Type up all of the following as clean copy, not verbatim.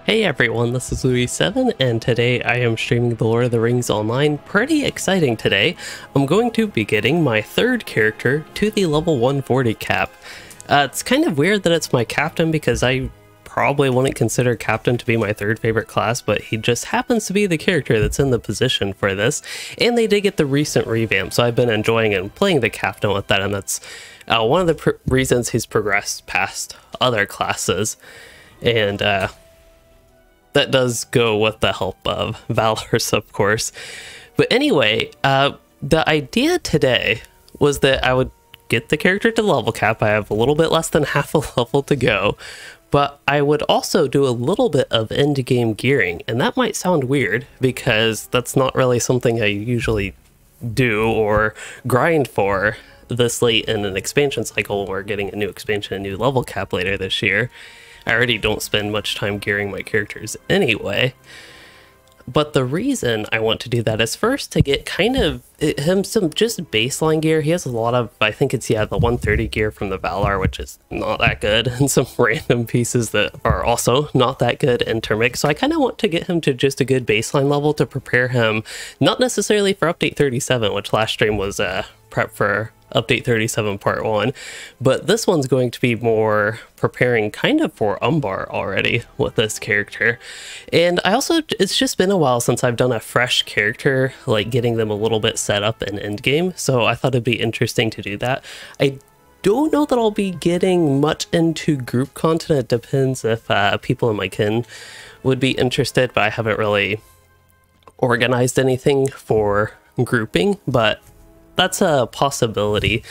Hey everyone, this is Louis7, and today I am streaming The Lord of the Rings Online. Pretty exciting today. I'm going to be getting my third character to the level 140 cap. It's kind of weird that it's my captain because I probably wouldn't consider captain to be my third favorite class, but he just happens to be the character that's in the position for this. And they did get the recent revamp, so I've been enjoying and playing the captain with that, and that's one of the reasons he's progressed past other classes. And that does go with the help of Valor's, of course. But anyway, the idea today was that I would get the character to level cap. I have a little bit less than half a level to go, but I would also do a little bit of endgame gearing. And that might sound weird because that's not really something I usually do or grind for this late in an expansion cycle. We're getting a new expansion, a new level cap later this year. I already don't spend much time gearing my characters anyway. But the reason I want to do that is first to get kind of him some just baseline gear. He has a lot of, I think it's, yeah, the 130 gear from the Valar, which is not that good, and some random pieces that are also not that good intermix. So I kind of want to get him to just a good baseline level to prepare him, not necessarily for update 37, which last stream was prep for update 37 part 1, but this one's going to be more preparing kind of for Umbar already with this character. And I also, it's just been a while since I've done a fresh character, like getting them a little bit set up in endgame, so I thought it'd be interesting to do that. I don't know that I'll be getting much into group content. It depends if people in my kin would be interested, but I haven't really organized anything for grouping, but that's a possibility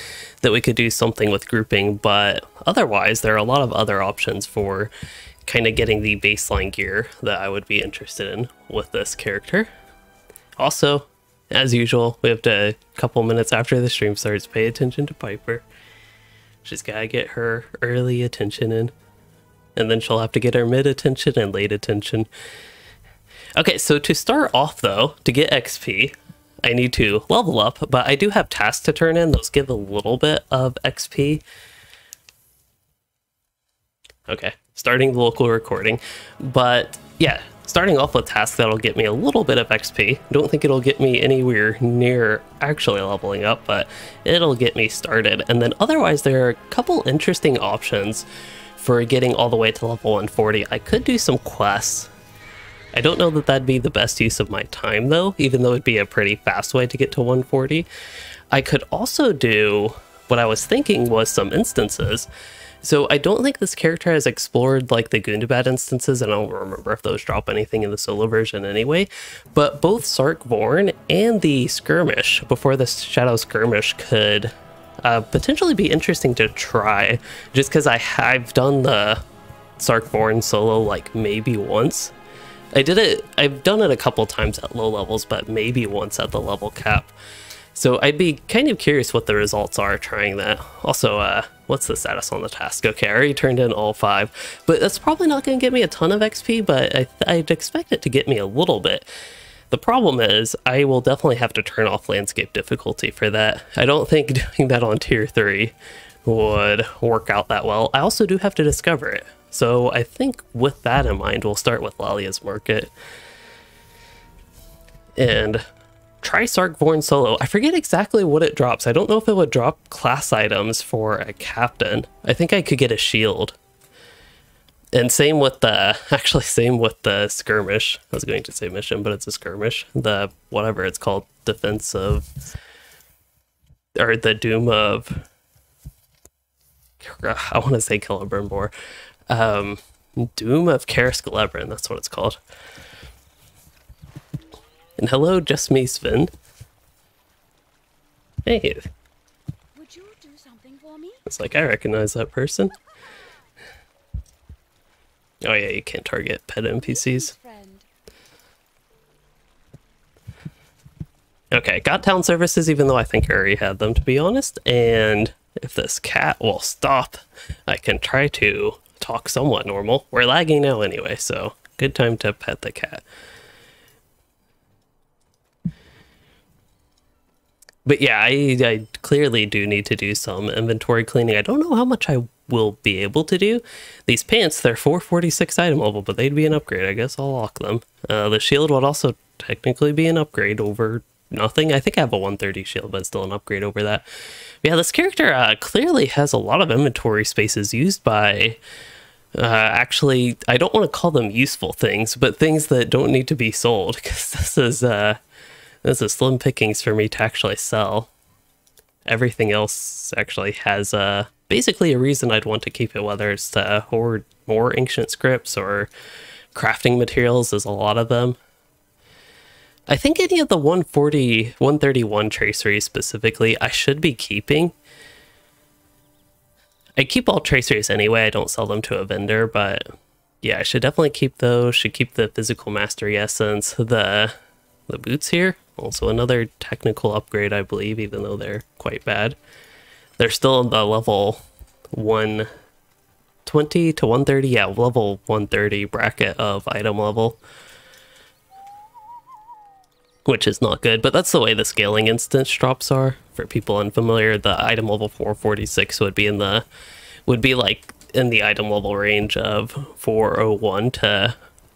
that we could do something with grouping. But otherwise, there are a lot of other options for kind of getting the baseline gear that I would be interested in with this character. Also, as usual, we have to, a couple minutes after the stream starts, pay attention to Piper. She's gotta get her early attention in, and then she'll have to get her mid attention and late attention. Okay, so to start off though, to get XP, I need to level up, but I do have tasks to turn in. Those give a little bit of XP. Okay, starting the local recording. But yeah, starting off with tasks that'll get me a little bit of XP. Don't think it'll get me anywhere near actually leveling up, but it'll get me started. And then otherwise, there are a couple interesting options for getting all the way to level 140. I could do some quests. I don't know that that'd be the best use of my time though, even though it'd be a pretty fast way to get to 140. I could also do, what I was thinking was some instances. So I don't think this character has explored like the Gundabad instances, and I don't remember if those drop anything in the solo version anyway, but both Sark Vorn and the Skirmish, before the Shadow Skirmish, could potentially be interesting to try, just because I've done the Sark Vorn solo like maybe once. I've done it a couple times at low levels, but maybe once at the level cap. So I'd be kind of curious what the results are trying that. Also, what's the status on the task? Okay, I already turned in all 5, but that's probably not going to get me a ton of XP, but I'd expect it to get me a little bit. The problem is I will definitely have to turn off landscape difficulty for that. I don't think doing that on tier 3 would work out that well. I also do have to discover it. So I think with that in mind, we'll start with Lalia's Market and try Sark Vorn solo. I forget exactly what it drops. I don't know if it would drop class items for a captain. I think I could get a shield. And same with the, actually same with the skirmish. I was going to say mission, but it's a skirmish. The, whatever it's called, defense of, or the doom of, I want to say Celebrimbor. Doom of Karis Galebrin, that's what it's called. And hello, just me, Sven. Hey. Would you do something for me? It's like, I recognize that person. Oh yeah, you can't target pet NPCs. Okay, got town services, even though I think I already had them, to be honest. And if this cat will stop, I can try to talk somewhat normal. We're lagging now anyway, so good time to pet the cat. But yeah, I clearly do need to do some inventory cleaning. I don't know how much I will be able to do. These pants, they're 446 item level, but they'd be an upgrade. I guess I'll lock them. The shield would also technically be an upgrade over nothing. I think I have a 130 shield, but it's still an upgrade over that. But yeah, this character clearly has a lot of inventory spaces used by... actually, I don't want to call them useful things, but things that don't need to be sold, because this is slim pickings for me to actually sell. Everything else actually has basically a reason I'd want to keep it, whether it's to hoard more ancient scripts or crafting materials. There's a lot of them. I think any of the 140, 131 traceries specifically, I should be keeping. I keep all traceries anyway, I don't sell them to a vendor, but yeah, I should definitely keep those. Should keep the physical mastery essence, the boots here. Also another technical upgrade, I believe, even though they're quite bad. They're still in the level 120 to 130, yeah, level 130 bracket of item level. Which is not good, but that's the way the scaling instance drops are. For people unfamiliar, the item level 446 would be like in the item level range of 401 to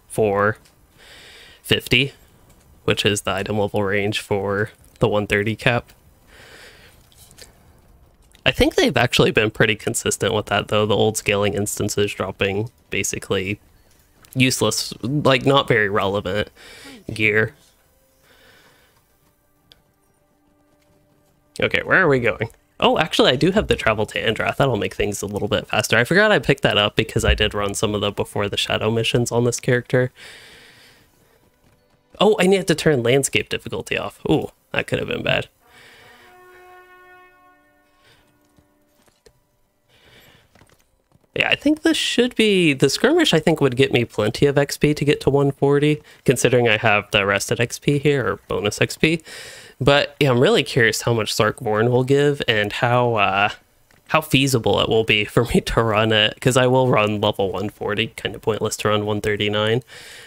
450, which is the item level range for the 130 cap. I think they've actually been pretty consistent with that, though. The old scaling instances dropping basically useless, like not very relevant gear. Okay, where are we going? Oh, actually, I do have the travel to Andrath. That'll make things a little bit faster. I forgot I picked that up because I did run some of the before the shadow missions on this character. Oh, I need to turn landscape difficulty off. Ooh, that could have been bad. Yeah, I think this should be... The skirmish, I think, would get me plenty of XP to get to 140, considering I have the rested XP here, or bonus XP. But yeah, I'm really curious how much Sarkborn will give and how feasible it will be for me to run it, because I will run level 140, kind of pointless to run 139.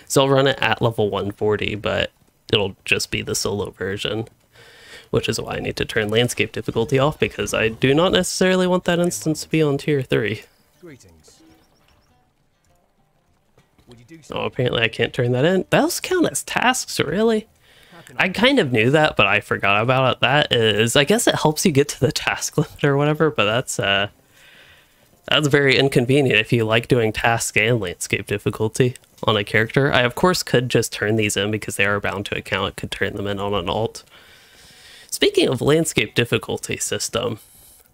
So I'll run it at level 140, but it'll just be the solo version, which is why I need to turn landscape difficulty off, because I do not necessarily want that instance to be on tier 3. Greetings. Oh, apparently I can't turn that in. Those count as tasks, really? I kind of knew that, but I forgot about it. That is, I guess it helps you get to the task limit or whatever, but that's very inconvenient if you like doing task and landscape difficulty on a character. I, of course, could just turn these in because they are bound to account. Could turn them in on an alt. Speaking of landscape difficulty system,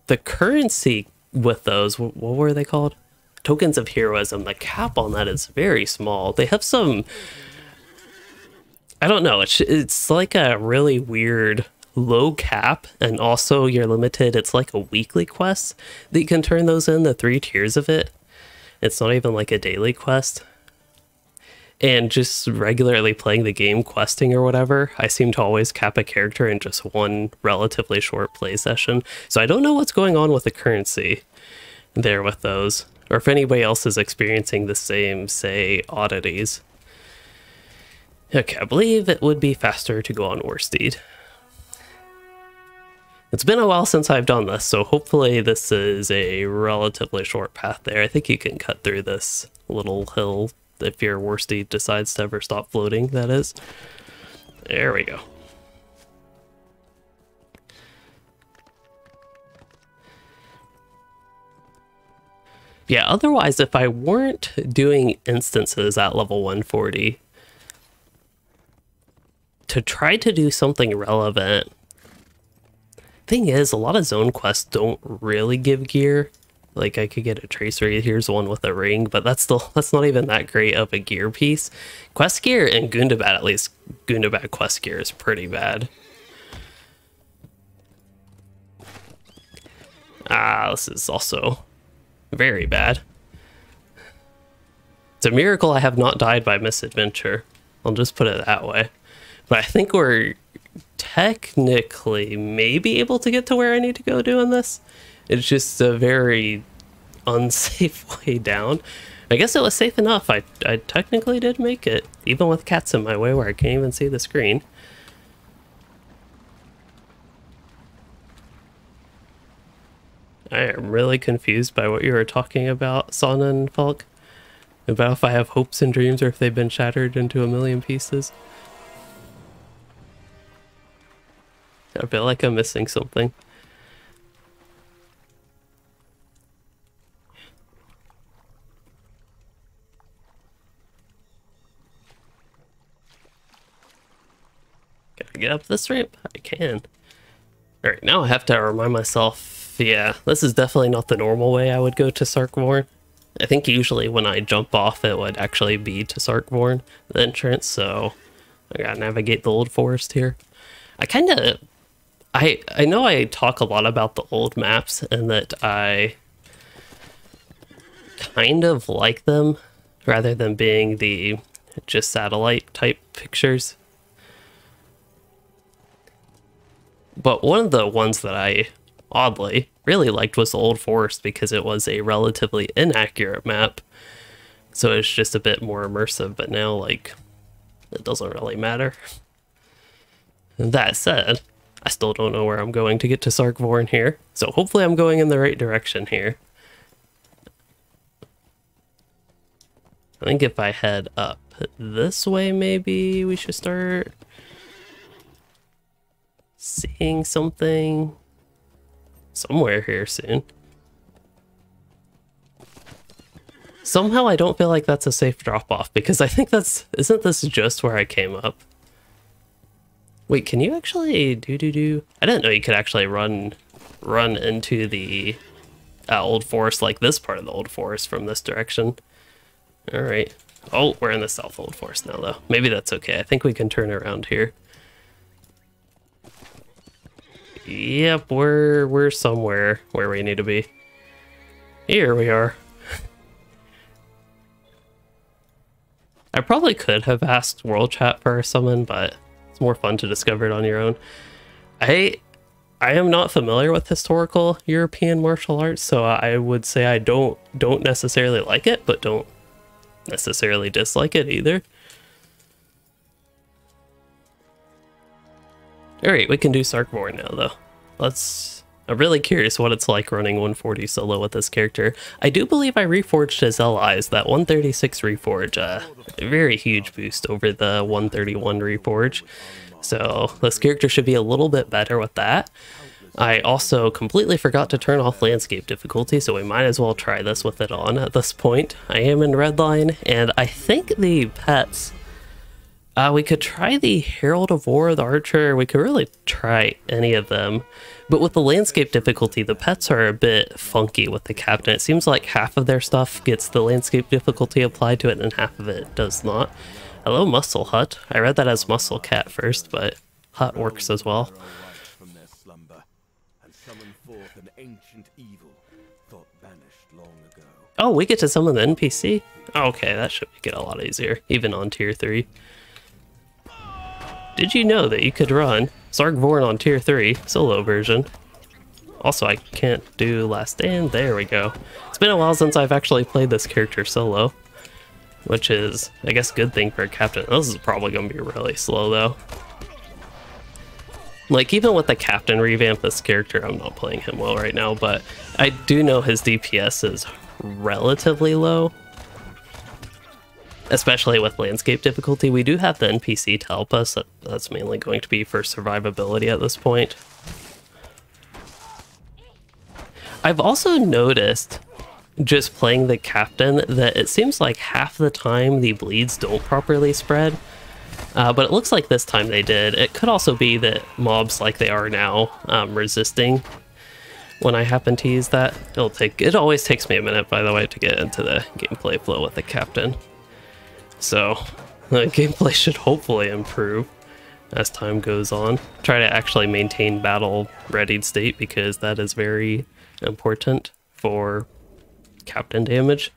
the currency with those, what were they called? Tokens of heroism. The cap on that is very small. They have some... I don't know, it's like a really weird low cap, and also you're limited. It's like a weekly quest that you can turn those in, the 3 tiers of it. It's not even like a daily quest. And just regularly playing the game, questing or whatever, I seem to always cap a character in just one relatively short play session. So I don't know what's going on with the currency there with those, or if anybody else is experiencing the same, say, oddities. Okay, I believe it would be faster to go on Warsteed. It's been a while since I've done this, so hopefully this is a relatively short path there. I think you can cut through this little hill if your Warsteed decides to ever stop floating, that is. There we go. Yeah, otherwise, if I weren't doing instances at level 140, to try to do something relevant, thing is, a lot of zone quests don't really give gear. Like, I could get a tracer, here's one with a ring, but that's not even that great of a gear piece. Quest gear in Gundabad, at least, Gundabad quest gear is pretty bad. This is also very bad. It's a miracle I have not died by misadventure. I'll just put it that way. But I think we're technically maybe able to get to where I need to go doing this. It's just a very unsafe way down. I guess it was safe enough. I technically did make it, even with cats in my way where I can't even see the screen. I am really confused by what you were talking about, Sana and Falk. About if I have hopes and dreams or if they've been shattered into a million pieces. I feel like I'm missing something. Can I get up this ramp? I can. Alright, now I have to remind myself, yeah, this is definitely not the normal way I would go to Sarkvorn. I think usually when I jump off it would actually be to Sarkvorn, the entrance, so I gotta navigate the old forest here. I know I talk a lot about the old maps and that I kind of like them rather than being the just satellite type pictures. But one of the ones that I, oddly, really liked was the Old Forest because it was a relatively inaccurate map. So it's just a bit more immersive, but now, like, it doesn't really matter. That said, I still don't know where I'm going to get to Sarkvorn here. So hopefully I'm going in the right direction here. I think if I head up this way, maybe we should start seeing something somewhere here soon. Somehow I don't feel like that's a safe drop-off because I think isn't this just where I came up? Wait, can you actually do? I didn't know you could actually run into the Old Forest, like this part of the Old Forest from this direction. All right. Oh, we're in the South Old Forest now, though. Maybe that's okay. I think we can turn around here. Yep, we're somewhere where we need to be. Here we are. I probably could have asked World Chat for a summon, but it's more fun to discover it on your own. I am not familiar with historical European martial arts, so I would say I don't necessarily like it, but don't necessarily dislike it either. Alright, we can do Sarkvorn now, though. I'm really curious what it's like running 140 solo with this character. I do believe I reforged his allies, that 136 reforge, a very huge boost over the 131 reforge. So this character should be a little bit better with that. I also completely forgot to turn off landscape difficulty, so we might as well try this with it on at this point. I am in Redline, and I think the pets... we could try the Herald of War, the Archer, we could really try any of them. But with the landscape difficulty, the pets are a bit funky with the captain. It seems like half of their stuff gets the landscape difficulty applied to it and half of it does not. Hello, Muscle Hut. I read that as Muscle Cat first, but Hut works as well. Oh, we get to summon the NPC? Okay, that should make it a lot easier, even on tier 3. Did you know that you could run Sarkvorn on tier 3 solo version? Also, I can't do Last Stand. There we go. It's been a while since I've actually played this character solo, which is, I guess, a good thing for a captain. This is probably going to be really slow, though. Like, even with the captain revamp, this character, I'm not playing him well right now, but I do know his DPS is relatively low. Especially with landscape difficulty. We do have the NPC to help us. That's mainly going to be for survivability at this point. I've also noticed, just playing the captain, that it seems like half the time the bleeds don't properly spread. But it looks like this time they did. It could also be that mobs like they are now resisting when I happen to use that. It always takes me a minute, by the way, to get into the gameplay flow with the captain. So the gameplay should hopefully improve as time goes on. Try to actually maintain battle readied state because that is very important for captain damage.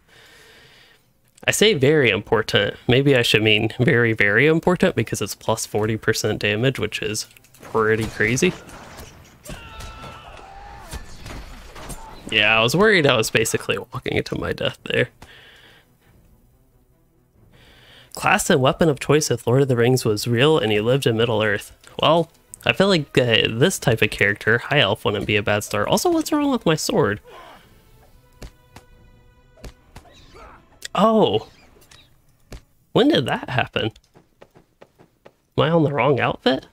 I say very important. Maybe I should mean very, very important because it's plus 40% damage, which is pretty crazy. Yeah, I was worried I was basically walking into my death there. Class and weapon of choice if Lord of the Rings was real and you lived in Middle-earth. Well, I feel like this type of character, High Elf, wouldn't be a bad start. Also, what's wrong with my sword? Oh! When did that happen? Am I on the wrong outfit?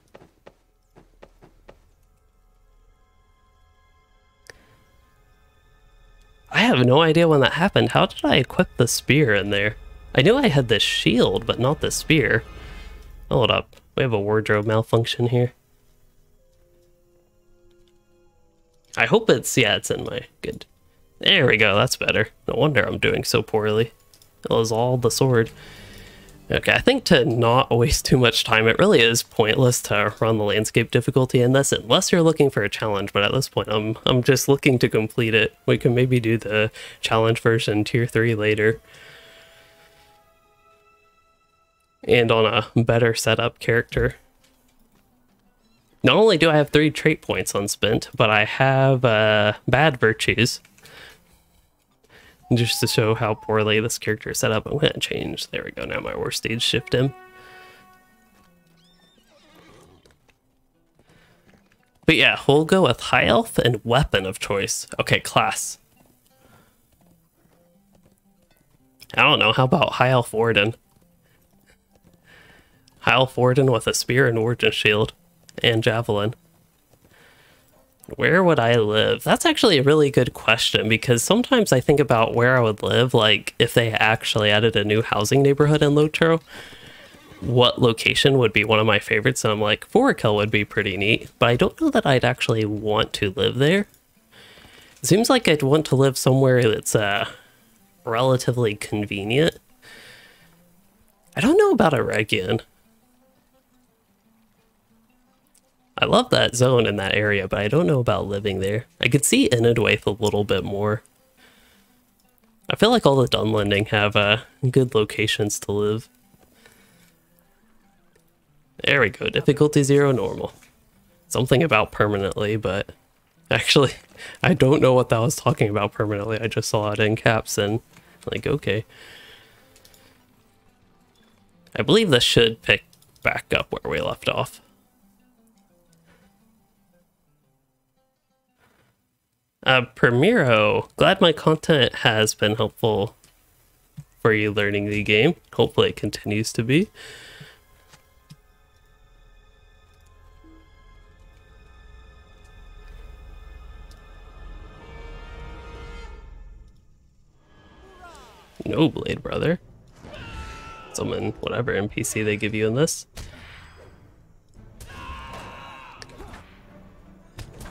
I have no idea when that happened. How did I equip the spear in there? I knew I had the shield, but not the spear. Hold up. We have a wardrobe malfunction here. I hope it's, yeah, it's in my good. There we go, that's better. No wonder I'm doing so poorly. It was all the sword. Okay, I think to not waste too much time, it really is pointless to run the landscape difficulty in this unless you're looking for a challenge, but at this point I'm just looking to complete it. We can maybe do the challenge version tier 3 later. And on a better setup character. Not only do I have 3 trait points unspent, but I have bad virtues. Just to show how poorly this character is set up, I'm going to change. There we go, now my war stage shift him. But yeah, we'll go with High Elf and weapon of choice. Okay, class. I don't know, how about High Elf Warden? High Elf Warden with a spear and Warden shield and javelin. Where would I live? That's actually a really good question, because sometimes I think about where I would live, like if they actually added a new housing neighborhood in LOTRO, what location would be one of my favorites, and I'm like, Forakill would be pretty neat, but I don't know that I'd actually want to live there. It seems like I'd want to live somewhere that's relatively convenient. I don't know about Eregion. I love that zone in that area, but I don't know about living there. I could see Inadwaith a little bit more. I feel like all the Dunlending have good locations to live. There we go, difficulty 0, normal. Something about permanently, but actually, I don't know what that was talking about permanently. I just saw it in caps and like, okay. I believe this should pick back up where we left off. Primero, glad my content has been helpful for you learning the game. Hopefully it continues to be. No, Blade Brother. Summon whatever NPC they give you in this.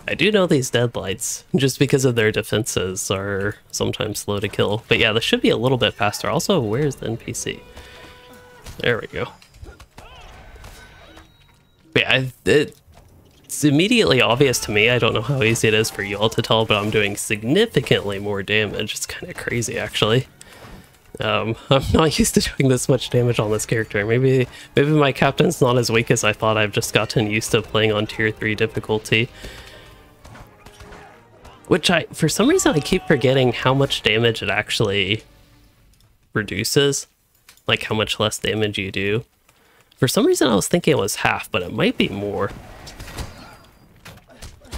I do know these Deadlights, just because of their defenses, are sometimes slow to kill. But yeah, this should be a little bit faster. Also, where's the NPC? There we go. But yeah, it's immediately obvious to me. I don't know how easy it is for you all to tell, but I'm doing significantly more damage. It's kind of crazy, actually. I'm not used to doing this much damage on this character. Maybe my captain's not as weak as I thought. I've just gotten used to playing on tier 3 difficulty. Which for some reason I keep forgetting how much damage it actually reduces. Like how much less damage you do. For some reason I was thinking it was half, but it might be more.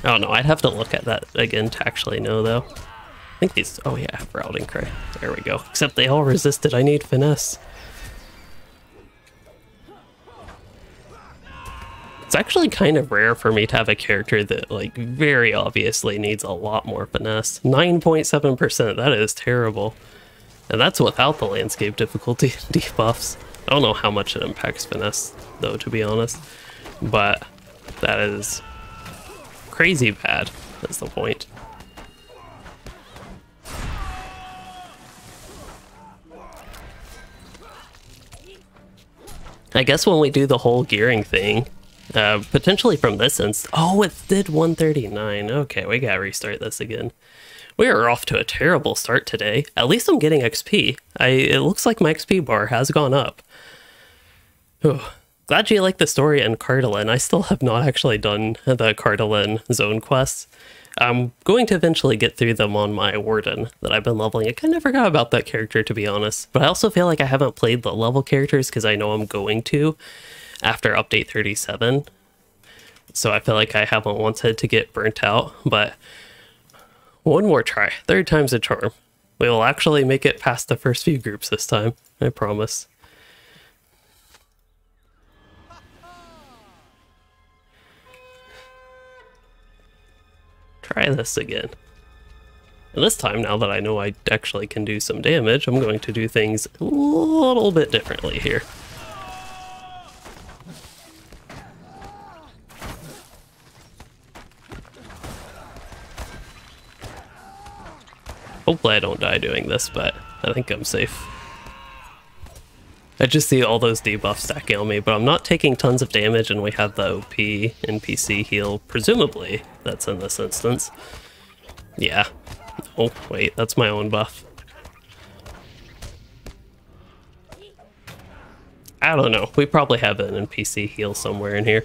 I don't know, I'd have to look at that again to actually know though. I think these, oh yeah, Routing Cry. There we go. Except they all resisted, I need finesse. It's actually kind of rare for me to have a character that, like, very obviously needs a lot more finesse. 9.7%, that is terrible. And that's without the landscape difficulty debuffs. I don't know how much it impacts finesse, though, to be honest. But that is crazy bad, that's the point. I guess when we do the whole gearing thing, potentially from this instance. Oh, it did 139. Okay, we gotta restart this again. We are off to a terrible start today. At least I'm getting XP. It looks like my XP bar has gone up. Whew. Glad you like the story and Cardalin. I still have not actually done the Cardalin zone quests. I'm going to eventually get through them on my Warden that I've been leveling. I kind of forgot about that character, to be honest. But I also feel like I haven't played the level characters because I know I'm going to after update 37. so I feel like I haven't wanted to get burnt out, but one more try. Third time's a charm. We will actually make it past the first few groups this time, I promise. Try this again. And this time, now that I know I actually can do some damage, I'm going to do things a little bit differently here. Hopefully I don't die doing this, but I think I'm safe. I just see all those debuffs stacking on me, but I'm not taking tons of damage, and we have the OP NPC heal, presumably, that's in this instance. Yeah. Oh, wait, that's my own buff. I don't know. We probably have an NPC heal somewhere in here.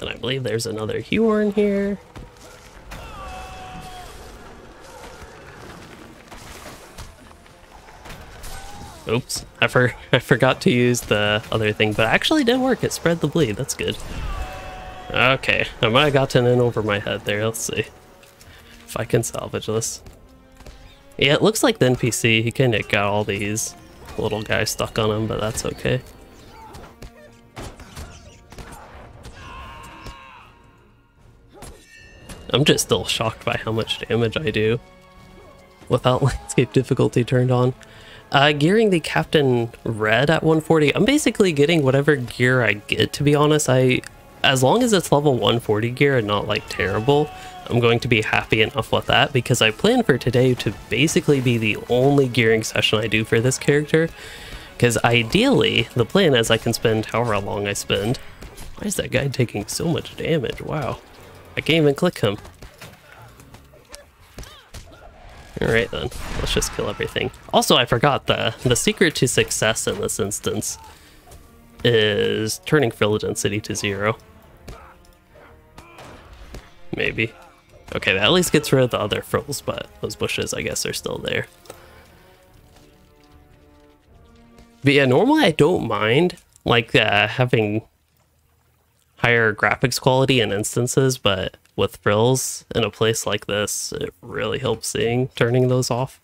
And I believe there's another Huorn here. Oops, I forgot to use the other thing, but it actually did work. It spread the bleed. That's good. Okay, I might have gotten in over my head there. Let's see if I can salvage this. Yeah, it looks like the NPC, he kind of got all these little guys stuck on him, but that's okay. I'm just still shocked by how much damage I do without landscape difficulty turned on. Gearing the Captain Red at 140, I'm basically getting whatever gear I get, to be honest. As long as it's level 140 gear and not like terrible, I'm going to be happy enough with that, because I plan for today to basically be the only gearing session I do for this character. Because ideally, the plan is I can spend however long I spend. Why is that guy taking so much damage? Wow. I can't even click him. Alright then, let's just kill everything. Also, I forgot the secret to success in this instance is turning frill density to 0. Maybe. Okay, that at least gets rid of the other frills, but those bushes, I guess, are still there. But yeah, normally I don't mind like having higher graphics quality in instances, but with frills in a place like this, it really helps turning those off.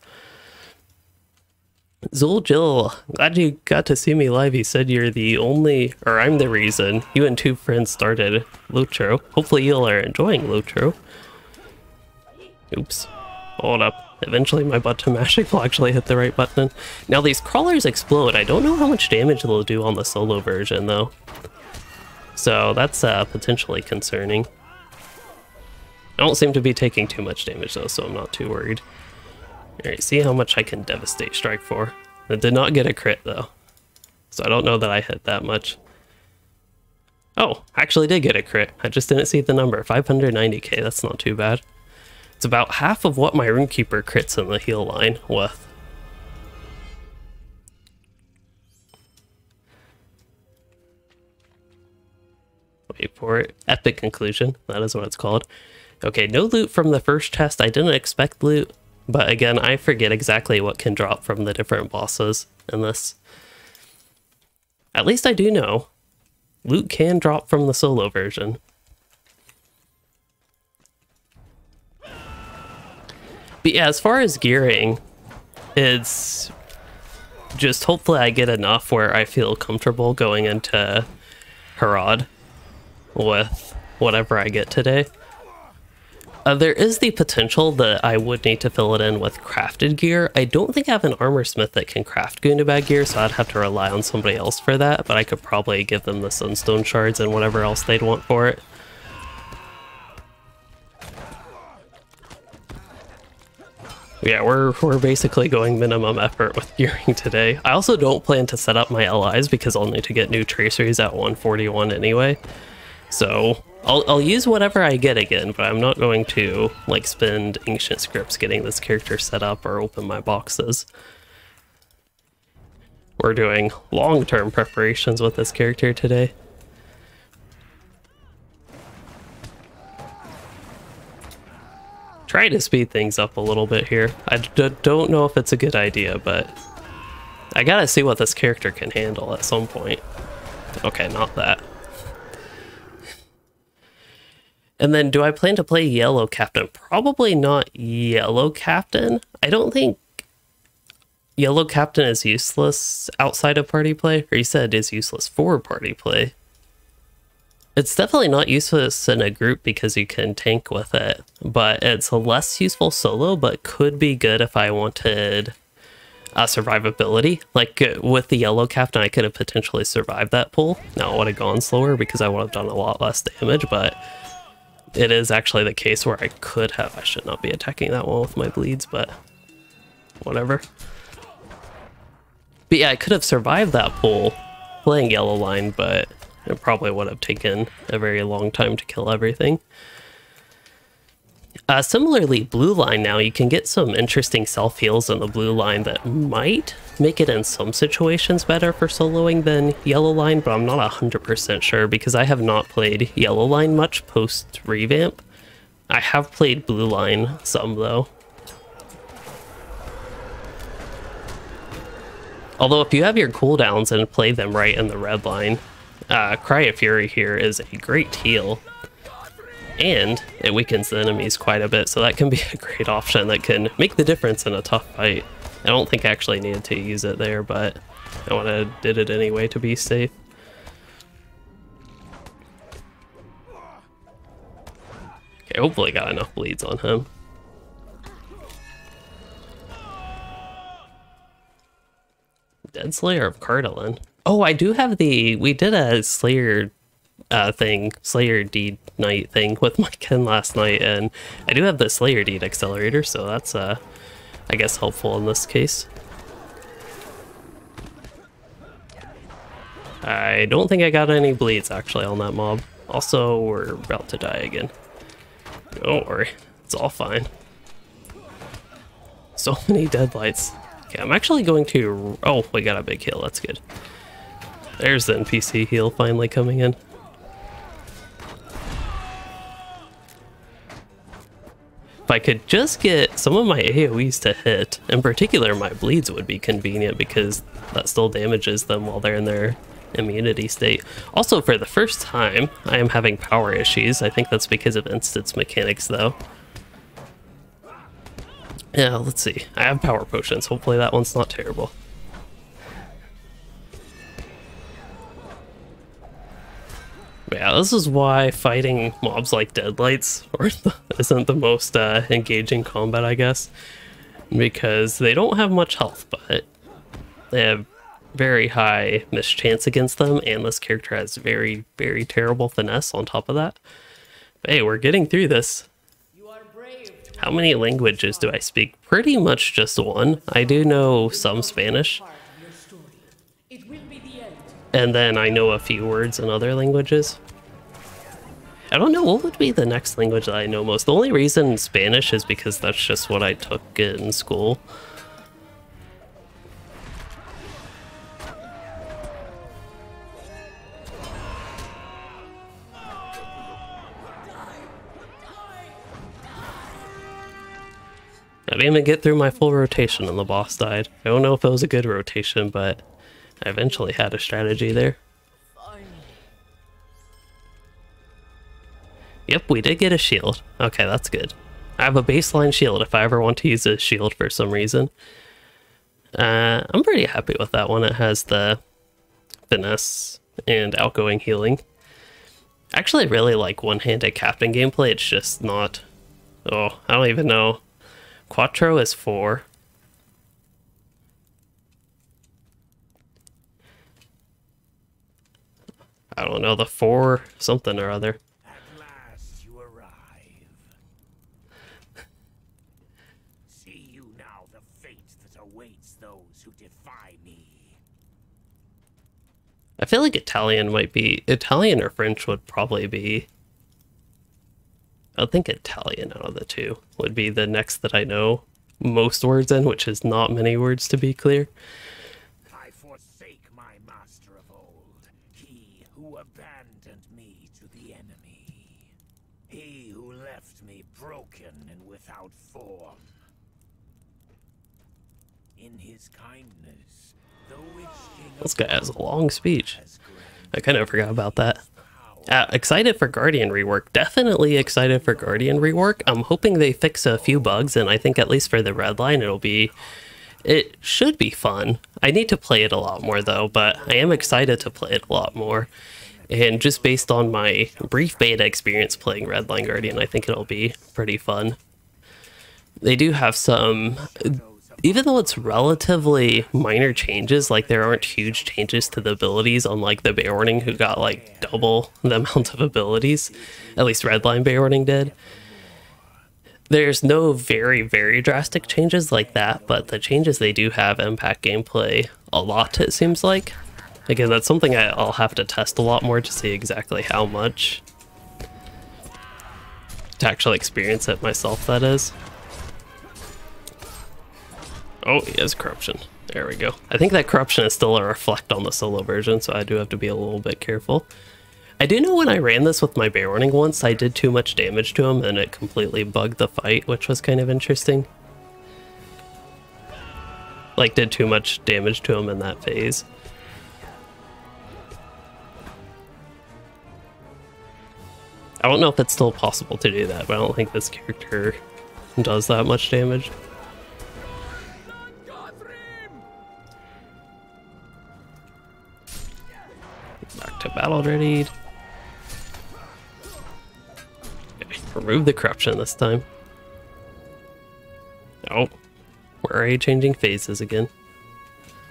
Zul Jill, glad you got to see me live. He said you're the only, or I'm the reason you and 2 friends started LOTRO. Hopefully you are enjoying LOTRO. Oops. Hold up. Eventually my button mashing will actually hit the right button. Now these crawlers explode. I don't know how much damage they'll do on the solo version though. So that's potentially concerning. I don't seem to be taking too much damage though, so I'm not too worried. Alright, see how much I can Devastate Strike for. I did not get a crit though, so I don't know that I hit that much. Oh, actually did get a crit. I just didn't see the number. 590k, that's not too bad. It's about half of what my Runekeeper crits in the heal line with. Wait for it. Epic conclusion, that is what it's called. Okay, no loot from the first chest. I didn't expect loot, but again, I forget exactly what can drop from the different bosses in this. At least I do know. Loot can drop from the solo version. But yeah, as far as gearing, it's just hopefully I get enough where I feel comfortable going into Harad with whatever I get today. There is the potential that I would need to fill it in with crafted gear. I don't think I have an armor smith that can craft Gundabad gear, so I'd have to rely on somebody else for that, but I could probably give them the sunstone shards and whatever else they'd want for it. Yeah, we're basically going minimum effort with gearing today. I also don't plan to set up my LIs because I'll need to get new traceries at 141 anyway. So I'll use whatever I get again, but I'm not going to like spend ancient scripts getting this character set up or open my boxes. We're doing long-term preparations with this character today. to speed things up a little bit here. I don't know if it's a good idea, but I gotta see what this character can handle at some point. Okay, not that. And then, do I plan to play Yellow Captain? Probably not Yellow Captain. I don't think Yellow Captain is useless outside of party play, or you said it is useless for party play. It's definitely not useless in a group because you can tank with it, but it's less useful solo, but could be good if I wanted survivability. Like with the Yellow Captain, I could have potentially survived that pull. Now it would have gone slower because I would have done a lot less damage, but it is actually the case where I could have. I should not be attacking that one with my bleeds, but whatever. But yeah, I could have survived that pull playing Yellow Line, but it probably would have taken a very long time to kill everything. Similarly, Blue Line now, you can get some interesting self-heals in the Blue Line that might make it in some situations better for soloing than Yellow Line, but I'm not 100% sure because I have not played Yellow Line much post-revamp. I have played Blue Line some, though. Although if you have your cooldowns and play them right in the red line, Cry of Fury here is a great heal. And it weakens the enemies quite a bit, so that can be a great option that can make the difference in a tough fight. I don't think I actually needed to use it there, but I did it anyway to be safe. Okay, hopefully got enough bleeds on him. Dead Slayer of Cardalin. Oh, I do have we did a Slayer Slayer Deed Night thing with my Ken last night, and I do have the Slayer Deed Accelerator, so that's I guess helpful in this case. I don't think I got any bleeds actually on that mob. Also, we're about to die again. Don't worry, it's all fine. So many deadlights. Okay, I'm actually going to... Oh, we got a big heal, that's good. There's the NPC heal finally coming in. If I could just get some of my AoEs to hit, in particular my bleeds would be convenient because that still damages them while they're in their immunity state. Also, for the first time, I am having power issues. I think that's because of instance mechanics though. Yeah, let's see. I have power potions. Hopefully that one's not terrible. Yeah, this is why fighting mobs like Deadlights isn't the most engaging combat, I guess. Because they don't have much health, but they have very high mischance against them, and this character has very, very terrible finesse on top of that. But hey, we're getting through this. How many languages do I speak? Pretty much just one. I do know some Spanish. And then I know a few words in other languages. I don't know, what would be the next language that I know most? The only reason Spanish is because that's just what I took in school. I didn't even get through my full rotation and the boss died. I don't know if it was a good rotation, but I eventually had a strategy there. Yep, we did get a shield. Okay, that's good. I have a baseline shield if I ever want to use a shield for some reason. I'm pretty happy with that one. It has the finesse and outgoing healing. I actually really like one-handed captain gameplay. It's just not... Oh, I don't even know. Quattro is 4. I don't know, the 4 something or other. At last you arrive. See you now the fate that awaits those who defy me. I feel like Italian might be... Italian or French would probably be... I think Italian out of the two would be the next that I know most words in, which is not many words to be clear. I forsake my master of old, he who abandoned me to the enemy. He who left me broken and without form. In his kindness, the Witch King This guy has a long speech. I kind of forgot about that. Excited for Guardian rework. Definitely excited for Guardian rework. I'm hoping they fix a few bugs, and I think at least for the red line, it should be fun. I need to play it a lot more though, but I am excited to play it a lot more. And just based on my brief beta experience playing Redline Guardian, I think it'll be pretty fun. They do have some, even though it's relatively minor changes, like there aren't huge changes to the abilities, unlike the Beorning who got like double the amount of abilities, at least Redline Beorning did. There's no very, very drastic changes like that, but the changes they do have impact gameplay a lot, it seems like. Again, that's something I'll have to test a lot more to see exactly how much. To actually experience it myself, that is. Oh, he has corruption. There we go. I think that corruption is still a reflect on the solo version, so I do have to be a little bit careful. I do know when I ran this with my Beorning once, I did too much damage to him and it completely bugged the fight, which was kind of interesting. Like, did too much damage to him in that phase. I don't know if it's still possible to do that, but I don't think this character does that much damage. Back to battle readied. Okay, remove the corruption this time. Oh, we're already changing phases again.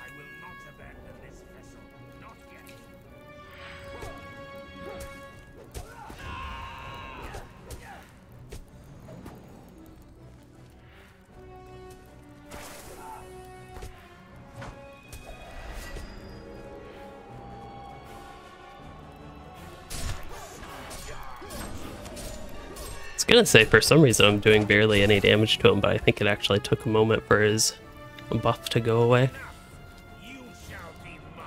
I will not abandon this vessel, not yet. I was gonna say, for some reason I'm doing barely any damage to him, but I think it actually took a moment for his buff to go away. You shall be mine.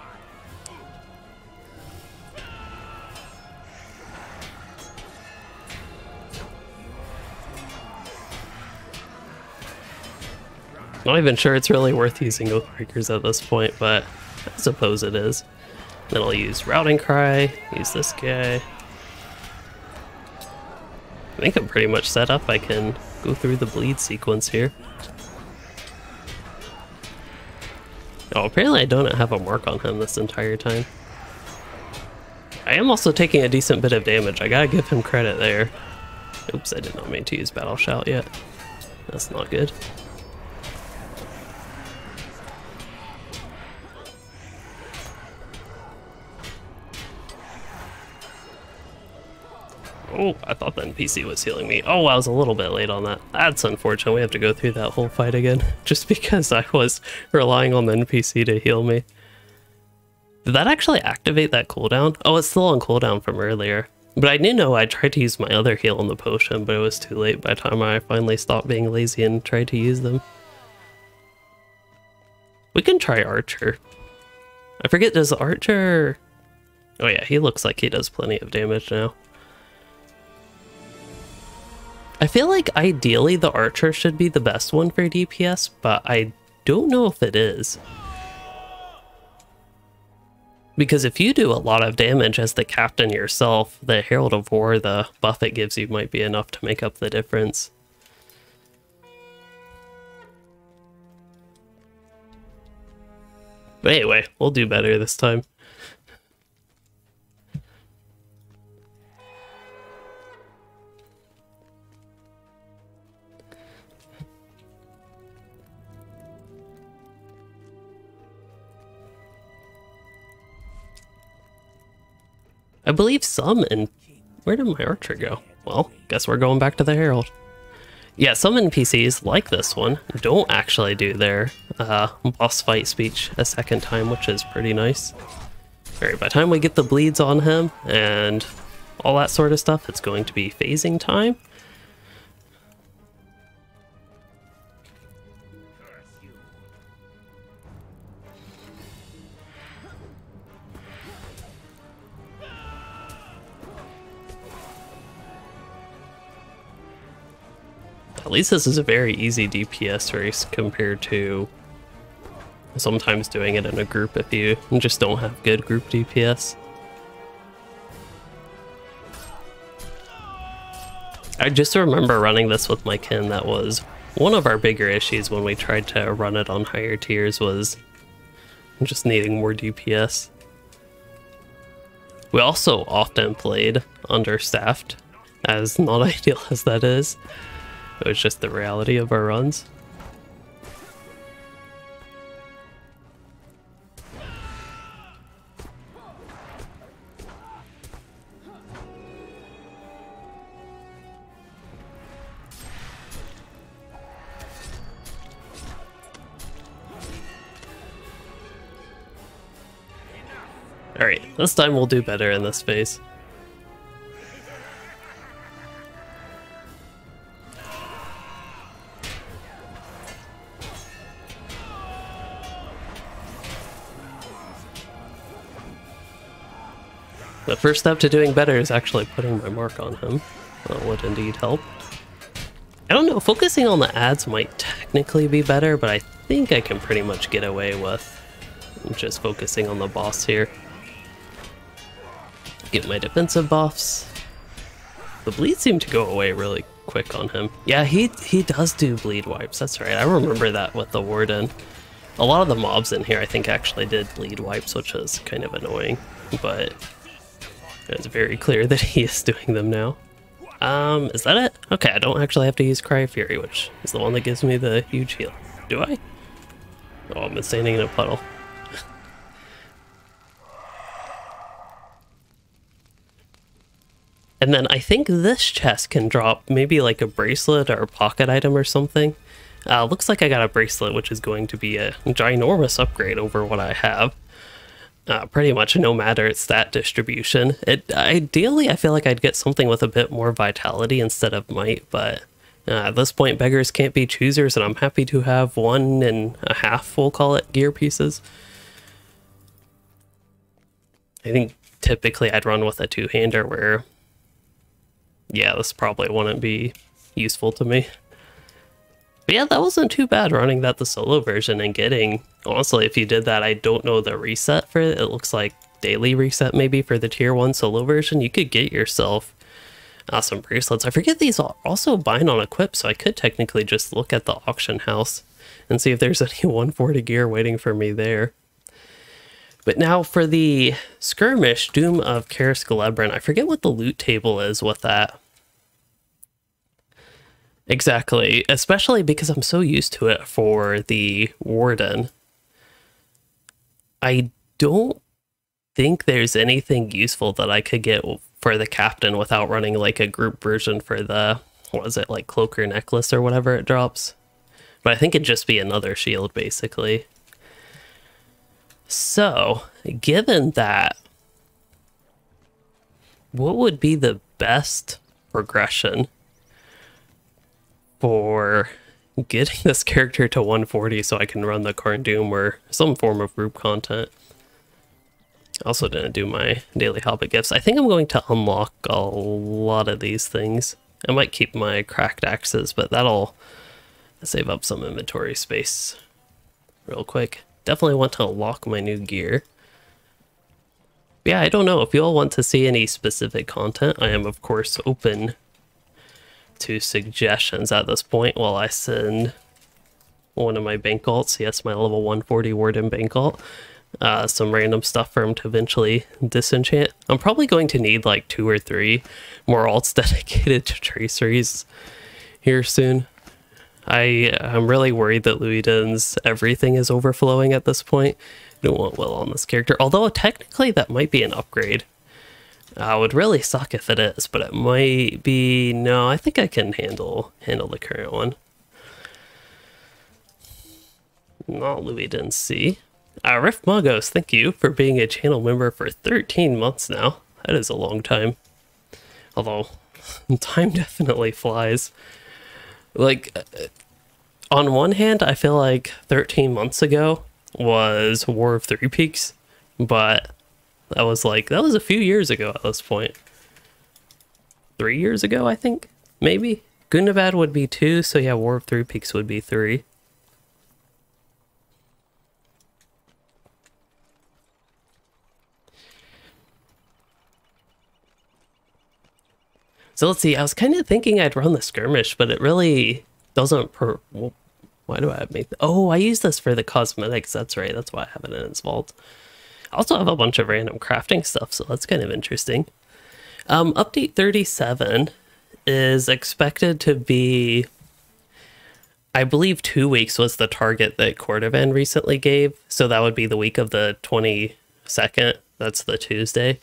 Not even sure it's really worth using Oathbreakers at this point, but I suppose it is. Then I'll use Routing Cry, use this guy. I think I'm pretty much set up. I can go through the bleed sequence here. Oh, apparently I don't have a mark on him this entire time. I am also taking a decent bit of damage. I gotta give him credit there. Oops, I did not mean to use Battle Shout yet. That's not good. Oh, I thought the NPC was healing me. Oh, I was a little bit late on that. That's unfortunate. We have to go through that whole fight again, just because I was relying on the NPC to heal me. Did that actually activate that cooldown? Oh, it's still on cooldown from earlier. But I did know I tried to use my other heal on the potion, but it was too late by the time I finally stopped being lazy and tried to use them. We can try Archer. I forget, does Archer... Oh yeah, he looks like he does plenty of damage now. I feel like ideally the Archer should be the best one for DPS, but I don't know if it is. Because if you do a lot of damage as the captain yourself, the Herald of War, the buff it gives you might be enough to make up the difference. But anyway, we'll do better this time. I believe some in... Where did my Archer go? Well, guess we're going back to the Herald. Yeah, some NPCs, like this one, don't actually do their boss fight speech a second time, which is pretty nice. Alright, by the time we get the bleeds on him and all that sort of stuff, it's going to be phasing time. At least this is a very easy DPS race compared to sometimes doing it in a group if you just don't have good group DPS. I just remember running this with my kin. That was one of our bigger issues when we tried to run it on higher tiers, was just needing more DPS. We also often played understaffed, as not ideal as that is. It was just the reality of our runs. Alright, this time we'll do better in this phase. The first step to doing better is actually putting my mark on him. That would indeed help. I don't know, focusing on the ads might technically be better, but I think I can pretty much get away with just focusing on the boss here. Get my defensive buffs. The bleed seemed to go away really quick on him. Yeah, he does do bleed wipes, that's right. I remember that with the Warden. A lot of the mobs in here I think actually did bleed wipes, which is kind of annoying, but it's very clear that he is doing them now. Is that it? Okay, I don't actually have to use Cry of Fury, which is the one that gives me the huge heal. Do I? Oh, I'm standing in a puddle. And then I think this chest can drop maybe like a bracelet or a pocket item or something. Looks like I got a bracelet, which is going to be a ginormous upgrade over what I have. Pretty much no matter its stat distribution. Ideally, I feel like I'd get something with a bit more vitality instead of might, but at this point, beggars can't be choosers, and I'm happy to have 1.5, we'll call it, gear pieces. I think typically I'd run with a two-hander where, yeah, this probably wouldn't be useful to me. But yeah, that wasn't too bad running that the solo version and getting, honestly, if you did that, I don't know the reset for it. It looks like daily reset maybe for the tier 1 solo version. You could get yourself some bracelets. I forget these also bind on equip, so I could technically just look at the auction house and see if there's any 140 gear waiting for me there. But now for the skirmish, Doom of Karis Galebrin, I forget what the loot table is with that. Exactly, especially because I'm so used to it for the Warden. I don't think there's anything useful that I could get for the Captain without running like a group version for the, what is it, like Cloak or Necklace or whatever it drops. But I think it'd just be another shield, basically. So, given that, what would be the best progression for getting this character to 140 so I can run the Karn Doom or some form of group content? I also didn't do my daily Hobbit gifts. I think I'm going to unlock a lot of these things. I might keep my cracked axes, but that'll save up some inventory space real quick. Definitely want to unlock my new gear. Yeah, I don't know if you all want to see any specific content. I am, of course, open to suggestions at this point while I send one of my bank alts, yes, my level 140 Warden bank alt, some random stuff for him to eventually disenchant. I'm probably going to need like 2 or 3 more alts dedicated to traceries here soon. I'm really worried that Louiden's everything is overflowing at this point. I don't want Will on this character, although technically that might be an upgrade. Would really suck if it is, but it might be. No, I think I can handle the current one. Not Louiden C. Rift Magos, thank you for being a channel member for 13 months now. That is a long time. Although, time definitely flies. Like, on one hand, I feel like 13 months ago was War of Three Peaks, but that was a few years ago at this point. 3 years ago, I think? Maybe? Gundabad would be 2, so yeah, War of Three Peaks would be 3. So let's see, I was kind of thinking I'd run the skirmish, but it really doesn't well, why do I make oh, I use this for the cosmetics, that's right, that's why I have it in its vault. I also have a bunch of random crafting stuff, so that's kind of interesting. Update 37 is expected to be, I believe 2 weeks was the target that Cordovan recently gave, so that would be the week of the 22nd, that's the Tuesday.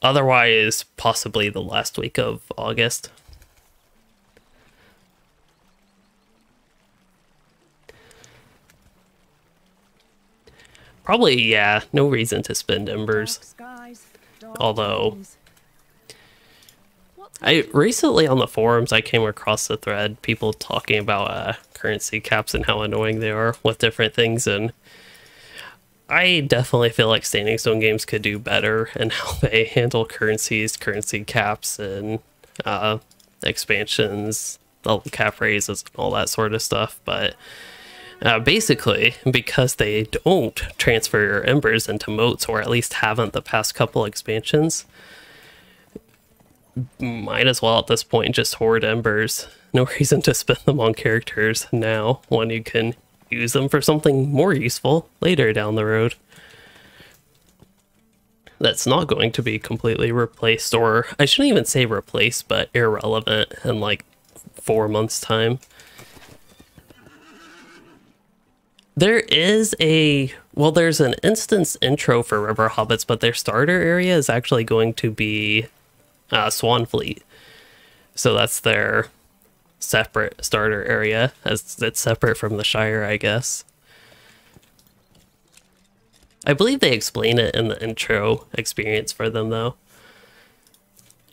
Otherwise, possibly the last week of August. Probably, yeah, no reason to spend embers. Although, I recently on the forums, I came across a thread, people talking about currency caps and how annoying they are with different things, and I definitely feel like Standing Stone Games could do better in how they handle currencies, currency caps, and expansions, level cap raises, and all that sort of stuff. But basically, because they don't transfer your embers into moats, or at least haven't the past couple expansions, might as well at this point just hoard embers. No reason to spend them on characters now when you can use them for something more useful later down the road. That's not going to be completely replaced, or I shouldn't even say replaced, but irrelevant in like 4 months' time. There is there's an instance intro for River Hobbits, but their starter area is actually going to be Swanfleet. So that's their separate starter area, as it's separate from the Shire, I guess. I believe they explain it in the intro experience for them, though.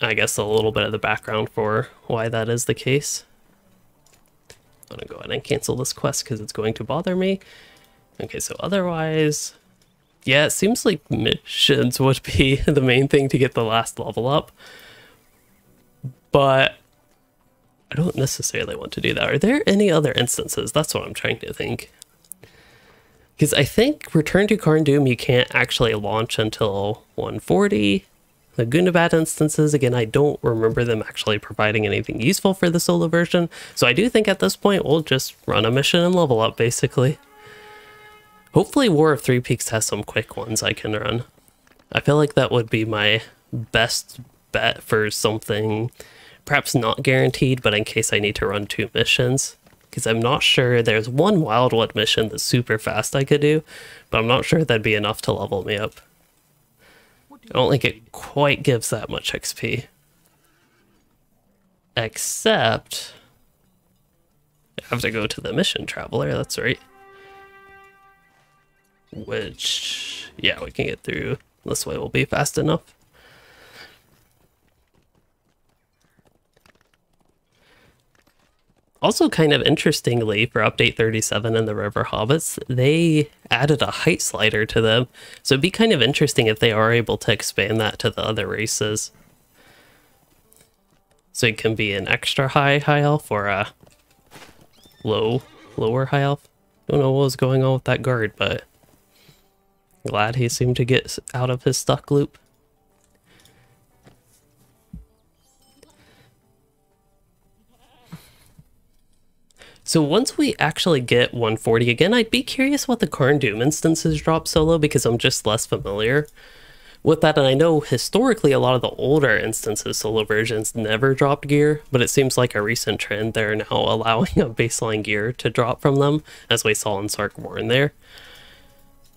I guess a little bit of the background for why that is the case. I'm gonna go ahead and cancel this quest because it's going to bother me. Okay, so otherwise, yeah, it seems like missions would be the main thing to get the last level up. But I don't necessarily want to do that. Are there any other instances? That's what I'm trying to think. Because I think Return to Karn Doom you can't actually launch until 140. The Gundabad instances, again, I don't remember them actually providing anything useful for the solo version. So I do think at this point we'll just run a mission and level up, basically. Hopefully War of Three Peaks has some quick ones I can run. I feel like that would be my best bet for something perhaps not guaranteed, but in case I need to run 2 missions. Because I'm not sure, there's one Wildwood mission that's super fast I could do, but I'm not sure that'd be enough to level me up. I don't think it quite gives that much XP. Except, I have to go to the Mission Traveler, that's right. Which, yeah, we can get through. This way will be fast enough. Also, kind of interestingly, for Update 37 and the River Hobbits, they added a height slider to them. So it'd be kind of interesting if they are able to expand that to the other races. So it can be an extra high elf or a lower high elf. Don't know what was going on with that guard, but glad he seemed to get out of his stuck loop. So once we actually get 140, again, I'd be curious what the Karn Doom instances drop solo, because I'm just less familiar with that. And I know historically a lot of the older instances solo versions never dropped gear, but it seems like a recent trend they're now allowing a baseline gear to drop from them, as we saw in Sarkborn there.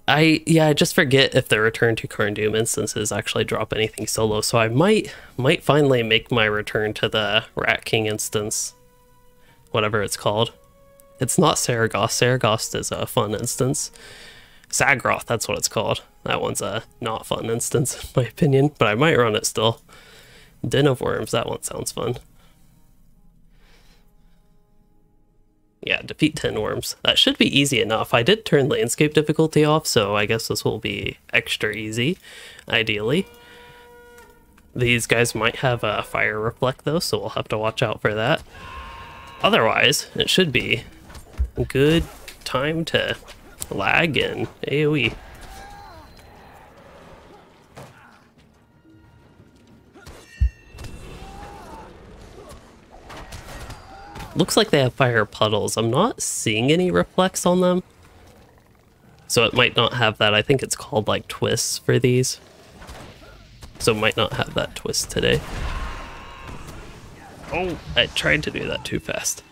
I just forget if the Return to Karn Doom instances actually drop anything solo, so I might finally make my return to the Rat King instance, whatever it's called. It's not Saragost. Saragost is a fun instance. Sagroth, that's what it's called. That one's a not fun instance, in my opinion, but I might run it still. Den of Worms, that one sounds fun. Yeah, defeat 10 worms. That should be easy enough. I did turn landscape difficulty off, so I guess this will be extra easy, ideally. These guys might have a fire reflect though, so we'll have to watch out for that. Otherwise, it should be a good time to lag and AoE. Looks like they have fire puddles. I'm not seeing any reflex on them, so it might not have that. I think it's called like twists for these, so it might not have that twist today. Oh, I tried to do that too fast.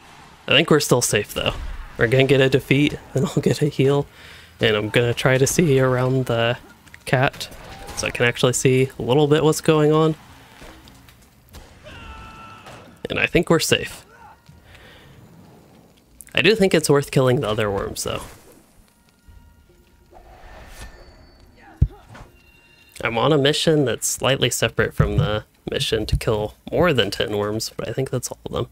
I think we're still safe though. We're gonna get a defeat, and I'll get a heal, and I'm gonna try to see around the cat so I can actually see a little bit what's going on. And I think we're safe. I do think it's worth killing the other worms though. I'm on a mission that's slightly separate from the mission to kill more than 10 worms, but I think that's all of them.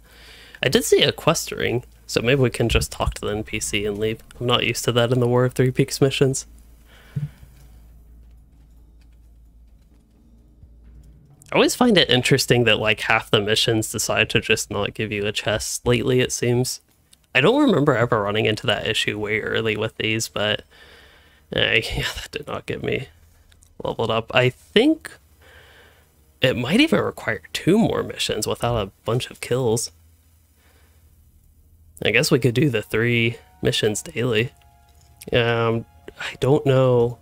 I did see a quest ring, so maybe we can just talk to the NPC and leave. I'm not used to that in the War of Three Peaks missions. I always find it interesting that like half the missions decide to just not give you a chest lately, it seems. I don't remember ever running into that issue way early with these, but yeah, that did not get me leveled up. I think it might even require 2 more missions without a bunch of kills. I guess we could do the 3 missions daily. I don't know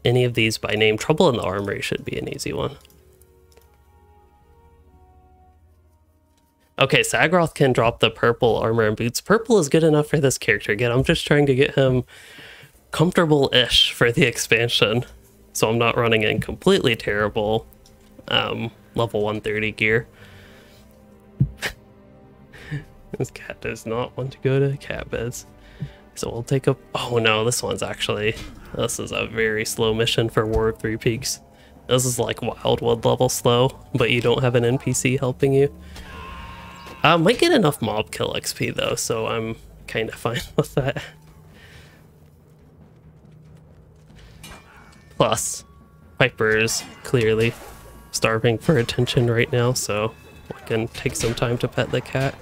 any of these by name. Trouble in the Armory should be an easy one. Okay, Sagroth can drop the purple armor and boots. Purple is good enough for this character. Again, I'm just trying to get him comfortable-ish for the expansion, so I'm not running in completely terrible level 130 gear. This cat does not want to go to cat beds. So we'll take up... Oh no, this one's actually... This is a very slow mission for War of Three Peaks. This is like Wildwood level slow, but you don't have an NPC helping you. Might get enough mob kill XP though, so I'm kind of fine with that. Plus, Piper's clearly starving for attention right now, so we can take some time to pet the cat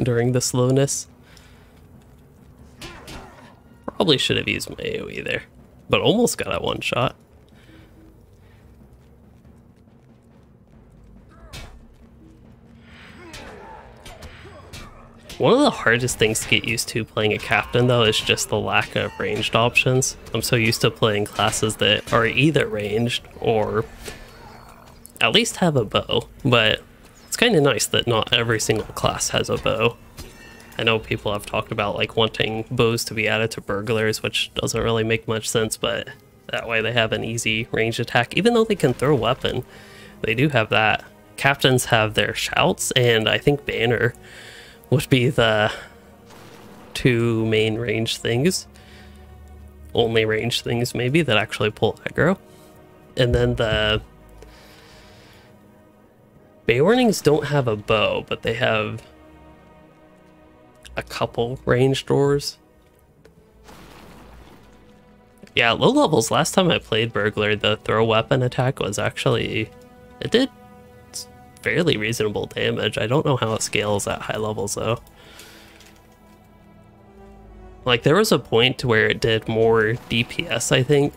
during the slowness. Probably should have used my AoE there, but almost got a one shot. One of the hardest things to get used to playing a captain, though, is just the lack of ranged options. I'm so used to playing classes that are either ranged or at least have a bow, but it's kind of nice that not every single class has a bow. I know people have talked about like wanting bows to be added to burglars, which doesn't really make much sense, but that way they have an easy ranged attack. Even though they can throw a weapon, they do have that. Captains have their shouts, and I think banner would be the 2 main range things. Only range things, maybe, that actually pull aggro. And then the Bay Warnings don't have a bow, but they have a couple range doors. Yeah, low levels, last time I played Burglar, the throw weapon attack was actually... It did fairly reasonable damage. I don't know how it scales at high levels though. Like there was a point where it did more DPS, I think,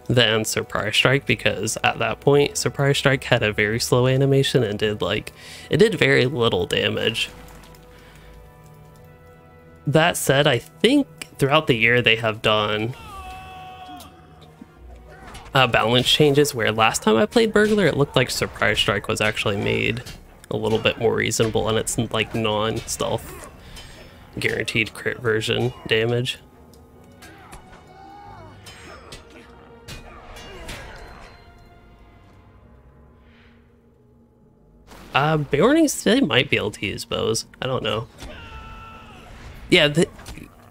than Surprise Strike, because at that point Surprise Strike had a very slow animation and did like, it did very little damage. That said, I think throughout the year they have done balance changes where last time I played Burglar, it looked like Surprise Strike was actually made a little bit more reasonable, and it's like non-stealth guaranteed crit version damage. Bay Warnings, they might be able to use bows. I don't know. Yeah,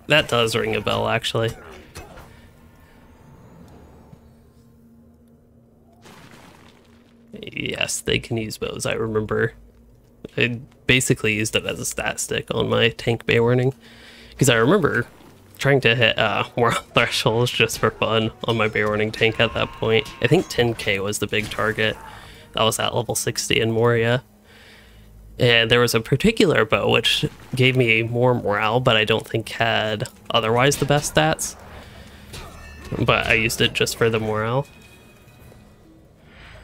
that does ring a bell actually. Yes, they can use bows. I remember I basically used it as a stat stick on my tank Bay Warning, because I remember trying to hit more thresholds just for fun on my Bay Warning tank at that point. I think 10k was the big target. That was at level 60 in Moria. And there was a particular bow which gave me more morale, but I don't think had otherwise the best stats. But I used it just for the morale.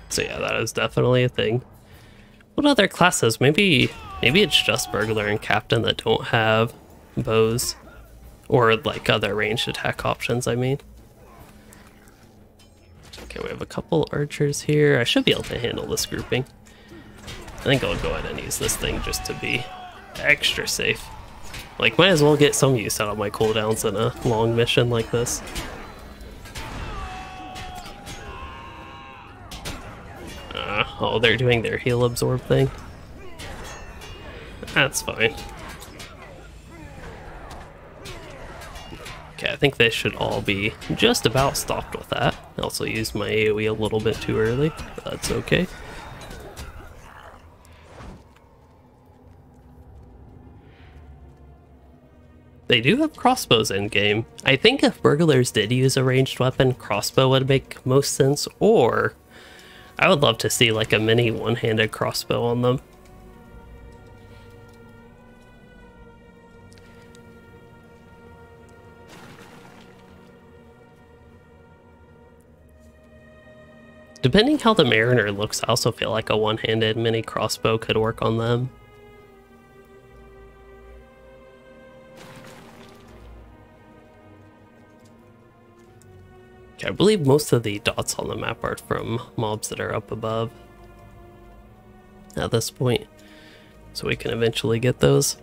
So yeah, that is definitely a thing. What other classes? Maybe it's just Burglar and Captain that don't have bows. Or like other ranged attack options, I mean. Okay, we have a couple archers here. I should be able to handle this grouping. I think I'll go ahead and use this thing just to be extra safe. Like, might as well get some use out of my cooldowns in a long mission like this. Oh, they're doing their heal absorb thing. That's fine. Okay, I think they should all be just about stopped with that. I also used my AoE a little bit too early, but that's okay. They do have crossbows in game. I think if burglars did use a ranged weapon, crossbow would make most sense, or I would love to see like a mini one-handed crossbow on them. Depending how the Mariner looks, I also feel like a one-handed mini crossbow could work on them. Okay, I believe most of the dots on the map are from mobs that are up above at this point, so we can eventually get those.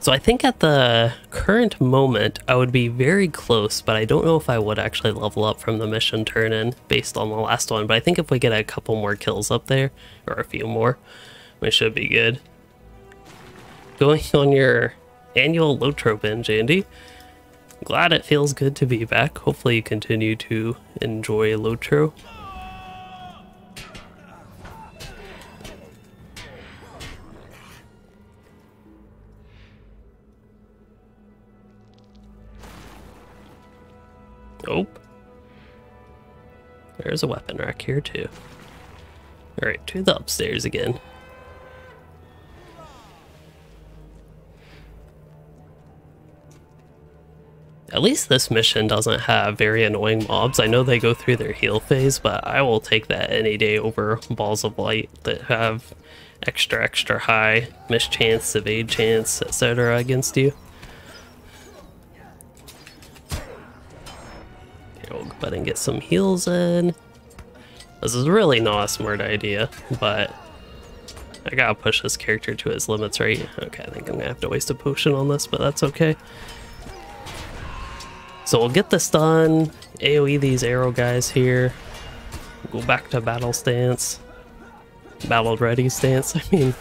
So I think at the current moment, I would be very close, but I don't know if I would actually level up from the mission turn-in based on the last one. But I think if we get a couple more kills up there, or a few more, we should be good. Going on your annual LOTRO binge, Andy. Glad it feels good to be back. Hopefully you continue to enjoy LOTRO. Oh, there's a weapon rack here too. Alright, to the upstairs again. At least this mission doesn't have very annoying mobs. I know they go through their heal phase, but I will take that any day over Balls of Light that have extra high miss chance, evade chance, etc. against you. We'll go ahead and get some heals in. This is really not a smart idea, but I gotta push this character to his limits, right? Okay, I think I'm gonna have to waste a potion on this, but that's okay. So we'll get this done, AoE these arrow guys here, go back to battle stance, battle ready stance, I mean,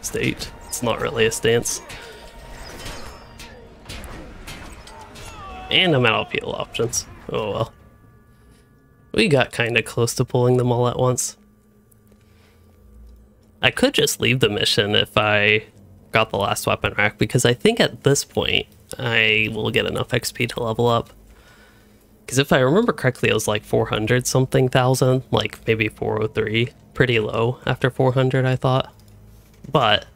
state, it's not really a stance. And I'm out of heal options. Oh well. We got kinda close to pulling them all at once. I could just leave the mission if I got the last weapon rack, because I think at this point I will get enough XP to level up. Because if I remember correctly, it was like 400 something thousand, like maybe 403. Pretty low after 400, I thought. But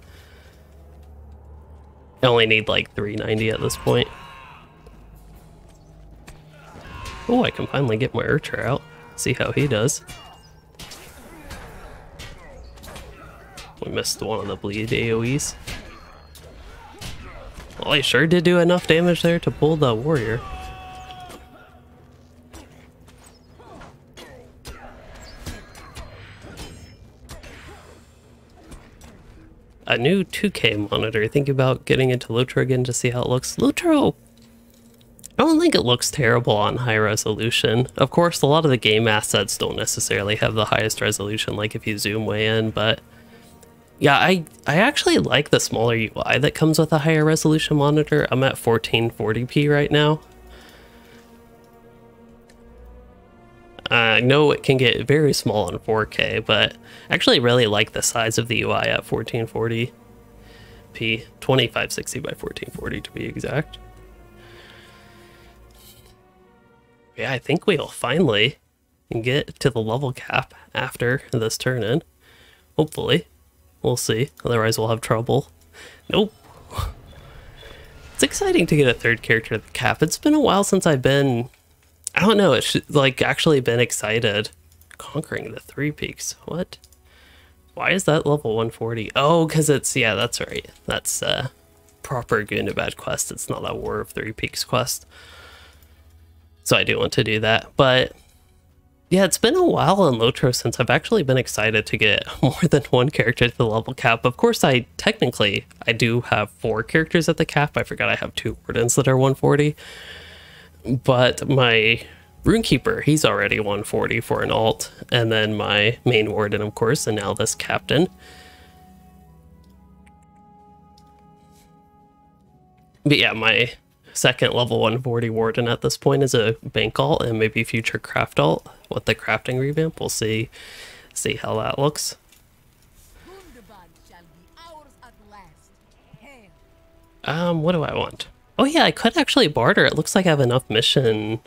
I only need like 390 at this point. Oh, I can finally get my Archer out. See how he does. We missed one of the bleed AoEs. Well, I sure did do enough damage there to pull the warrior. A new 2K monitor. Think about getting into LOTRO again to see how it looks. LOTRO! I don't think it looks terrible on high resolution. Of course, a lot of the game assets don't necessarily have the highest resolution, like if you zoom way in, but yeah, I actually like the smaller UI that comes with a higher resolution monitor. I'm at 1440p right now. I know it can get very small on 4K, but I actually really like the size of the UI at 1440p. 2560 by 1440 to be exact. Yeah, I think we'll finally get to the level cap after this turn-in. Hopefully. We'll see. Otherwise we'll have trouble. Nope. It's exciting to get a third character at the cap. It's been a while since I've been... I don't know, it's like actually been excited. Conquering the Three Peaks. What? Why is that level 140? Oh, because it's... Yeah, that's right. That's proper Gundabad quest. It's not a War of Three Peaks quest. So I do want to do that. But yeah, it's been a while on LOTRO since I've actually been excited to get more than one character to the level cap. Of course, I do have 4 characters at the cap. I forgot I have 2 Wardens that are 140. But my Runekeeper, he's already 140 for an alt. And then my main Warden, of course, and now this Captain. But yeah, my second level 140 Warden at this point is a Bank alt and maybe future Craft alt. With the crafting revamp, we'll see how that looks. What do I want? Oh yeah, I could actually barter. It looks like I have enough mission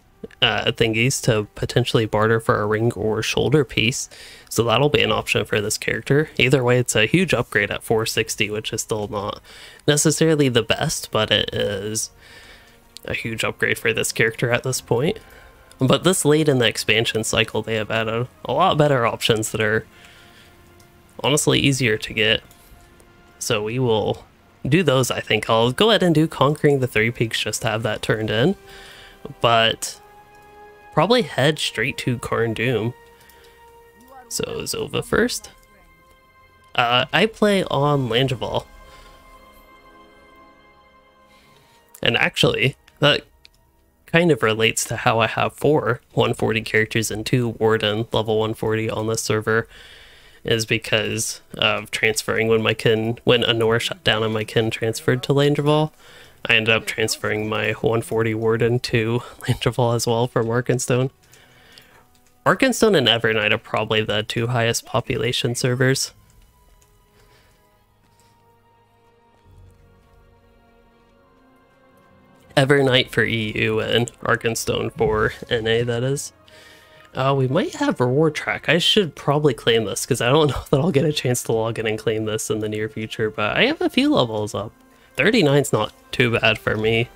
thingies to potentially barter for a ring or shoulder piece. So that'll be an option for this character. Either way, it's a huge upgrade at 460, which is still not necessarily the best, but it is a huge upgrade for this character at this point. But this late in the expansion cycle, they have added a lot better options that are honestly easier to get. So we will do those, I think. I'll go ahead and do Conquering the Three Peaks just to have that turned in. But probably head straight to Karn Doom. So Zova first. I play on Langeval. And actually, that kind of relates to how I have 4 140 characters and 2 Warden level 140 on this server, is because of transferring when Anor shut down and my kin transferred to Langeval. I ended up transferring my 140 Warden to Langeval as well from Arkenstone. Arkenstone and Evernight are probably the 2 highest population servers. Evernight for EU and Arkenstone for NA, that is. We might have reward track. I should probably claim this because I don't know that I'll get a chance to log in and claim this in the near future, but I have a few levels up. 39's not too bad for me.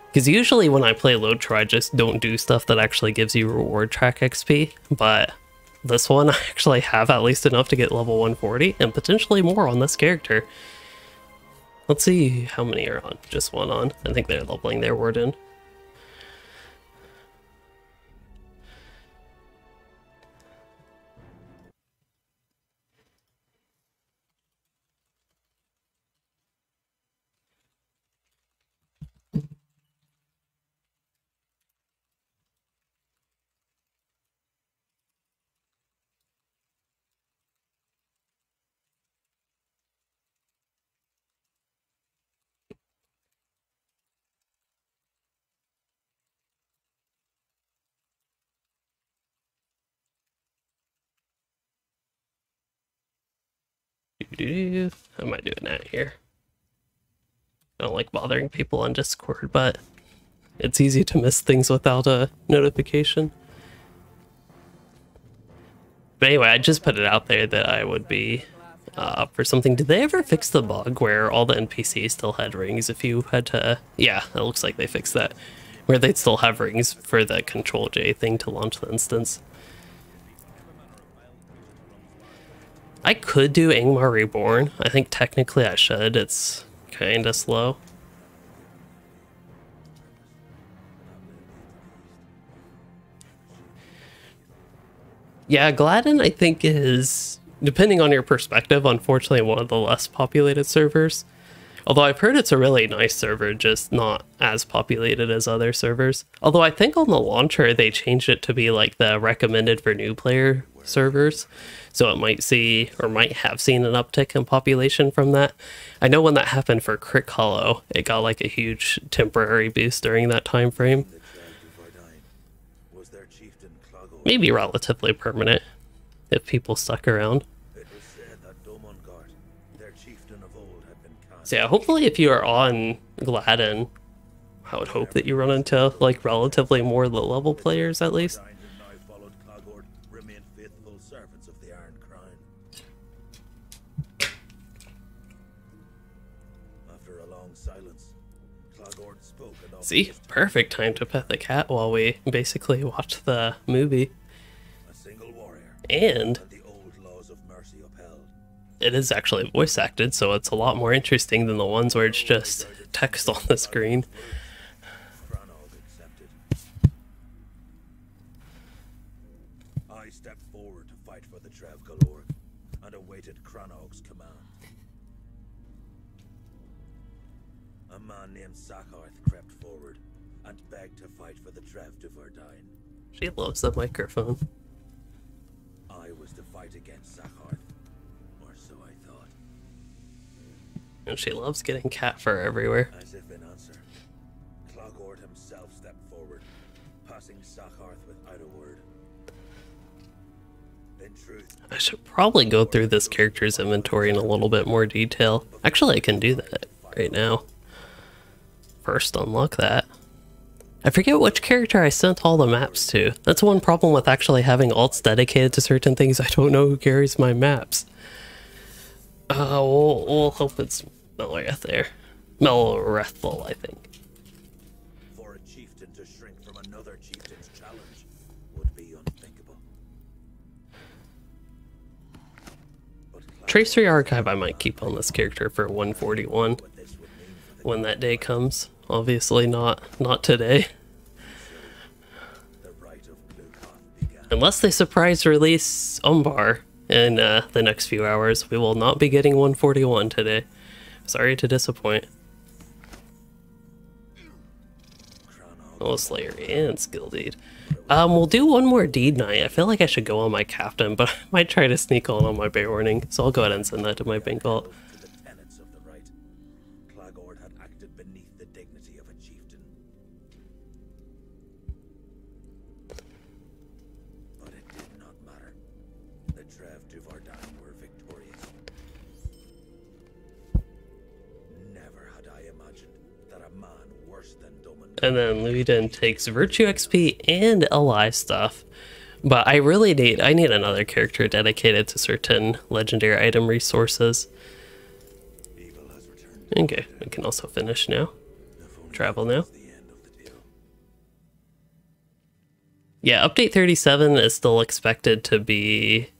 Because usually when I play LOTRO, I just don't do stuff that actually gives you reward track XP, but this one I actually have at least enough to get level 140 and potentially more on this character. Let's see how many are on. Just one on. I think they're leveling their Warden. I might do it now here. I don't like bothering people on Discord, but it's easy to miss things without a notification. But anyway, I just put it out there that I would be up for something. Did they ever fix the bug where all the NPCs still had rings if you had to... Yeah, it looks like they fixed that. Where they'd still have rings for the Control J thing to launch the instance. I could do Angmar Reborn. I think technically I should. It's kinda slow. Yeah, Gladden I think is, depending on your perspective, unfortunately one of the less populated servers. Although I've heard it's a really nice server, just not as populated as other servers. Although I think on the launcher they changed it to be like the recommended for new player servers. So it might see, or might have seen an uptick in population from that. I know when that happened for Crick Hollow, it got like a huge temporary boost during that time frame. Maybe relatively permanent, if people stuck around. So yeah, hopefully if you are on Gladden, I would hope that you run into like relatively more low-level players at least. See, perfect time to pet the cat while we basically watch the movie. A single warrior, And the old laws of mercy upheld. it is actually voice acted, so it's a lot more interesting than the ones where it's just text on the screen. Cranog accepted. I stepped forward to fight for the Trev Galore and awaited Cranog's command. A man named Sakarth crept forward and begged to fight for the Trev de Verdine. She loves the microphone. I was to fight against Sakarth, or so I thought. And she loves getting cat fur everywhere. As if in answer, Clogord himself stepped forward, passing Sakarth without a word. In truth, I should probably go through this character's inventory in a little bit more detail. Actually, I can do that right now. First, unlock that. I forget which character I sent all the maps to. That's one problem with actually having alts dedicated to certain things. I don't know who carries my maps. We'll hope it's Meloreth there. Melorethal, I think. for a chieftain to shrink from another chieftain's challenge would be unthinkable. But Tracery Archive I might keep on this character for 141 what this would mean for the when that day comes. Obviously not today. right of Glukoth began. Unless they surprise release Umbar in the next few hours, we will not be getting 141 today. Sorry to disappoint. Oh, Slayer and Skill Deed. We'll do one more deed night. I feel like I should go on my captain, but I might try to sneak on my Bearwarning, so I'll go ahead and send that to my Bengal. To the tenets of the right, Clagord had acted beneath the dignity of a chieftain. But it did not matter. The Trev du Verdine were victorious. Never had I imagined that a man worse than Domin And then Luiden takes Virtue XP and Ally stuff. But I really need another character dedicated to certain legendary item resources. evil has returned. Okay, we can also finish now. If only Travel that now. was the end of the deal. Yeah, update 37 is still expected to be,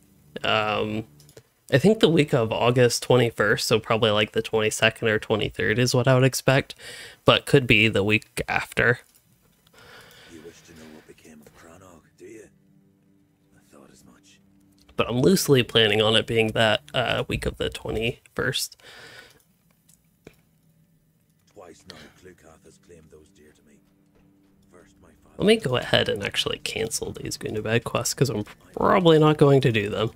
I think the week of August 21st, so probably like the 22nd or 23rd is what I would expect, but could be the week after. You wish to know what became of Cranog, do you? I thought as much. But I'm loosely planning on it being that week of the 21st. Twice now, Glukoth has claimed those dear to me. First, my father. Let me go ahead and actually cancel these Gundabad quests, because I'm probably not going to do them.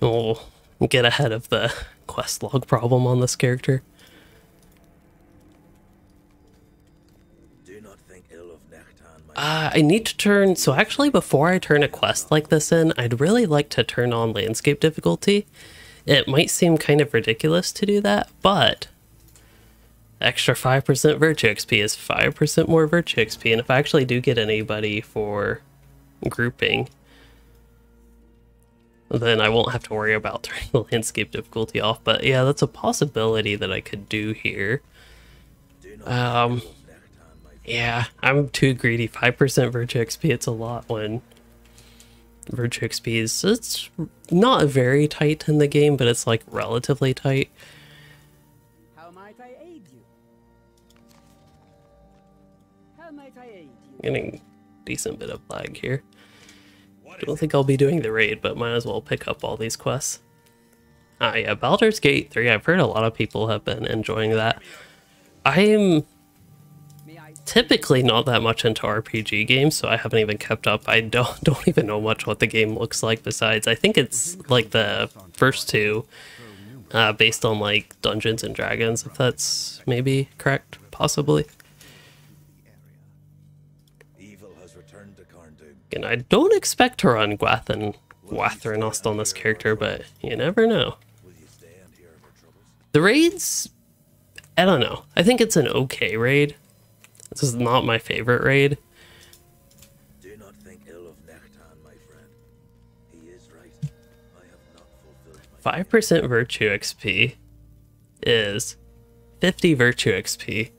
We'll get ahead of the quest log problem on this character. Do not think ill of Nechtan, my I need to turn, so actually before I turn a quest like this in, I'd really like to turn on landscape difficulty. It might seem kind of ridiculous to do that, but extra 5% virtue XP is 5% more virtue XP, and if I actually do get anybody for grouping, then I won't have to worry about turning the landscape difficulty off. But yeah, that's a possibility that I could do here. do not think ill of Nechtan, my Yeah, I'm too greedy. 5% virtue XP, it's a lot when virtue XP is, it's not very tight in the game, but it's like relatively tight. How might I aid you? How might I aid you? Getting decent bit of lag here. I don't think I'll be doing the raid, but might as well pick up all these quests. Ah, yeah, Baldur's Gate 3. I've heard a lot of people have been enjoying that. I'm May I typically not that much into RPG games, so I haven't even kept up. I don't even know much what the game looks like besides. I think it's like the first two, based on like Dungeons and Dragons, if that's maybe correct, possibly. evil has returned to Carndum. And I don't expect to run Gwathrenost on this character, but you never know. Will you stay and hear of our troubles? The raids, I don't know. I think it's an okay raid. This is not my favorite raid. Do not think ill of Nechtan, my friend. He is right. I have not fulfilled my 5% virtue XP is 50 virtue XP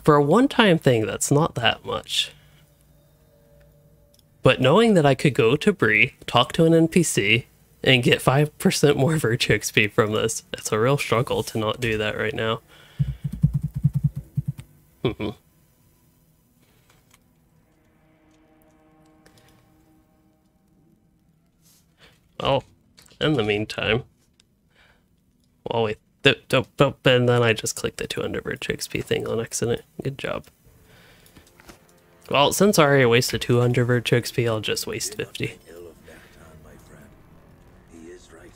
For a one-time thing, that's not that much. But knowing that I could go to Bree, talk to an NPC, and get 5% more virtue XP from this, it's a real struggle to not do that right now. Well, in the meantime, while we and then I just clicked the 200 virtue XP thing on accident. Good job. Well, since I already wasted 200 virtue XP, I'll just waste 50. Ill of Nektan, my friend. He is right.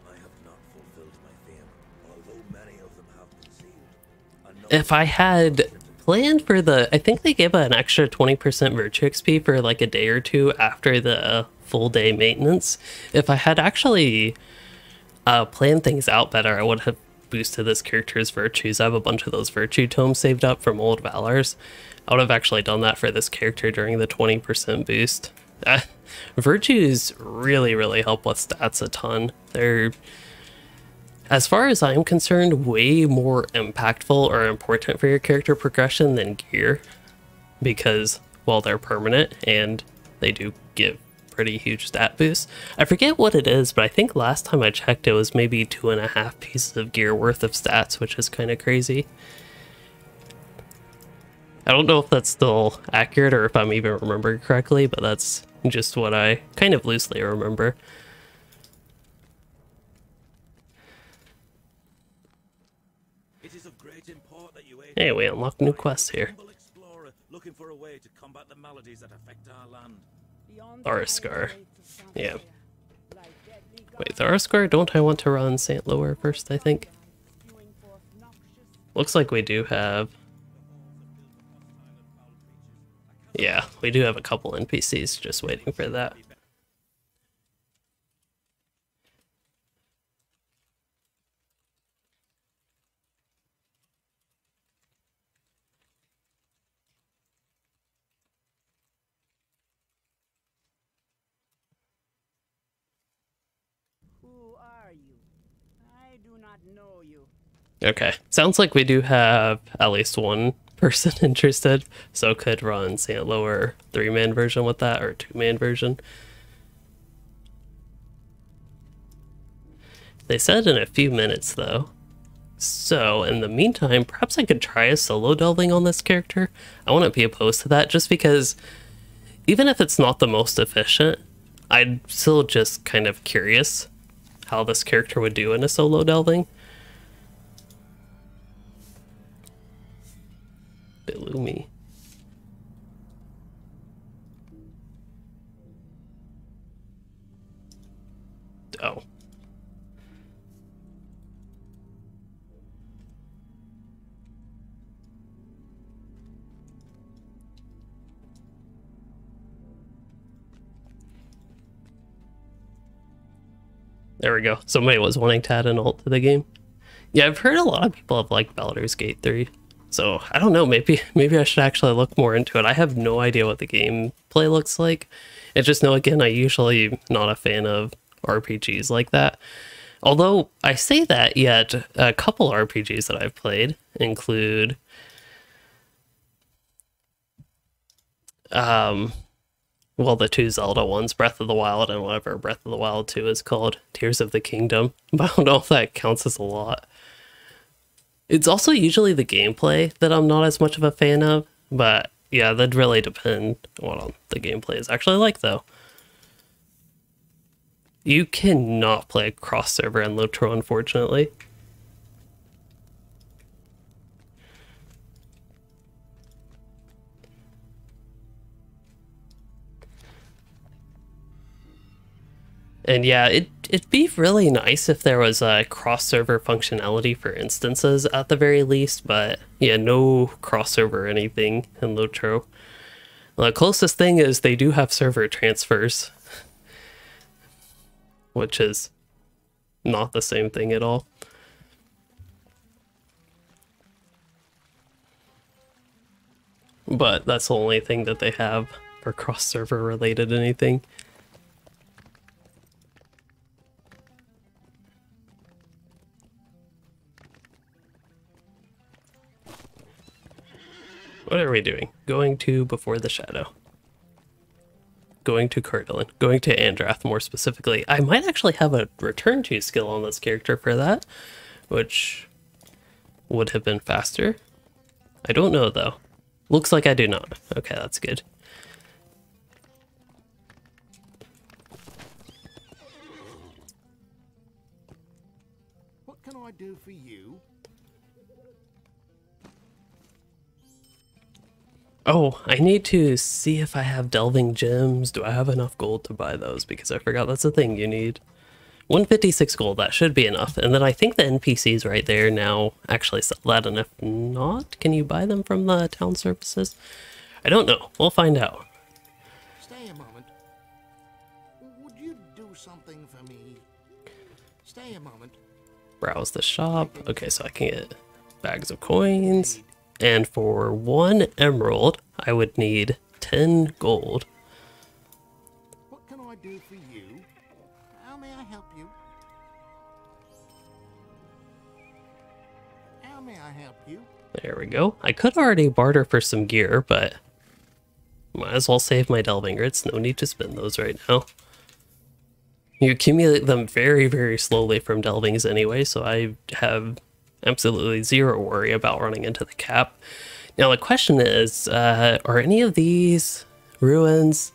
I have not fulfilled my theme, although many of them have been sealed. If I had planned for the, I think they gave an extra 20% virtue XP for like a day or two after the full day maintenance. If I had actually planned things out better, I would have boosted this character's virtues. I have a bunch of those virtue tomes saved up from old Valors. I would have actually done that for this character during the 20% boost. Virtues really help with stats a ton. They're, as far as I'm concerned, way more impactful or important for your character progression than gear, because, well, they're permanent and they do give pretty huge stat boosts. I forget what it is, but I think last time I checked it was maybe 2.5 pieces of gear worth of stats, which is kind of crazy. I don't know if that's still accurate or if I'm even remembering correctly, but that's just what I kind of loosely remember. Hey, we unlocked new quests here. Looking for a way to combat the maladies that affect our land. Tharaskar. Yeah. Wait, Tharaskar? Don't I want to run St. Lower first, I think? Looks like we do have... Yeah, we do have a couple NPCs just waiting for that. Who are you? I do not know you. Okay, sounds like we do have at least one person interested, so could run St. Lower 3-man version with that, or 2-man version. They said in a few minutes though, so in the meantime perhaps I could try a solo delving on this character. I wouldn't be opposed to that, just because even if it's not the most efficient, I'm still just kind of curious how this character would do in a solo delving. Billumi. Oh. There we go. Somebody was wanting to add an ult to the game. Yeah, I've heard a lot of people have liked Baldur's Gate 3. So, I don't know, maybe I should actually look more into it. I have no idea what the gameplay looks like. I just know, again, I usually not a fan of RPGs like that. Although, I say that, yet a couple RPGs that I've played include... well, the 2 Zelda ones, Breath of the Wild and whatever Breath of the Wild 2 is called, Tears of the Kingdom. But I don't know if that counts as a lot. It's also usually the gameplay that I'm not as much of a fan of, but yeah, that'd really depend on what the gameplay is actually like, though. You cannot play cross-server in LOTRO, unfortunately. And yeah, it'd be really nice if there was a cross-server functionality for instances at the very least, but yeah, no cross-server or anything in LOTRO. The closest thing is they do have server transfers, which is not the same thing at all. But that's the only thing that they have for cross-server related anything. we doing? Going to Before the Shadow. Going to Cardillon. Going to Andrath, more specifically. I might actually have a return to skill on this character for that, which would have been faster. I don't know, though. Looks like I do not. Okay, that's good. What can I do for you? Oh, I need to see if I have delving gems. Do I have enough gold to buy those? Because I forgot that's a thing you need. 156 gold, that should be enough. And then I think the NPCs right there now actually sell that, and if not, can you buy them from the town services? I don't know. We'll find out. Stay a moment. Would you do something for me? Stay a moment. Browse the shop. Okay, so I can get bags of coins. And for 1 emerald, I would need 10 gold. What can I do for you? How may I help you? How may I help you? There we go. I could already barter for some gear, but might as well save my delving grits. No need to spend those right now. You accumulate them very, very slowly from delvings anyway, so I have absolutely zero worry about running into the cap. Now the question is, are any of these ruins?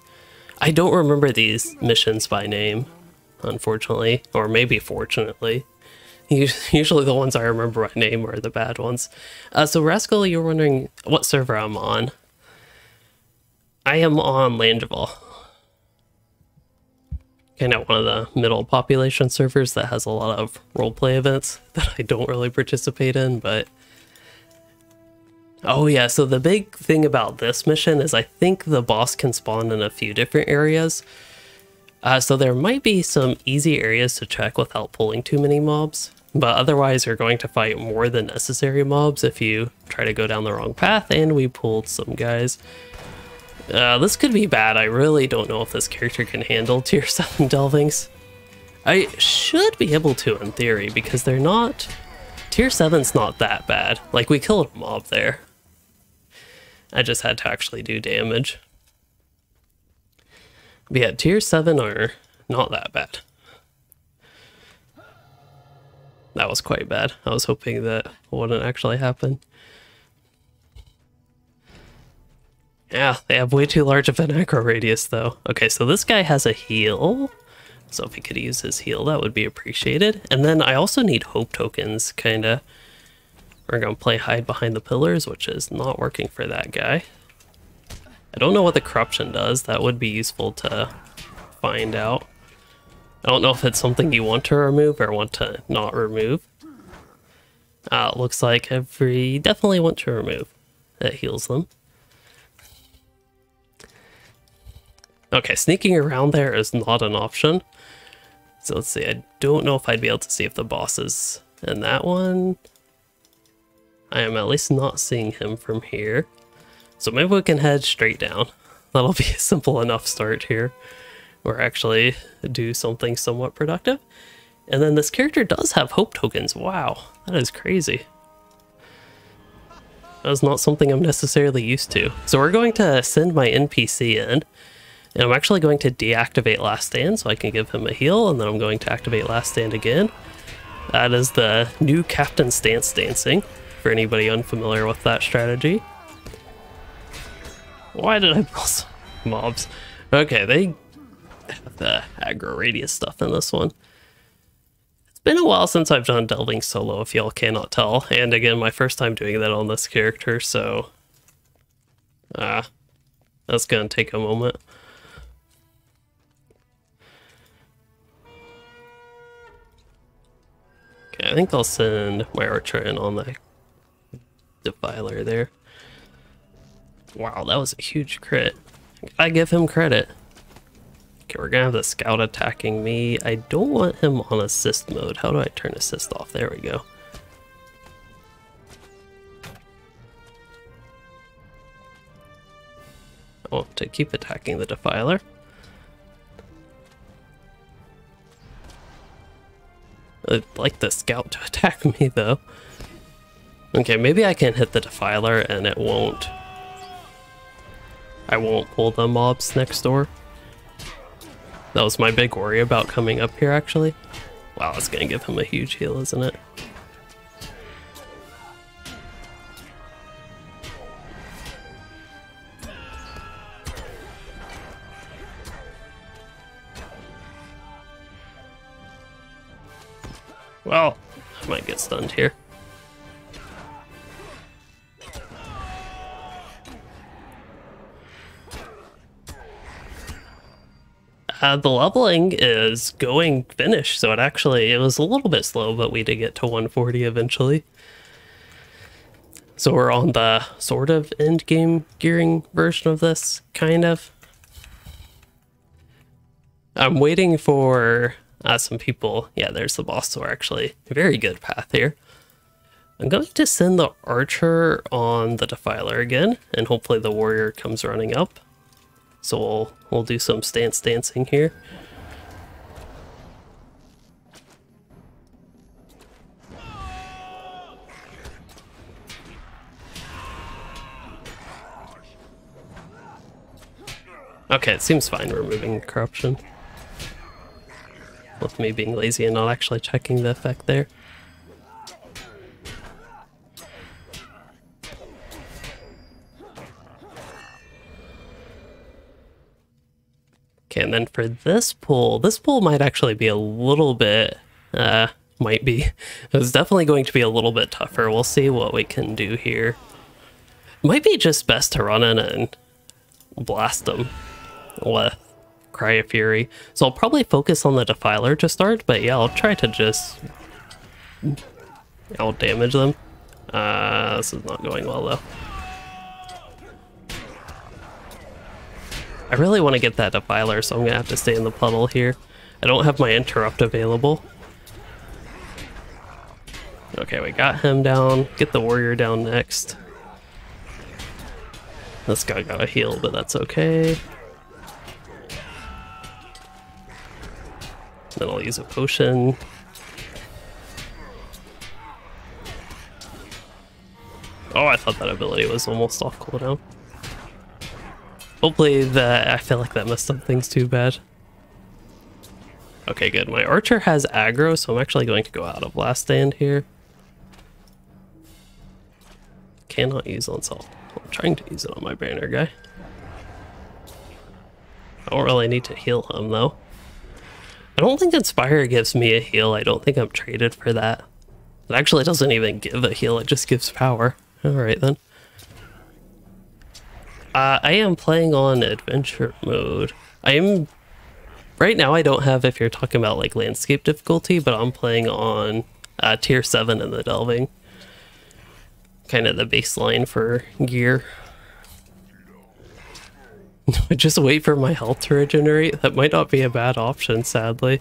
I don't remember these missions by name, unfortunately, or maybe fortunately. Usually the ones I remember by name are the bad ones. So Rascal, you're wondering what server I'm on. I am on Langeval. Kind of one of the middle population servers that has a lot of roleplay events that I don't really participate in, but... Oh yeah, so the big thing about this mission is I think the boss can spawn in a few different areas. So there might be some easy areas to check without pulling too many mobs, but otherwise you're going to fight more than necessary mobs if you try to go down the wrong path, and we pulled some guys. This could be bad. I really don't know if this character can handle tier 7 delvings. I should be able to in theory, because they're not... Tier 7's not that bad. Like, we killed a mob there. I just had to actually do damage. But yeah, tier 7 are not that bad. That was quite bad. I was hoping that wouldn't actually happen. Yeah, they have way too large of an aggro radius, though. Okay, so this guy has a heal. So if he could use his heal, that would be appreciated. And then I also need hope tokens, kinda. We're gonna play hide behind the pillars, which is not working for that guy. I don't know what the corruption does. That would be useful to find out. I don't know if it's something you want to remove or want to not remove. It looks like definitely want to remove. That heals them. Okay, sneaking around there is not an option. So let's see, I don't know if I'd be able to see if the boss is in that one. I am at least not seeing him from here. So maybe we can head straight down. That'll be a simple enough start here. Or actually do something somewhat productive. And then this character does have hope tokens. Wow, that is crazy. That is not something I'm necessarily used to. So we're going to send my NPC in. And I'm actually going to deactivate Last Stand so I can give him a heal, and then I'm going to activate Last Stand again. That is the new Captain Stance dancing, for anybody unfamiliar with that strategy. Why did I pull some mobs? Okay, they have the aggro radius stuff in this one. It's been a while since I've done delving solo, if y'all cannot tell. And again, my first time doing that on this character, so... that's gonna take a moment. I think I'll send my archer in on the defiler there. Wow, that was a huge crit. I give him credit. Okay, we're gonna have the scout attacking me. I don't want him on assist mode. How do I turn assist off? There we go. I want to keep attacking the defiler. I'd like the scout to attack me, though. Okay, maybe I can hit the defiler and it won't I won't pull the mobs next door. That was my big worry about coming up here, actually. Wow, that's gonna give him a huge heal, isn't it? Well, I might get stunned here. The leveling is going finish, so it was a little bit slow, but we did get to 140 eventually. So we're on the sort of endgame gearing version of this, kind of. I'm waiting for some people. Yeah, there's the boss, so we're actually a very good path here. I'm going to send the archer on the defiler again, and hopefully the warrior comes running up. So we'll do some stance dancing here. Okay, it seems fine removing corruption. With me being lazy and not actually checking the effect there. Okay, and then for this pull might actually be a little bit, it's definitely going to be a little bit tougher. We'll see what we can do here. Might be just best to run in and blast them with Cry of Fury. So I'll probably focus on the Defiler to start, but yeah, I'll try to just out-damage them. This is not going well, though. I really want to get that Defiler, so I'm going to have to stay in the puddle here. I don't have my Interrupt available. Okay, we got him down. Get the Warrior down next. This guy got a heal, but that's okay. Then I'll use a potion. Oh, I thought that ability was almost off cooldown. Hopefully I feel like that messed up things too bad. Okay, good. My archer has aggro, so I'm actually going to go out of last stand here. Cannot use on salt. I'm trying to use it on my banner guy. I don't really need to heal him though. I don't think Inspire gives me a heal. I don't think I'm traded for that. It actually doesn't even give a heal, it just gives power. Alright then. I am playing on adventure mode. Right now I don't have, if you're talking about like landscape difficulty, but I'm playing on tier 7 in the delving. Kind of the baseline for gear. Just wait for my health to regenerate. That might not be a bad option, sadly.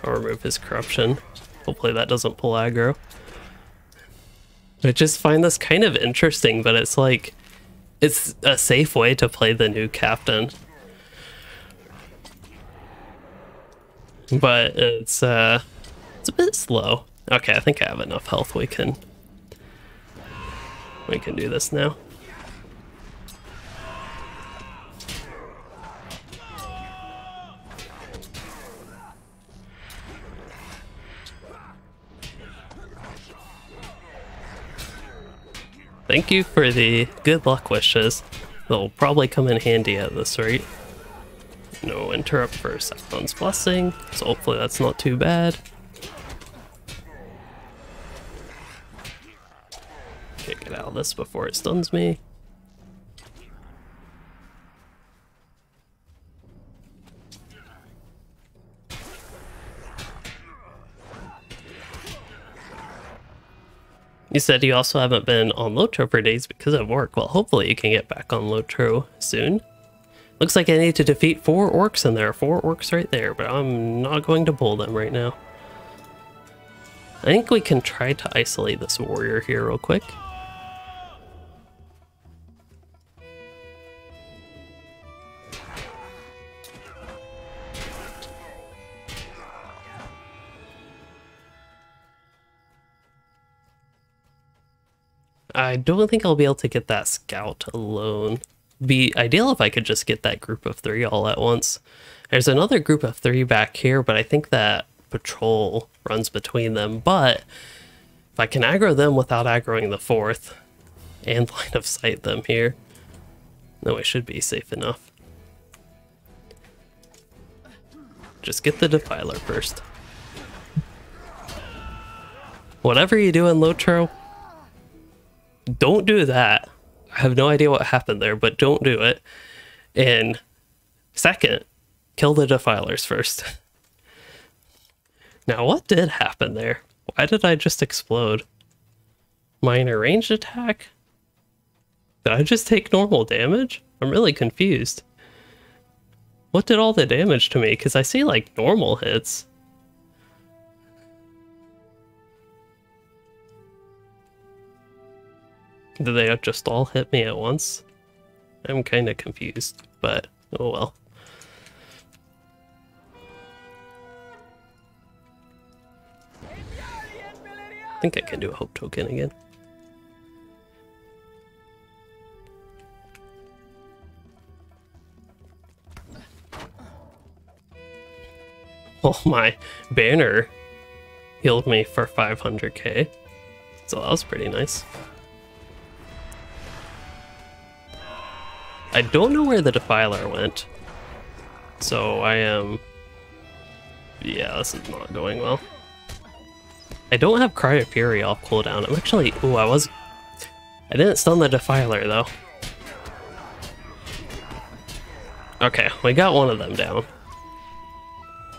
I'll remove his corruption. Hopefully that doesn't pull aggro. I just find this kind of interesting, but it's like, it's a safe way to play the new captain. But it's a bit slow. Okay, I think I have enough health. We can do this now. Thank you for the good luck wishes. They'll probably come in handy at this rate. No interrupt for Saffron's Blessing, so hopefully that's not too bad. Okay, get out of this before it stuns me. You said you also haven't been on LOTRO for days because of work. Well, hopefully you can get back on LOTRO soon. Looks like I need to defeat 4 orcs, and there are 4 orcs right there, but I'm not going to pull them right now. I think we can try to isolate this warrior here real quick. I don't think I'll be able to get that scout alone. be ideal if I could just get that group of 3 all at once. There's another group of 3 back here, but I think that patrol runs between them. But if I can aggro them without aggroing the 4th and line of sight them here, then we should be safe enough. Just get the Defiler first. Whatever you do in LOTRO, don't do that. I have no idea what happened there, but don't do it. And second, kill the Defilers first. Now, what did happen there? Why did I just explode? Minor ranged attack? Did I just take normal damage? I'm really confused. What did all the damage to me? Because I see, like, normal hits. Did they just all hit me at once? I'm kind of confused, but oh well. I think I can do a hope token again. Oh, my banner healed me for 500k, so that was pretty nice. I don't know where the Defiler went, so I am... yeah, this is not going well. I don't have Cry of Fury off cooldown. I'm actually... ooh, I didn't stun the Defiler, though. Okay, we got one of them down.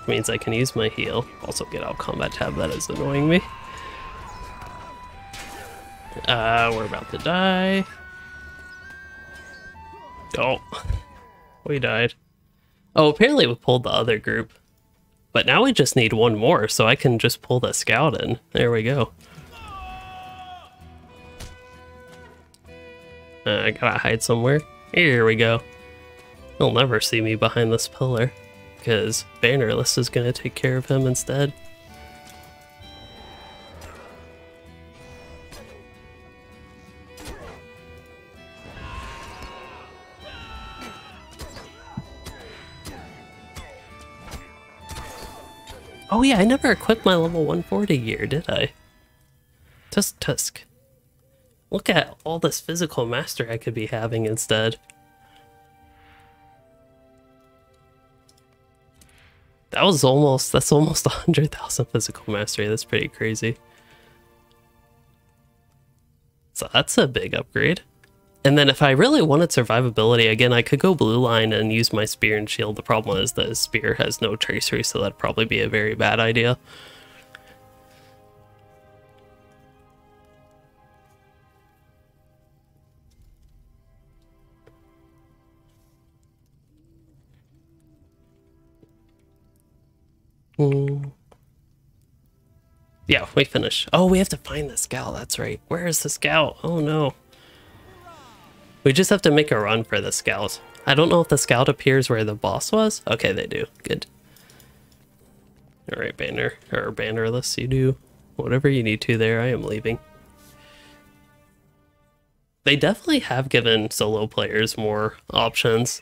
Means I can use my heal. Also get out combat tab, that is annoying me. We're about to die. Oh, we died. Oh, apparently we pulled the other group. But now we just need one more, so I can just pull the scout in. There we go. I gotta hide somewhere. Here we go. He'll never see me behind this pillar, because Bannerless is gonna take care of him instead. Oh yeah, I never equipped my level 140 gear, did I? Tusk. Look at all this physical mastery I could be having instead. That's almost 100,000 physical mastery. That's pretty crazy. So that's a big upgrade. And then if I really wanted survivability, again, I could go blue line and use my spear and shield. The problem is the spear has no tracery, so that'd probably be a very bad idea. Yeah, we finished. Oh, we have to find the scout. That's right. Where is the scout? Oh no. We just have to make a run for the scout. I don't know if the scout appears where the boss was. Okay, they do. Good. Alright, Banner. Or Bannerless, you do whatever you need to there. I am leaving. They definitely have given solo players more options.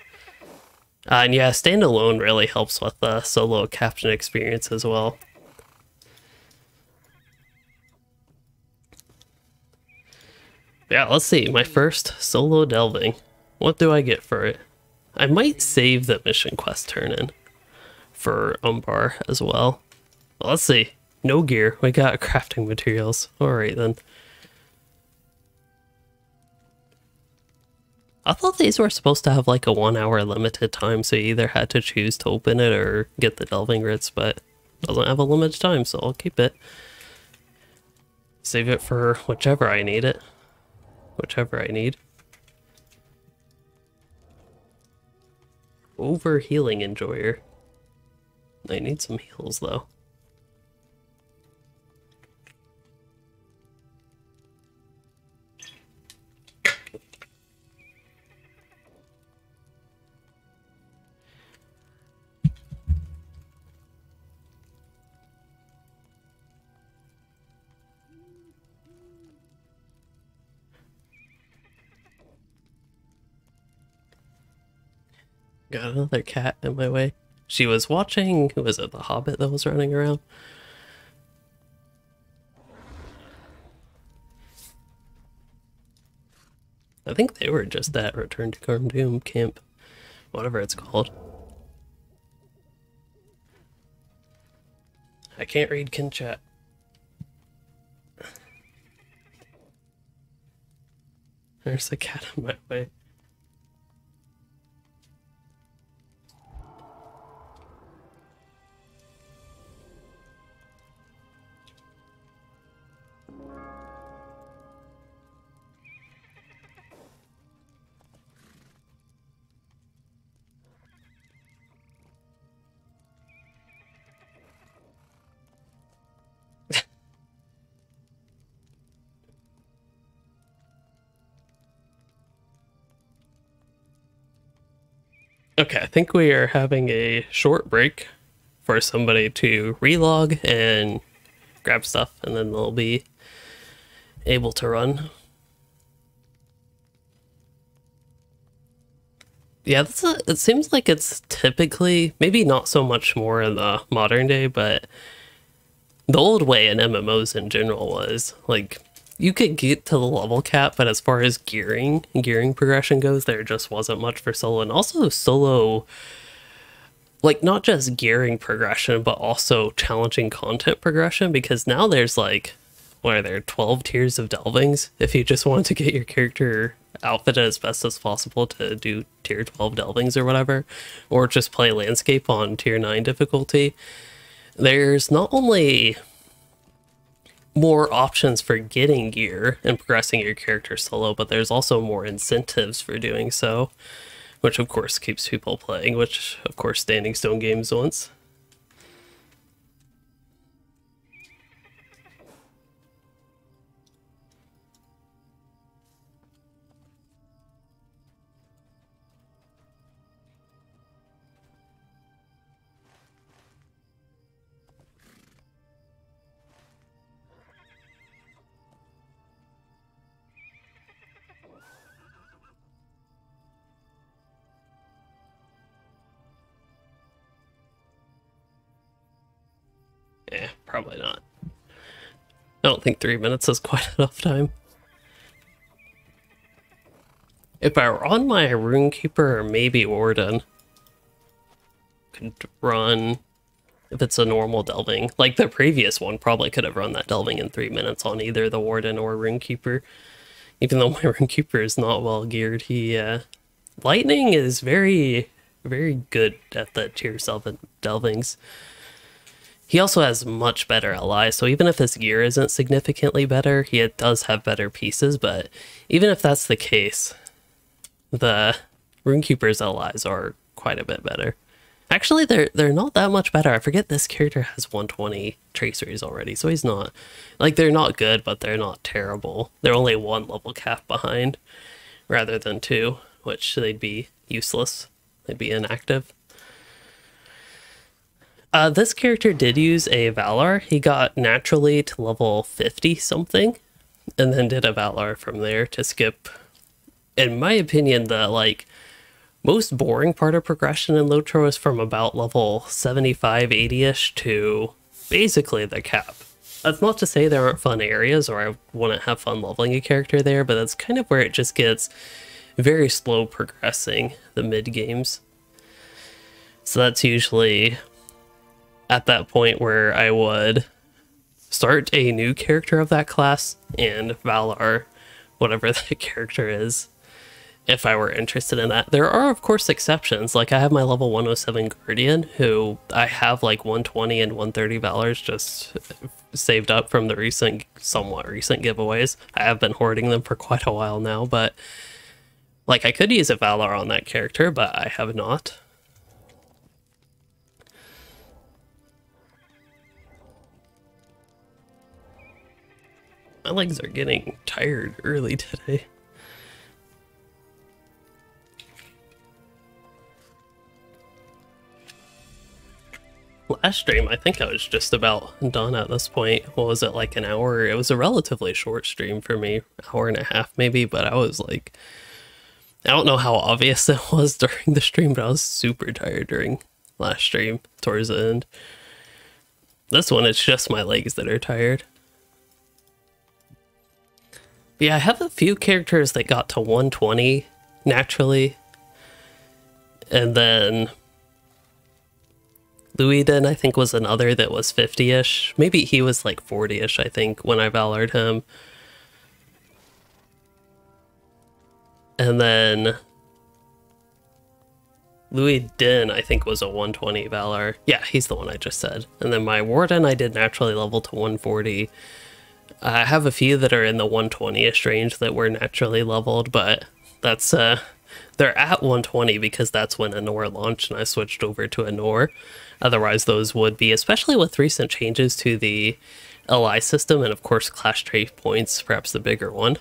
And yeah, standalone really helps with the solo captain experience as well. Yeah, let's see. My first solo delving. What do I get for it? I might save the mission quest turn-in for Umbar as well. Let's see. No gear. We got crafting materials. Alright then. I thought these were supposed to have like a 1 hour limited time, so you either had to choose to open it or get the delving writs, but it doesn't have a limited time, so I'll keep it. Save it for whichever I need it. Whichever I need. Over healing enjoyer. I need some heals though. Got another cat in my way. She was watching, who was it, the Hobbit that was running around? I think they were just at Return to Cardoom Camp, whatever it's called. I can't read Kin chat. There's a cat in my way. Okay, I think we are having a short break for somebody to relog and grab stuff, and then they'll be able to run. Yeah, it seems like it's typically, maybe not so much more in the modern day, but the old way in MMOs in general was, like, you could get to the level cap, but as far as gearing progression goes, there just wasn't much for solo. And also solo, like, not just gearing progression, but also challenging content progression, because now there's, like, what are there, 12 tiers of delvings? If you just want to get your character outfitted as best as possible to do tier 12 delvings or whatever, or just play landscape on tier 9 difficulty, there's not only more options for getting gear and progressing your character solo, but there's also more incentives for doing so, which of course keeps people playing, which of course Standing Stone Games wants. Yeah, probably not. I don't think 3 minutes is quite enough time. If I were on my Runekeeper or maybe Warden, could run, if it's a normal delving, like the previous one probably could have run that delving in 3 minutes on either the Warden or Runekeeper. Even though my Runekeeper is not well geared, Lightning is very, very good at the tier 7 delvings. He also has much better allies, so even if his gear isn't significantly better, he does have better pieces, but even if that's the case, the Runekeeper's allies are quite a bit better. Actually, they're not that much better. I forget this character has 120 traceries already, so he's not... Like, they're not good, but they're not terrible. They're only 1 level cap behind, rather than 2, which they'd be useless. They'd be inactive. This character did use a Valar. He got naturally to level 50 something, and then did a Valar from there to skip, in my opinion, the like most boring part of progression in LOTRO is from about level 75, 80-ish to basically the cap. That's not to say there aren't fun areas or I wouldn't have fun leveling a character there, but that's kind of where it just gets very slow progressing, the mid games. So that's usually at that point where I would start a new character of that class and Valar whatever that character is, if I were interested in that. There are of course exceptions, like I have my level 107 Guardian, who I have like 120 and 130 Valars just saved up from the somewhat recent giveaways. I have been hoarding them for quite a while now, but like I could use a Valar on that character, but I have not. My legs are getting tired early today. Last stream, I think I was just about done at this point. What was it, like an hour? It was a relatively short stream for me, hour and a half maybe, but I was like I don't know how obvious it was during the stream, but I was super tired during last stream towards the end. This one, it's just my legs that are tired. But yeah, I have a few characters that got to 120 naturally. And then Louisen, I think, was another that was 50-ish. Maybe he was like 40-ish, I think, when I valored him. And then Louis Din, I think, was a 120 Valor. Yeah, he's the one I just said. And then my Warden, I did naturally level to 140. I have a few that are in the 120-ish range that were naturally leveled, but that's, they're at 120 because that's when Anor launched and I switched over to Anor. Otherwise, those would be, especially with recent changes to the LI system and, of course, Clash Trade points, perhaps the bigger one.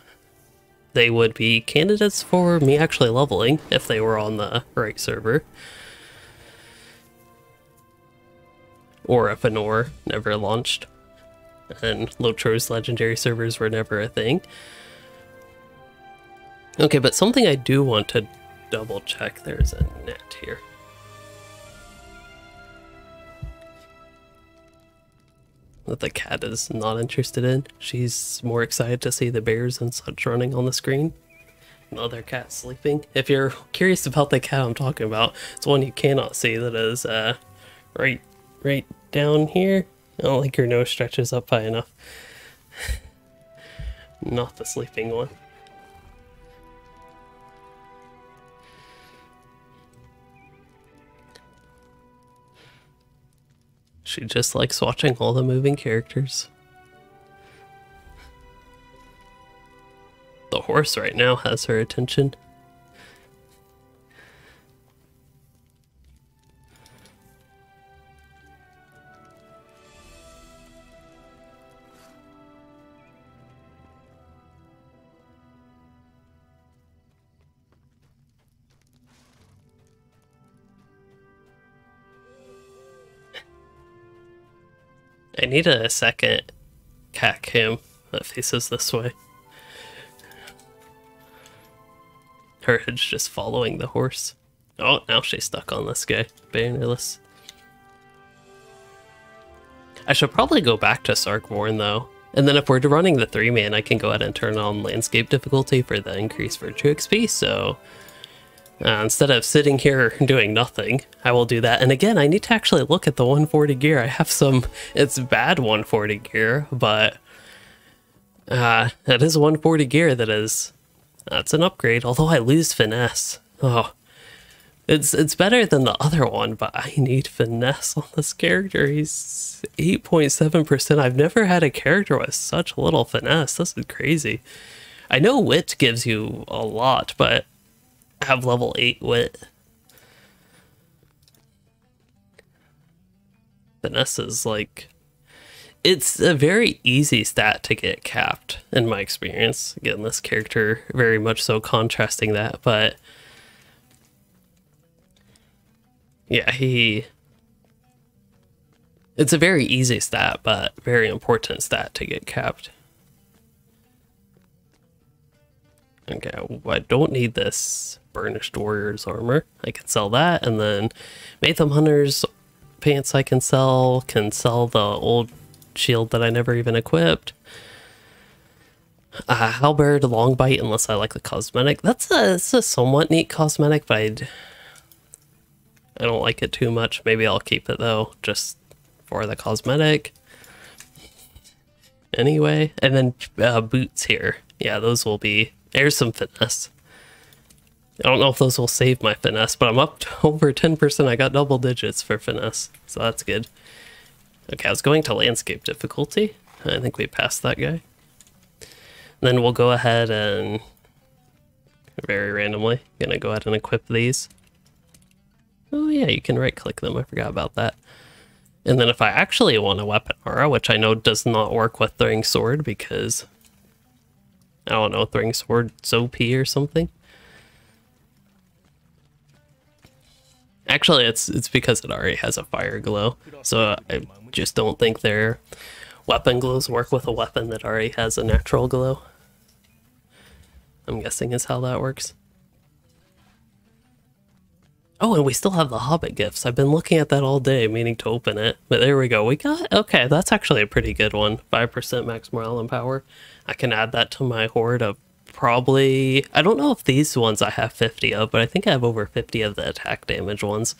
They would be candidates for me actually leveling if they were on the right server. Or if Anor never launched and LOTRO's legendary servers were never a thing. Okay, but something I do want to double check. There's a net here. That the cat is not interested in. She's more excited to see the bears and such running on the screen. Another cat sleeping. If you're curious about the cat I'm talking about, it's one you cannot see that is right down here. I don't think your nose stretches up high enough. Not the sleeping one. She just likes watching all the moving characters. The horse right now has her attention. I need a second cat cam that faces this way. Her head's just following the horse. Oh, now she's stuck on this guy. Bannerless. I should probably go back to Sarkborn though. And then if we're running the 3-man, I can go ahead and turn on landscape difficulty for the increased virtue XP, so instead of sitting here doing nothing, I will do that. And again, I need to actually look at the 140 gear. I have some, it's bad 140 gear, but it is 140 gear that is, that's an upgrade, although I lose finesse. Oh, it's better than the other one, but I need finesse on this character. He's 8.7%. I've never had a character with such little finesse. This is crazy. I know wit gives you a lot, but I have level 8 wit. Finesse is like, it's a very easy stat to get capped in my experience. Again, this character very much so contrasting that, but yeah, it's a very easy stat, but very important stat to get capped. Okay, I don't need this Burnished Warrior's armor. I can sell that, and then Matham Hunter's pants I can sell the old shield that I never even equipped. Halberd Longbite, unless I like the cosmetic. It's a somewhat neat cosmetic, but I don't like it too much. Maybe I'll keep it though, just for the cosmetic. Anyway, and then boots here. Yeah, those will be, there's some finesse. I don't know if those will save my finesse, but I'm up to over 10%. I got double digits for finesse, so that's good. Okay, I was going to landscape difficulty. I think we passed that guy. Then we'll go ahead and, very randomly, gonna go ahead and equip these. Oh yeah, you can right click them, I forgot about that. And then if I actually want a weapon aura, which I know does not work with throwing sword because, I don't know, throwing sword's OP or something. Actually, it's because it already has a fire glow, so I just don't think their weapon glows work with a weapon that already has a natural glow. I'm guessing is how that works. Oh, and we still have the Hobbit gifts. I've been looking at that all day, meaning to open it. But there we go. We got... Okay, that's actually a pretty good one. 5% max morale and power. I can add that to my horde of probably... I don't know if these ones I have 50 of, but I think I have over 50 of the attack damage ones.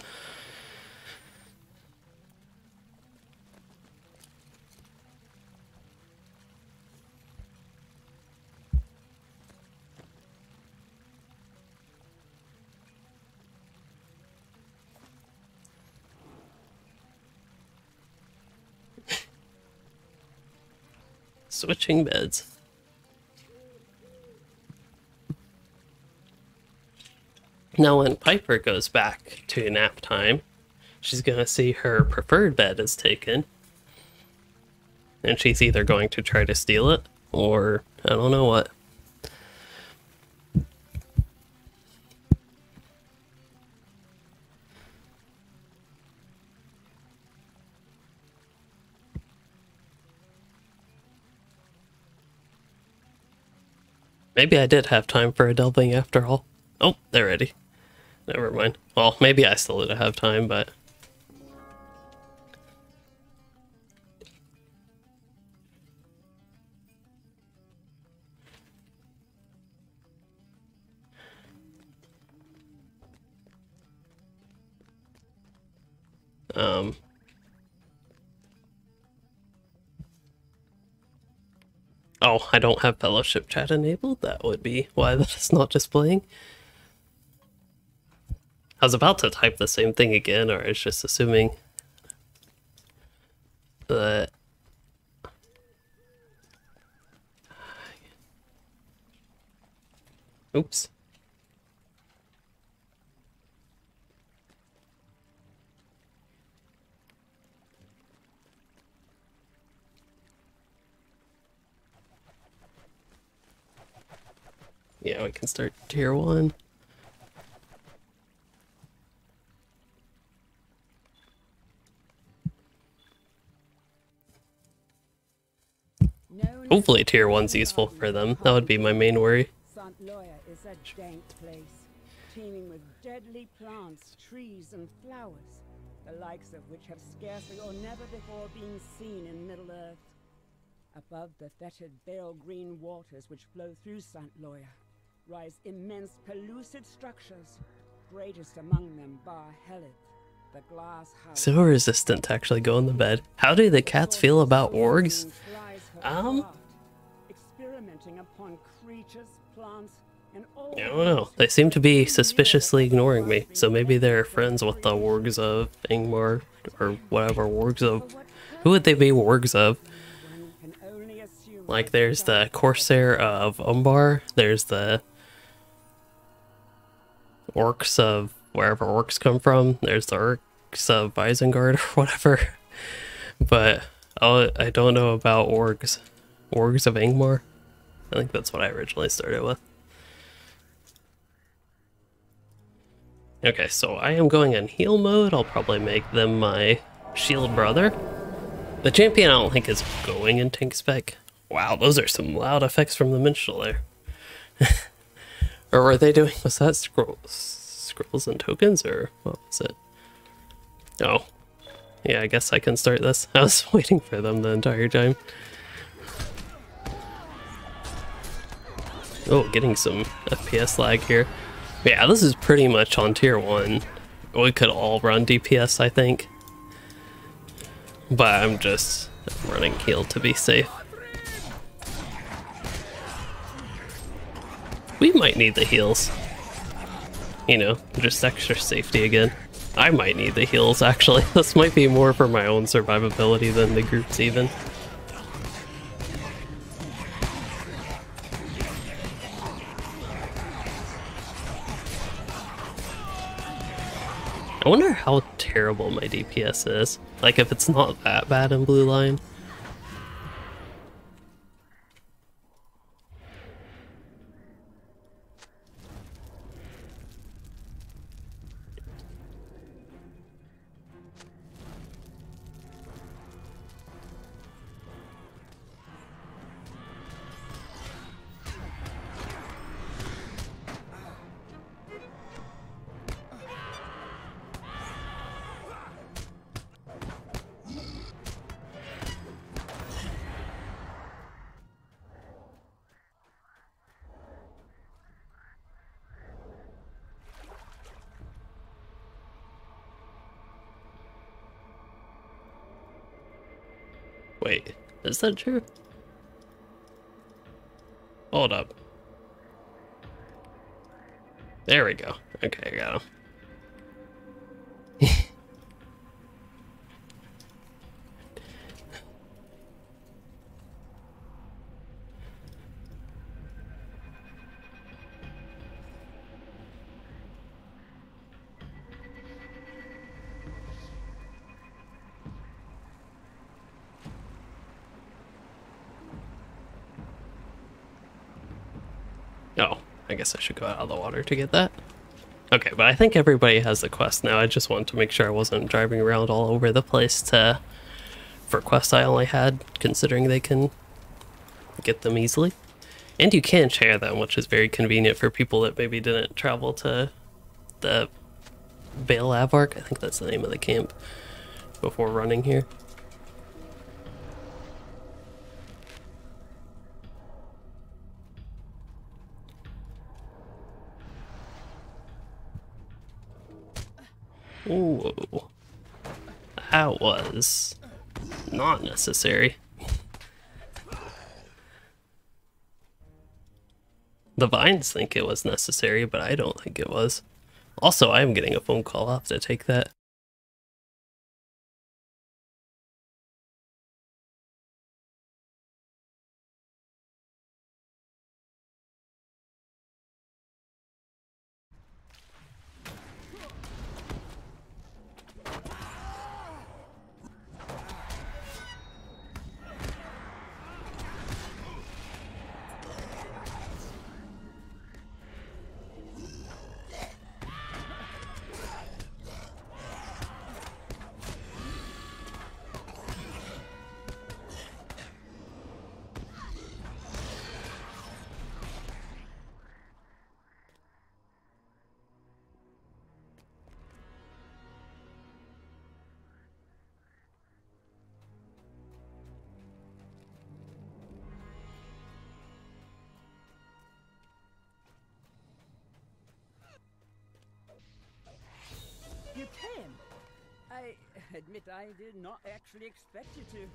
Switching beds. Now when Piper goes back to nap time, she's gonna see her preferred bed is taken. And she's either going to try to steal it, or I don't know what. Maybe I did have time for a delving after all. Oh, they're ready. Never mind. Well, maybe I still did have time, but... Oh, I don't have fellowship chat enabled? That would be why that is not displaying. I was about to type the same thing again, or I was just assuming that... Oops. Yeah, we can start tier 1. Hopefully tier 1's useful for them. That would be my main worry. St. Loya is a dank place, teeming with deadly plants, trees, and flowers, the likes of which have scarcely or never before been seen in Middle-earth. Above the fetid pale green waters which flow through St. Loya rise immense pellucid structures, greatest among them Bar Helith, the glass house. So resistant to actually go in the bed. How do the cats feel about orgs? Experimenting upon creatures, plants, and all. I don't know. They seem to be suspiciously ignoring me, so maybe they're friends with the wargs of Ingmar, or whatever wargs of... Who would they be wargs of? Like, there's the Corsair of Umbar, there's the orcs of wherever orcs come from, there's the orcs of Isengard or whatever. But I don't know about orgs. Orgs of Ingmar? I think that's what I originally started with. Okay, so I am going in heal mode. I'll probably make them my shield brother. The champion I don't think is going in tank spec. Wow, those are some loud effects from the minstrel there. Or were they doing, was that scrolls and tokens, or what was it? Oh, yeah, I guess I can start this. I was waiting for them the entire time. Oh, getting some FPS lag here. Yeah, this is pretty much on tier 1. We could all run DPS, I think. But I'm just running heal to be safe. We might need the heals. You know, just extra safety again. I might need the heals, actually. This might be more for my own survivability than the group's even. I wonder how terrible my DPS is. Like, if it's not that bad in Blue Line. Wait, is that true? Hold up. There we go. Okay, I got him. Oh, I guess I should go out of the water to get that. Okay, but I think everybody has the quest now. I just wanted to make sure I wasn't driving around all over the place for quests I only had, considering they can get them easily. And you can share them, which is very convenient for people that maybe didn't travel to the Bale Avark, I think that's the name of the camp, before running here. Ooh, that was not necessary. The vines think it was necessary, but I don't think it was. Also, I am getting a phone call. I'll have to take that. You came. I admit I did not actually expect you to.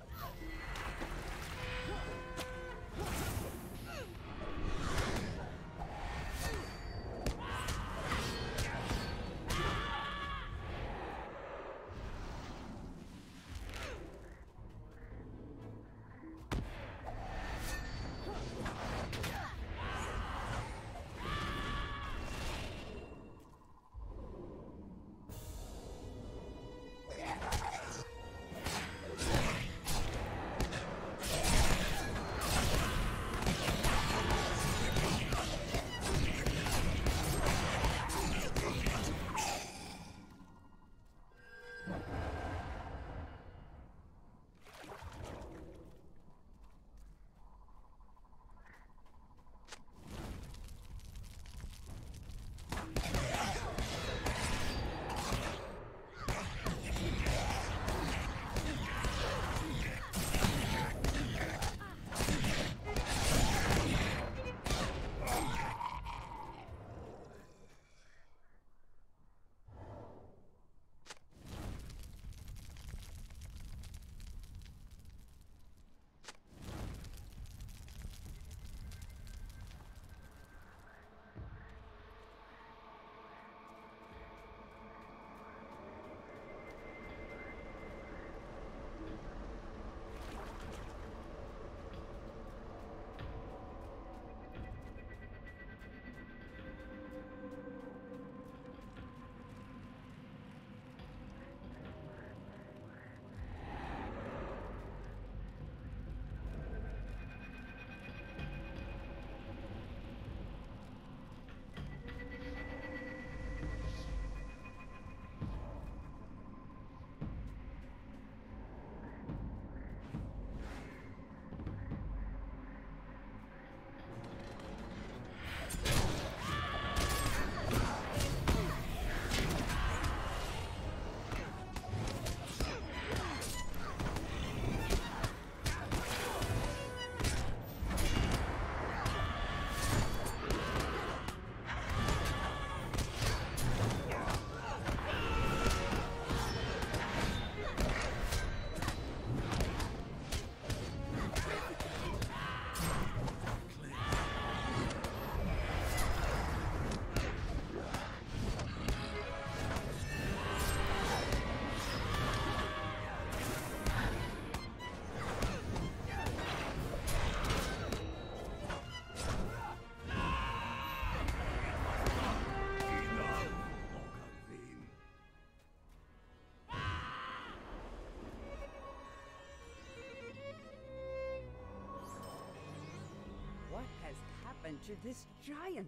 happened to this giant?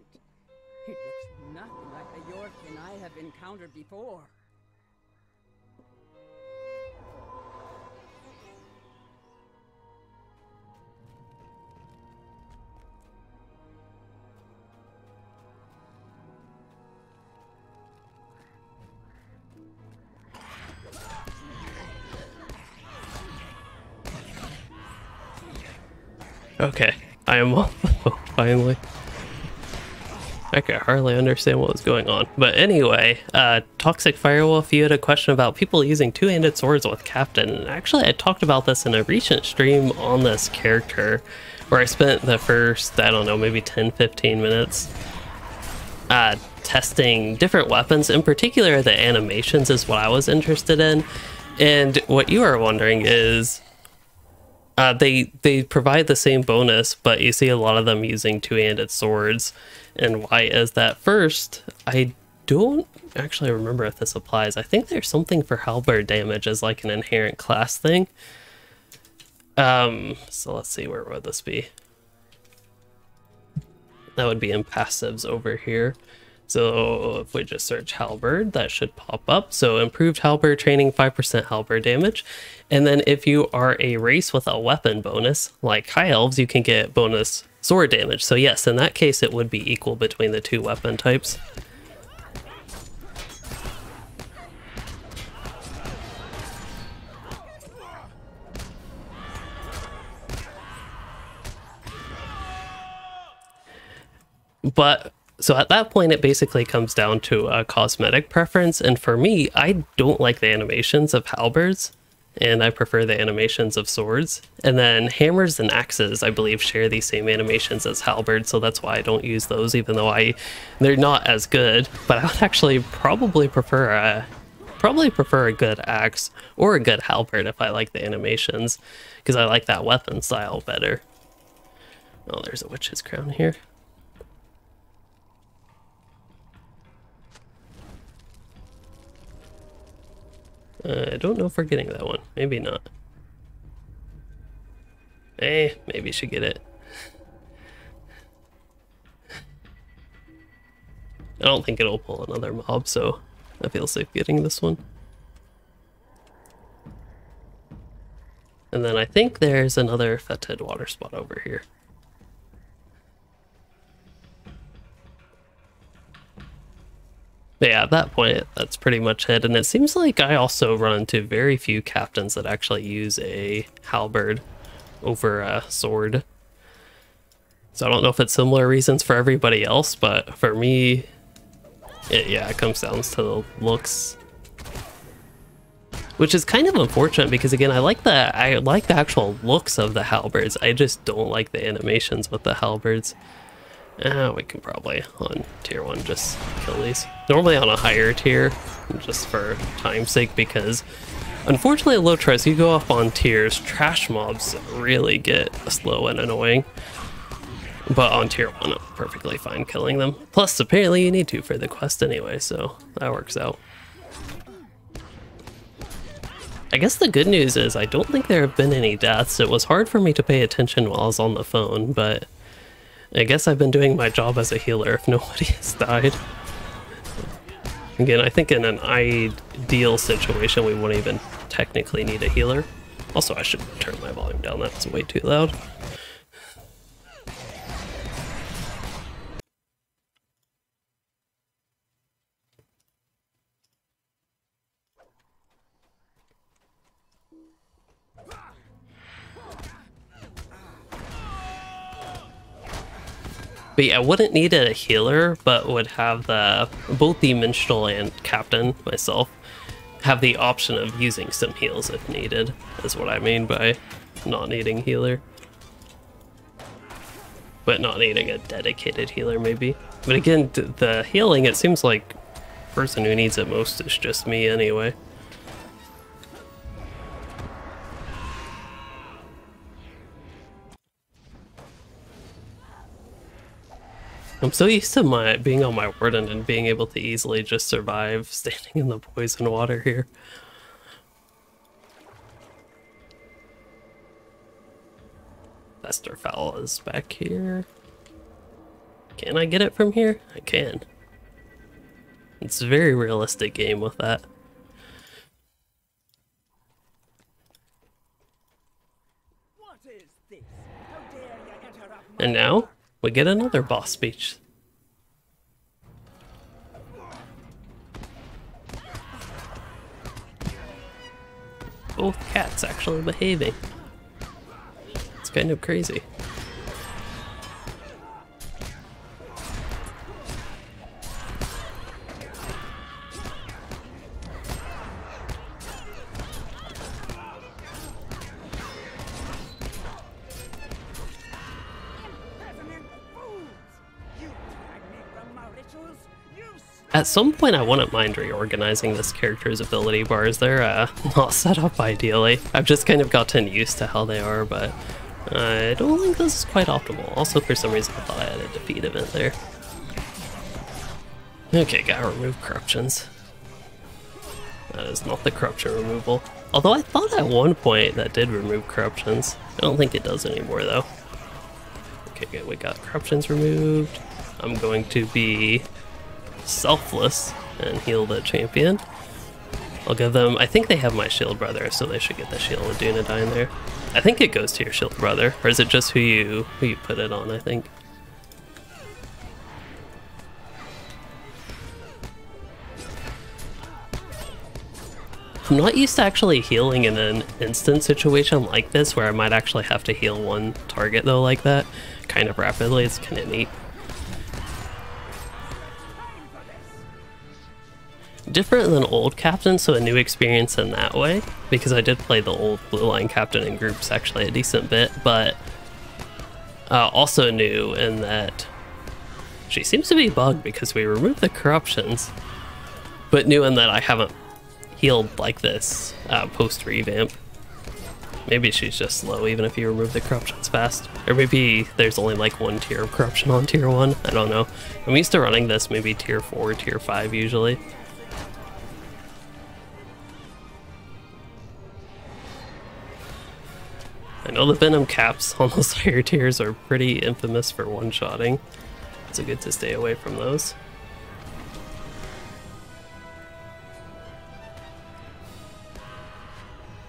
It looks nothing like the Yorkin I have encountered before. Okay, I am on the boat finally. I could hardly understand what was going on. But anyway, Toxic Firewolf, you had a question about people using two-handed swords with Captain. And actually, I talked about this in a recent stream on this character, where I spent the first, I don't know, maybe 10-15 minutes testing different weapons. In particular, the animations is what I was interested in. And what you are wondering is, they provide the same bonus, but you see a lot of them using two-handed swords. And why is that? First, I don't actually remember if this applies. I think there's something for halberd damage as like an inherent class thing. So let's see, where would this be? That would be in passives over here. So if we just search halberd, that should pop up. So improved halberd training, 5% halberd damage. And then if you are a race with a weapon bonus, like high elves, you can get bonus sword damage. So yes, in that case, it would be equal between the two weapon types. But so at that point, it basically comes down to a cosmetic preference. And for me, I don't like the animations of halberds, and I prefer the animations of swords. And then hammers and axes, I believe, share these same animations as halberds, so that's why I don't use those, even though they're not as good. But I would actually probably prefer a good axe or a good halberd if I like the animations, because I like that weapon style better. Oh, there's a witch's crown here. I don't know if we're getting that one. Maybe not. Maybe should get it. I don't think it'll pull another mob, so I feel safe getting this one. And then I think there's another fetid water spot over here. But yeah, at that point, that's pretty much it. And it seems like I also run into very few captains that actually use a halberd over a sword. So I don't know if it's similar reasons for everybody else, but for me, it comes down to the looks. Which is kind of unfortunate because, again, I like the actual looks of the halberds. I just don't like the animations with the halberds. We can probably, on tier 1, just kill these. Normally on a higher tier, just for time's sake, because unfortunately at LOTRO, as you go up on tiers, trash mobs really get slow and annoying. But on tier 1, I'm perfectly fine killing them. Plus, apparently you need to for the quest anyway, so that works out. I guess the good news is I don't think there have been any deaths. It was hard for me to pay attention while I was on the phone, but I guess I've been doing my job as a healer if nobody has died. Again, I think in an ideal situation we wouldn't even technically need a healer. Also, I should turn my volume down, that's way too loud. But yeah, I wouldn't need a healer, but would have both the minstrel and captain, myself, have the option of using some heals if needed, is what I mean by not needing healer. But not needing a dedicated healer, maybe. But again, the healing, it seems like the person who needs it most is just me anyway. I'm so used to being on my warden and being able to easily just survive standing in the poison water here. Festerfowl is back here. Can I get it from here? I can. It's a very realistic game with that. What is this? How dare you interrupt my And now, work? we get another boss speech. Both cats actually behaving. It's kind of crazy. Imprisonment fools! You drag me from my rituals! You At some point, I wouldn't mind reorganizing this character's ability bars. They're not set up ideally. I've just kind of gotten used to how they are, but I don't think this is quite optimal. Also, for some reason, I thought I had a defeat event there. Okay, gotta remove corruptions. That is not the corruption removal. Although I thought at one point that did remove corruptions. I don't think it does anymore, though. Okay, good. We got corruptions removed. I'm going to be selfless and heal the champion. I'll give them, I think they have my shield brother, so they should get the shield of Dunedain there. I think it goes to your shield brother, or is it just who you put it on, I think. I'm not used to actually healing in an instant situation like this, where I might actually have to heal one target though like that, kind of rapidly. It's kind of neat. Different than old captain, so a new experience in that way, because I did play the old blue line captain in groups actually a decent bit, but also new in that she seems to be bugged because we removed the corruptions, but new in that I haven't healed like this post revamp. Maybe she's just slow even if you remove the corruptions fast, or maybe there's only like one tier of corruption on tier 1. I don't know. I'm used to running this maybe tier 4, tier 5 usually. I know the venom caps on those higher tiers are pretty infamous for one-shotting, so good to stay away from those.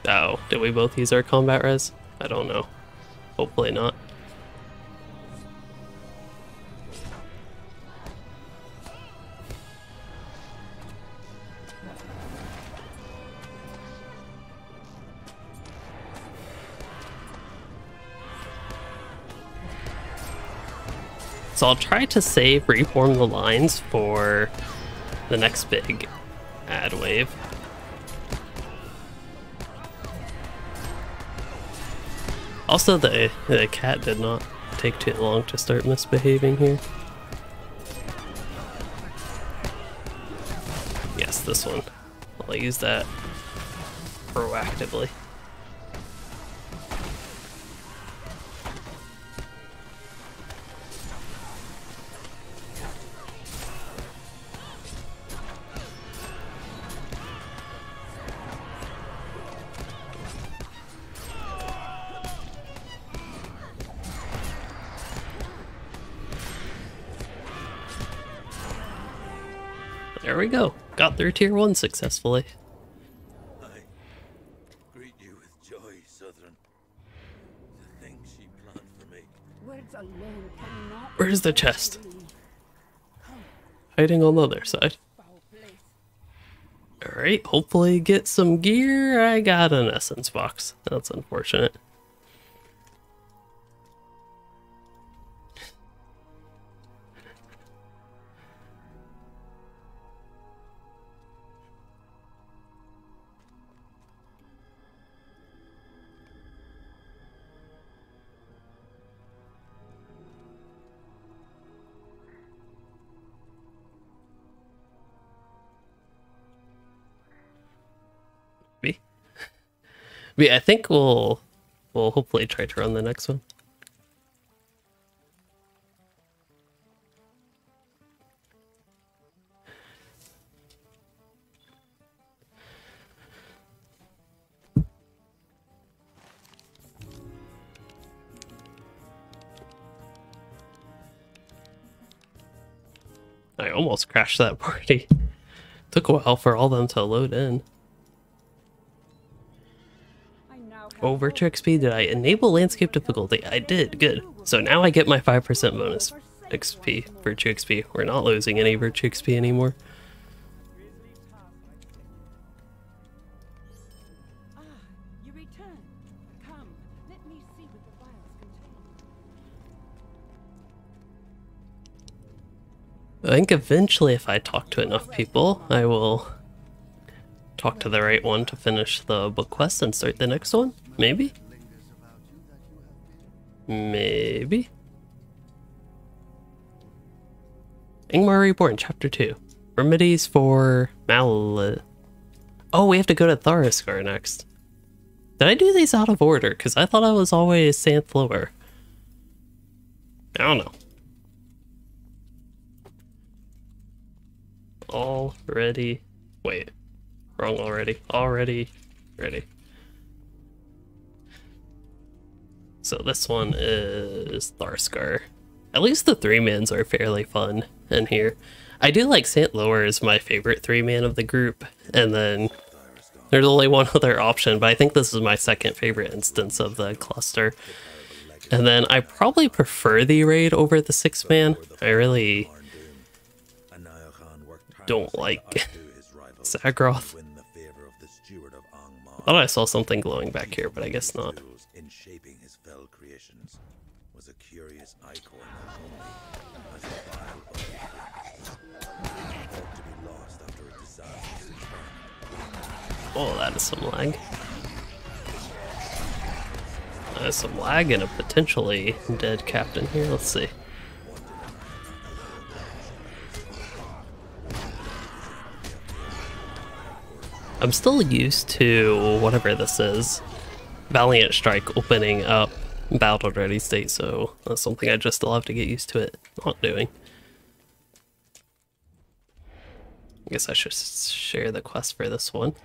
Oh, did we both use our combat res? I don't know. Hopefully not. So I'll try to save, reform the lines for the next big ad wave. Also, the cat did not take too long to start misbehaving here. Yes, this one. I'll use that proactively. There we go. Got through tier 1 successfully. I greet you with joy, Southern. The things she planned for me. words alone cannot. Where's the chest? Hiding on the other side. Foul place. Alright, hopefully get some gear. I got an essence box. That's unfortunate. Yeah, I think we'll hopefully try to run the next one. I almost crashed that party. Took a while for all them to load in. Oh, Virtue XP, did I enable landscape difficulty? I did, good. So now I get my 5% bonus XP, Virtue XP. We're not losing any Virtue XP anymore. You return. Come, let me see what the vials contain. I think eventually if I talk to enough people, I will talk to the right one to finish the book quest and start the next one. Maybe? Maybe? Ingmar Reborn, Chapter 2. Remedies for Oh, we have to go to Tharaskar next. Did I do these out of order? Because I thought I was always Santh Lower. I don't know. Already. Wait. Wrong already. Already. Ready. So this one is Tharaskar. At least the 3-mans are fairly fun in here. I do like Sant Lower is my favorite 3-man of the group, and then there's only one other option, but I think this is my second favorite instance of the cluster. And then I probably prefer the raid over the 6-man. I really don't like Zagroth. I thought I saw something glowing back here, but I guess not. In shaping his fell creations was a curious icon as a vile thought to be lost after a disastrous return. Oh, that is some lag. That is some lag and a potentially dead captain here. Let's see. I'm still used to whatever this is. Valiant Strike opening up battle ready state, so that's something I just still have to get used to it not doing. I guess I should share the quest for this one.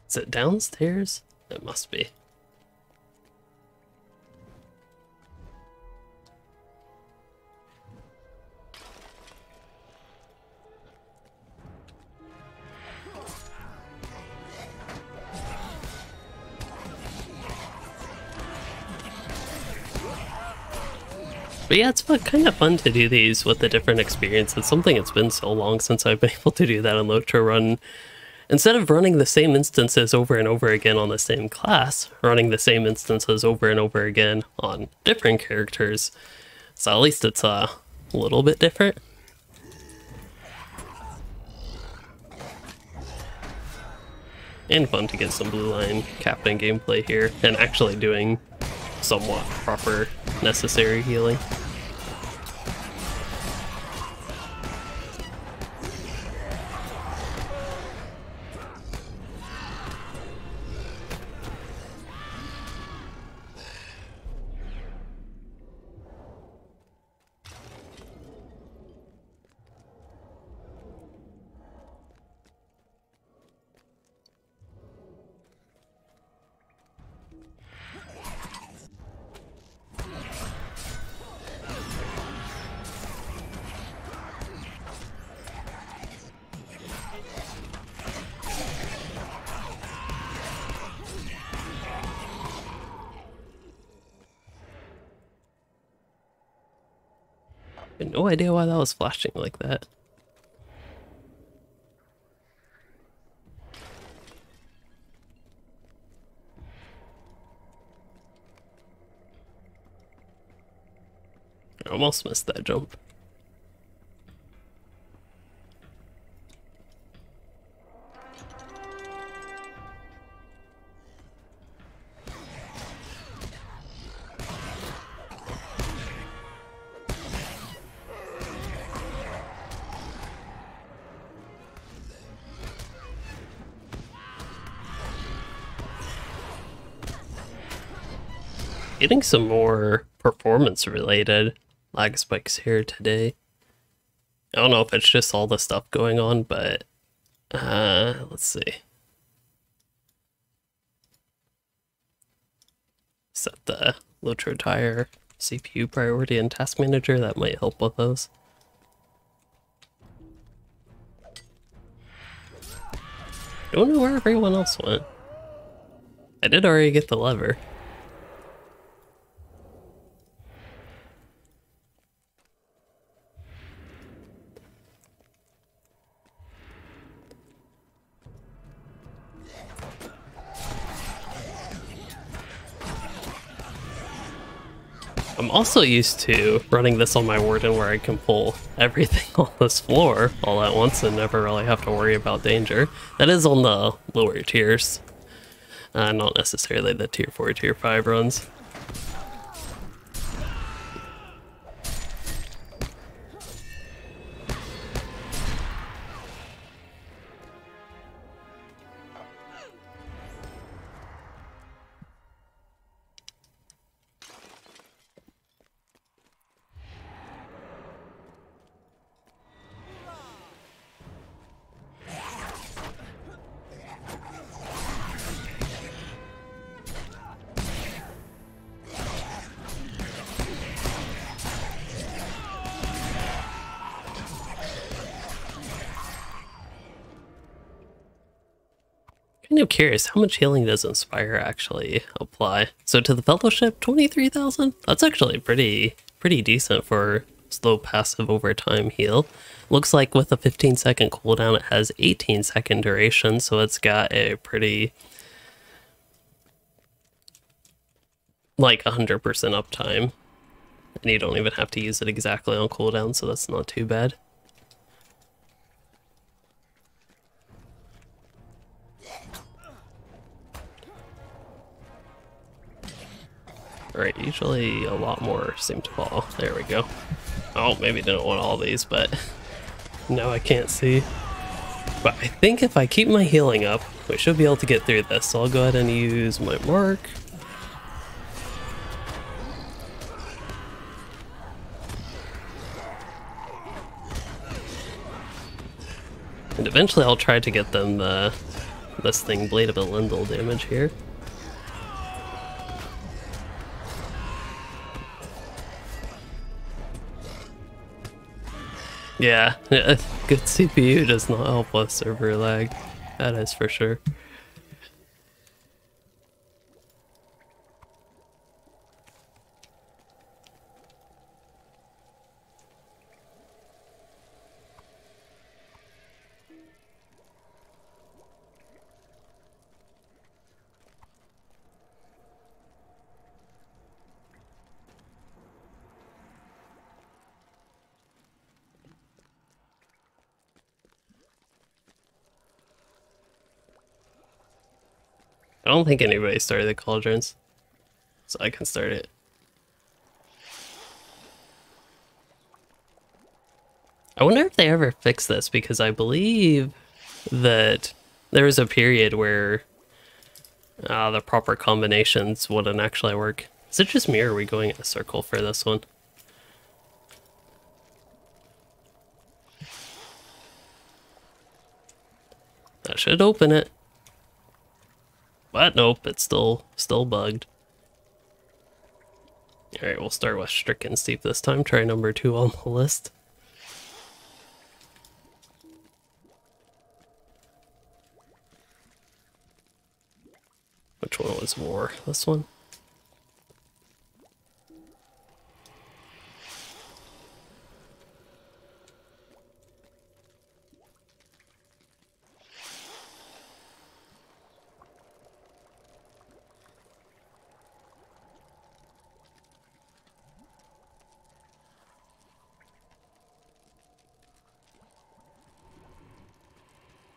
Is it downstairs? It must be. But yeah, it's kind of fun to do these with a different experience. It's something it's been so long since I've been able to do that on LOTRO run. Instead of running the same instances over and over again on the same class, running the same instances over and over again on different characters. So at least it's a little bit different. And fun to get some Blue Line Captain gameplay here and actually doing somewhat proper necessary healing. I had no idea why that was flashing like that. I almost missed that jump. Getting some more performance related lag spikes here today. I don't know if it's just all the stuff going on, but let's see. Set the LOTRO tire, CPU priority, and task manager. That might help with those. I don't know where everyone else went. I did already get the lever. I'm also used to running this on my Warden where I can pull everything on this floor all at once and never really have to worry about danger. That is on the lower tiers, not necessarily the tier 4, tier 5 runs. Kind of curious, how much healing does Inspire actually apply? So to the Fellowship, 23,000? That's actually pretty decent for slow passive over time heal. Looks like with a 15-second cooldown, it has 18-second duration, so it's got a pretty, like 100% uptime. And you don't even have to use it exactly on cooldown, so that's not too bad. Alright, usually a lot more seem to fall. There we go. Oh, maybe didn't want all these, but now I can't see. But I think if I keep my healing up, we should be able to get through this. So I'll go ahead and use my mark. And eventually I'll try to get them this thing, Blade of Elendil damage here. Yeah, good CPU does not help with server lag. That is for sure. I don't think anybody started the cauldrons, so I can start it. I wonder if they ever fix this, because I believe that there was a period where the proper combinations wouldn't actually work. Is it just me, or are we going in a circle for this one? That should open it. But nope, it's still bugged. Alright, we'll start with Stricken Steep this time. Try number 2 on the list. Which one was War? This one?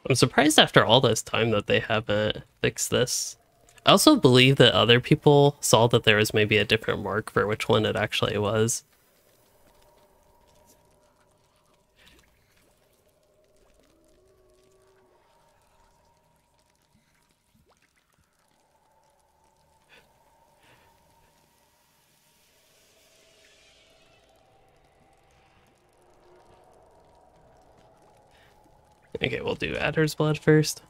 I'm surprised after all this time that they haven't fixed this. I also believe that other people saw that there was maybe a different mark for which one it actually was. Okay, we'll do Adder's Blood first.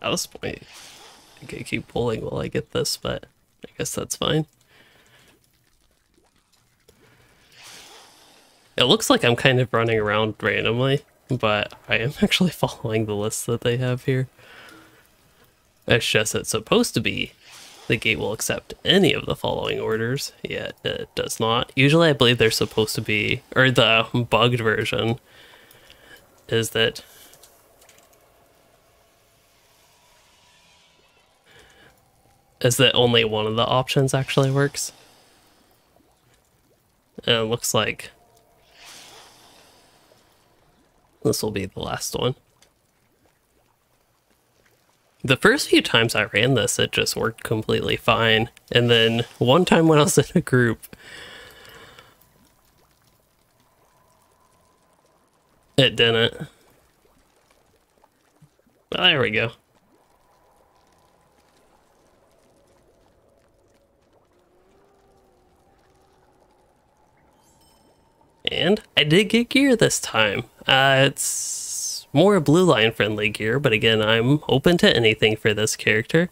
At this point, okay, keep pulling while I get this, but I guess that's fine. It looks like I'm kind of running around randomly, but I am actually following the list that they have here. It's just it's supposed to be the gate will accept any of the following orders, yet it does not. Usually I believe they're supposed to be, or the bugged version is that only one of the options actually works. And it looks like this will be the last one. The first few times I ran this, it just worked completely fine. And then one time when I was in a group, it didn't. Well, there we go. And I did get gear this time. It's more blue line friendly gear, but again, I'm open to anything for this character.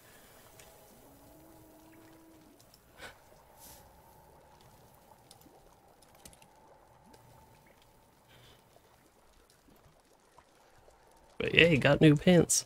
But yeah, he got new pants.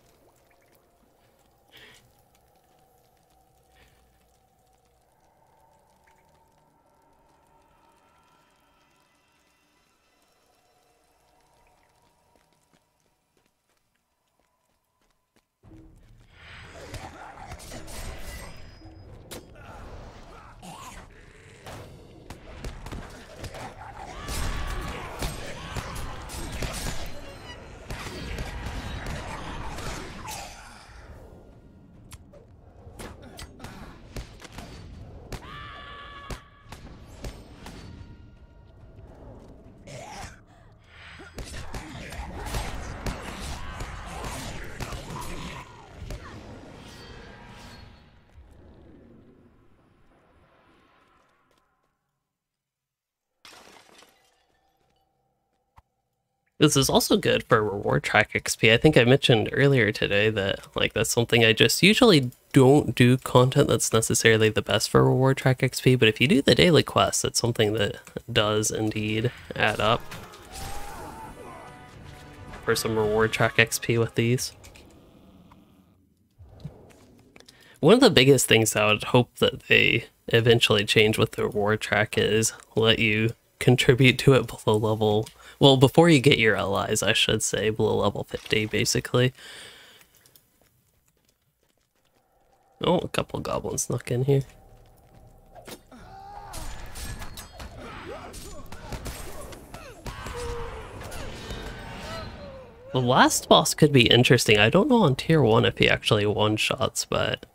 This is also good for reward track XP. I think I mentioned earlier today that like that's something I just usually don't do content that's necessarily the best for reward track XP, but if you do the daily quests, it's something that does indeed add up for some reward track XP with these. One of the biggest things I would hope that they eventually change with the reward track is let you contribute to it below level. Well, before you get your allies, I should say, below level 50, basically. Oh, a couple goblins snuck in here. The last boss could be interesting. I don't know on tier 1 if he actually one-shots, but...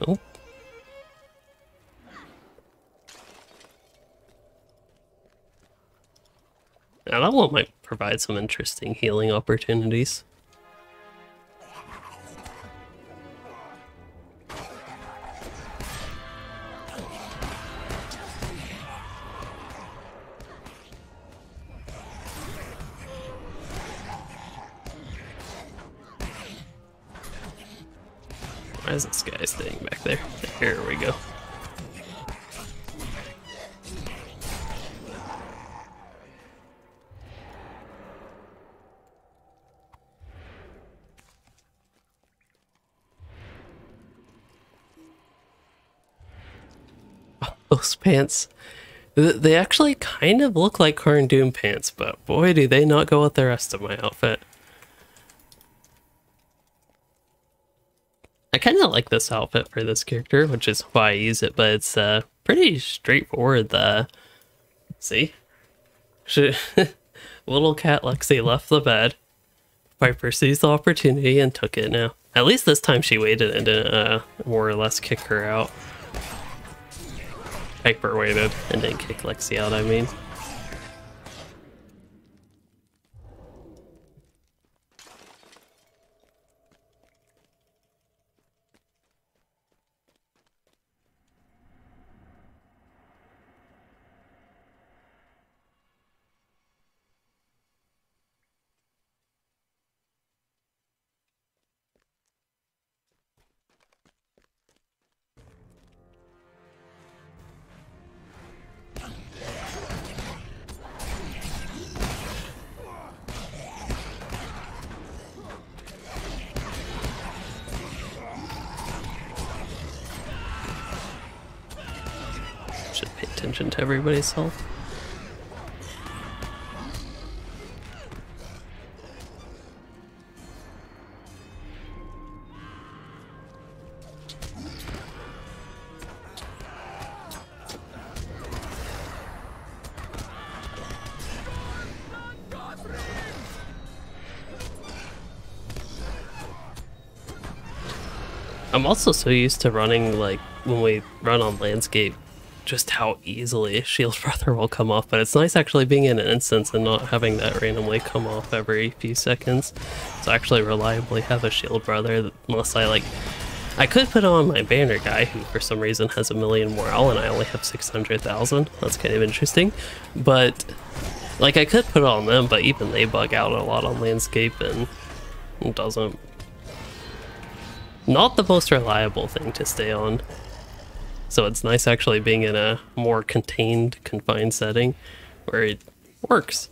Oh. Now that one might provide some interesting healing opportunities. Why is this guy staying back there? There we go. Those pants, they actually kind of look like Karn Doom pants, but boy do they not go with the rest of my outfit. I kind of like this outfit for this character, which is why I use it, but it's pretty straightforward. See? Little cat Lexi left the bed. Piper seized the opportunity and took it now. At least this time she waited and didn't more or less kick her out. Piper waited and didn't kick Lexi out, I mean. attention to everybody's health. I'm also so used to running, like, when we run on landscape, just how easily Shield Brother will come off, but it's nice actually being in an instance and not having that randomly come off every few seconds. So I actually reliably have a Shield Brother, unless I could put on my banner guy, who for some reason has 1 million morale and I only have 600,000. That's kind of interesting. But, like, I could put it on them, but even they bug out a lot on landscape and it doesn't. Not the most reliable thing to stay on. So it's nice actually being in a more contained, confined setting where it works.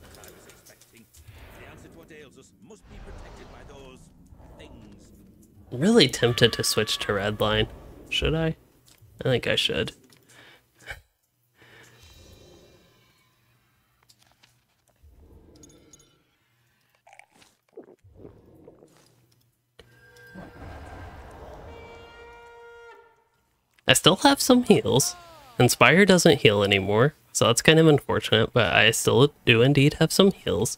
I'm really tempted to switch to Redline. Should I? I think I should. I still have some heals. Inspire doesn't heal anymore, so that's kind of unfortunate, but I still do indeed have some heals.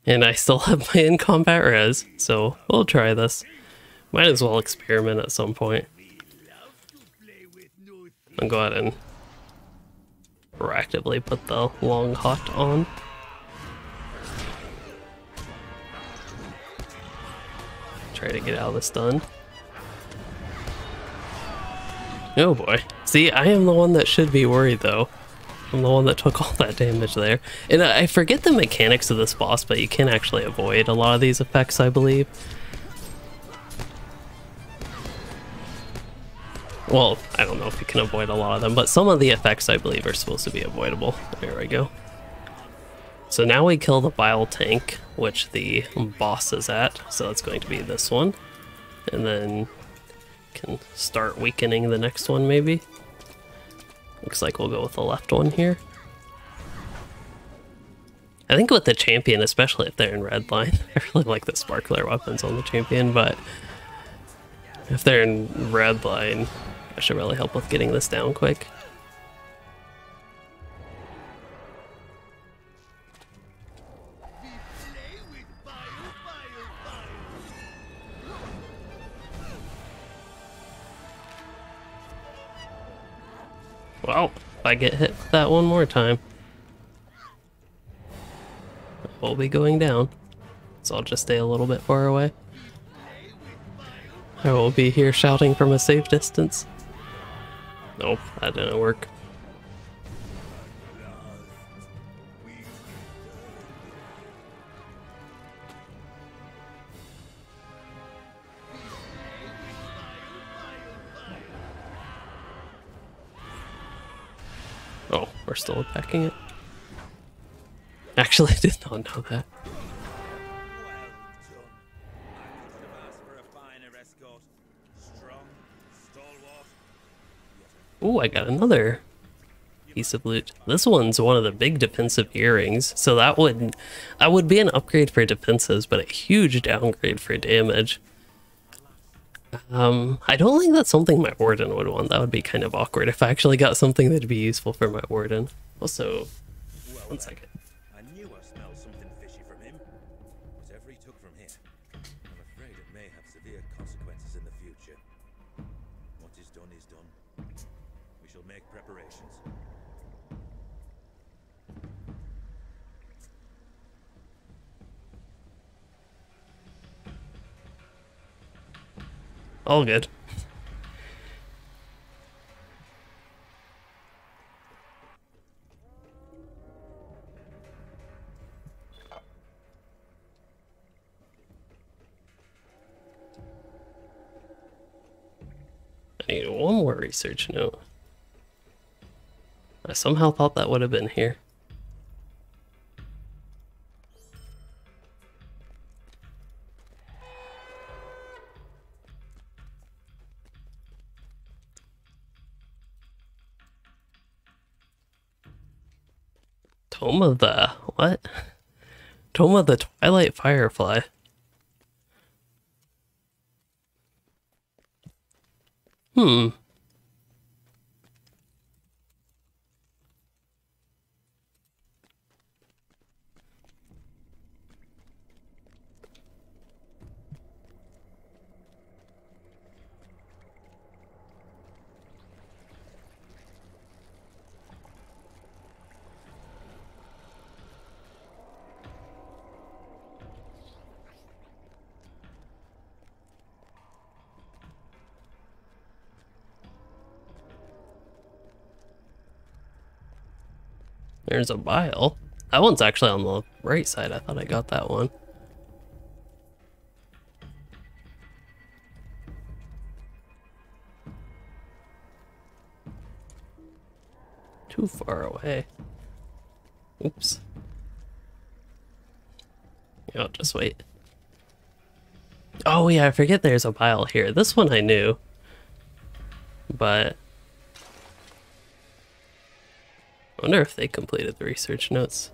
And I still have my in-combat res, so we'll try this. Might as well experiment at some point. I'll go ahead and proactively put the long hot on. Try to get out of the stun. Oh boy. See, I am the one that should be worried though. I'm the one that took all that damage there. And I forget the mechanics of this boss, but you can actually avoid a lot of these effects, I believe. Well, I don't know if you can avoid a lot of them, but some of the effects I believe are supposed to be avoidable. There we go. So now we kill the Bile Tank, which the boss is at. So that's going to be this one. And then can start weakening the next one maybe. Looks like we'll go with the left one here. I think with the champion, especially if they're in red line, I really like the sparkler weapons on the champion, but if they're in red line, I should really help with getting this down quick. Well, if I get hit with that one more time, we'll be going down. So I'll just stay a little bit far away. I will be here shouting from a safe distance. Nope, that didn't work. Oh, we're still attacking it. Actually, I did not know that. Ooh, I got another piece of loot. This one's one of the big defensive earrings, so that would be an upgrade for defenses, but a huge downgrade for damage. I don't think that's something my warden would want. That would be kind of awkward if I actually got something that'd be useful for my warden. Also, one second. I knew I smelled something fishy from him. Whatever he took from here, I'm afraid it may have severe consequences in the future. What is done is done. We shall make preparations. All good. I need one more research note. I somehow thought that would have been here. Tome of the... what? Tome of the Twilight Firefly. Hmm. There's a vial. That one's actually on the right side. I thought I got that one. Too far away. Oops. Yeah, I'll just wait. Oh yeah, I forget there's a vial here. This one I knew. But I wonder if they completed the research notes.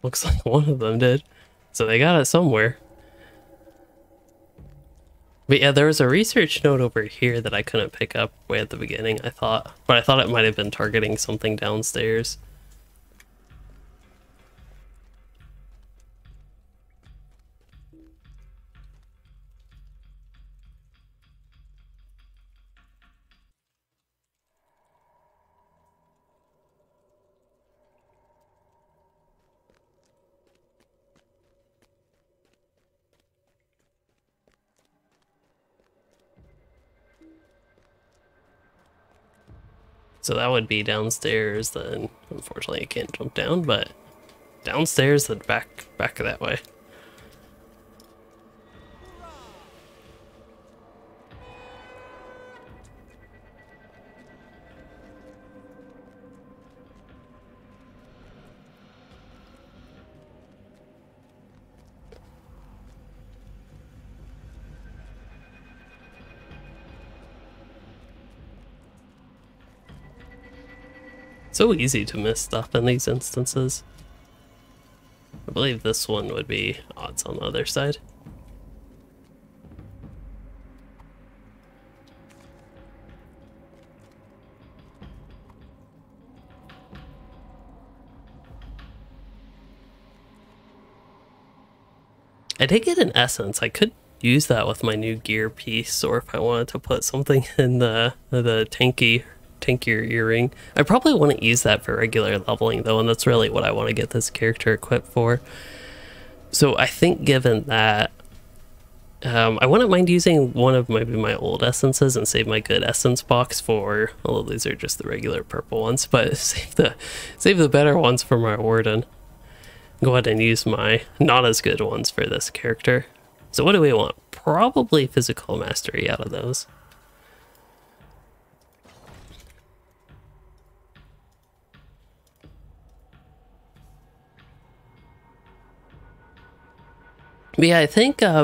Looks like one of them did. So they got it somewhere. But yeah, there was a research note over here that I couldn't pick up way at the beginning, I thought. But I thought it might have been targeting something downstairs. So that would be downstairs then. Unfortunately I can't jump down, but downstairs and back that way. So easy to miss stuff in these instances. I believe this one would be odds on the other side. I did get an essence. I could use that with my new gear piece, or if I wanted to put something in the tankier earring. I probably wouldn't use that for regular leveling though, and that's really what I want to get this character equipped for. So I think given that, I wouldn't mind using one of maybe my old essences and save my good essence box for, although these are just the regular purple ones, but save the better ones for my warden. Go ahead and use my not as good ones for this character. So what do we want? Probably physical mastery out of those. But yeah, I think I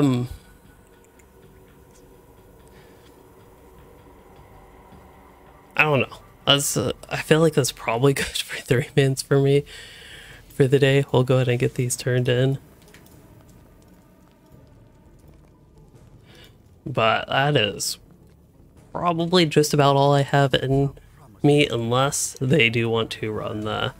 don't know. I feel like that's probably good for 3 minutes for me for the day. We'll go ahead and get these turned in. But that is probably just about all I have in me, unless they do want to run the...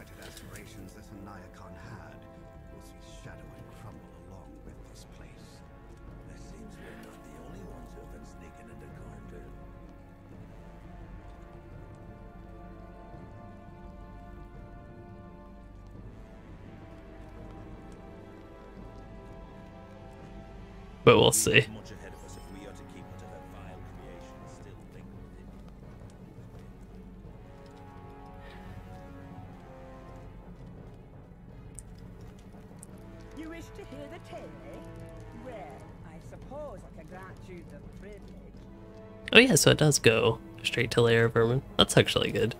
But we'll see. You wish to hear the tale, eh? Well, I suppose I could grant you the privilege. Oh yeah, so it does go straight to Lair of Vermin. That's actually good.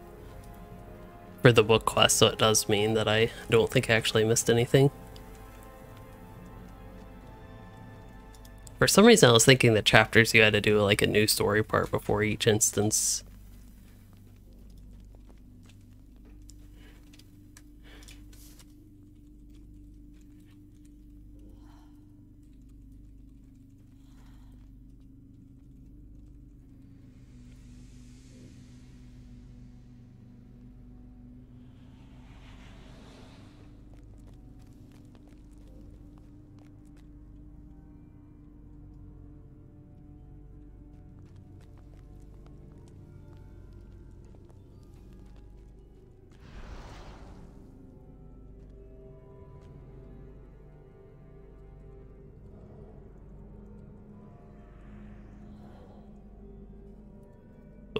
For the book quest, so it does mean that I don't think I actually missed anything. For some reason I was thinking the chapters you had to do like a new story part before each instance.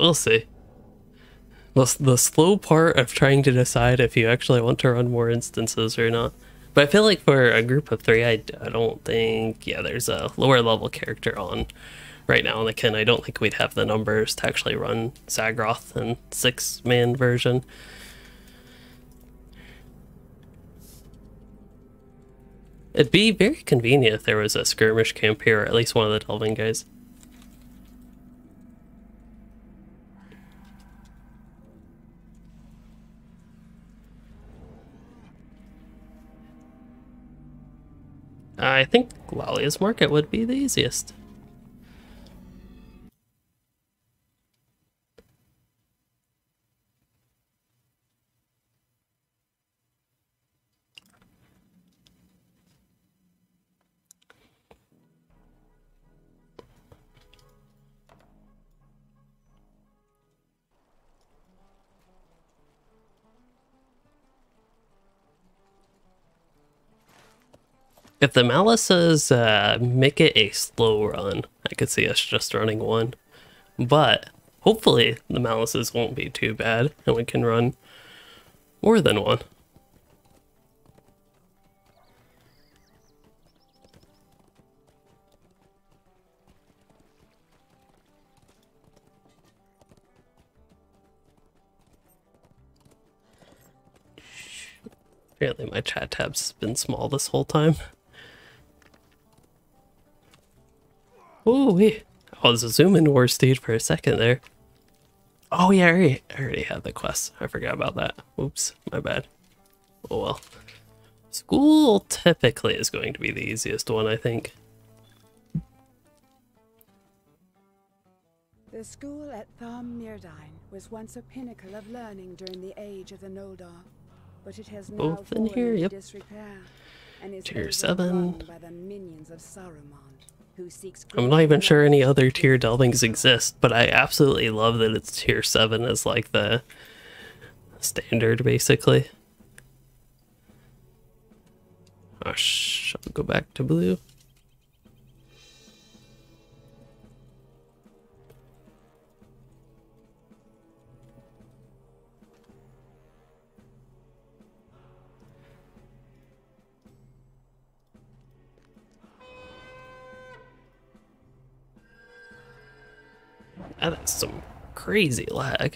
We'll see. The slow part of trying to decide if you actually want to run more instances or not. But I feel like for a group of 3, I don't think... Yeah, there's a lower level character on right now, and I don't think we'd have the numbers to actually run Zagroth in 6-man version. It'd be very convenient if there was a skirmish camp here, or at least one of the delving guys. I think Lalia's Market would be the easiest. If the Malices make it a slow run, I could see us just running one. But hopefully the Malices won't be too bad and we can run more than one. Apparently my chat tab's been small this whole time. Ooh, wait. I was a zoom-in war stage for a second there. Oh yeah, I already had the quest. I forgot about that. Oops, my bad. Oh well. School typically is going to be the easiest one, I think. The school at Thom Mirdine was once a pinnacle of learning during the age of the Noldor, but it has now Both in fallen here, into yep. disrepair and is Tier overrun 7. by the minions of Saruman, who seeks I'm not even sure any other tier greater delvings exist, but I absolutely love that it's tier 7 as like the standard, basically. Oh, I'll go back to blue. That is some crazy lag.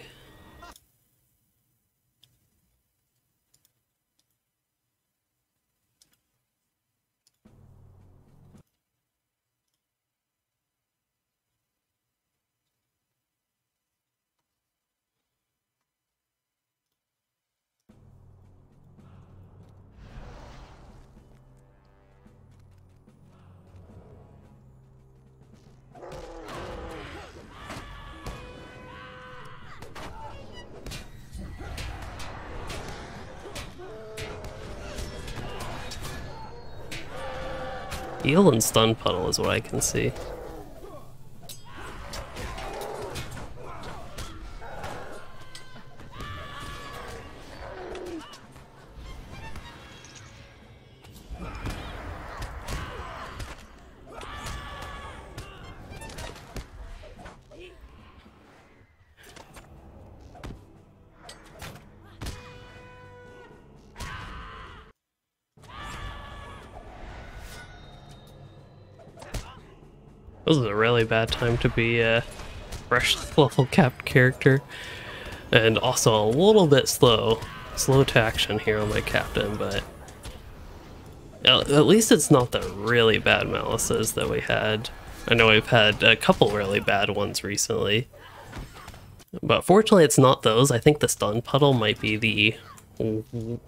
Heal and stun puddle is what I can see. This is a really bad time to be a fresh level capped character. And also a little bit slow to action here on my captain, but at least it's not the really bad Malices that we had. I know we've had a couple really bad ones recently, but fortunately it's not those. I think the stun puddle might be the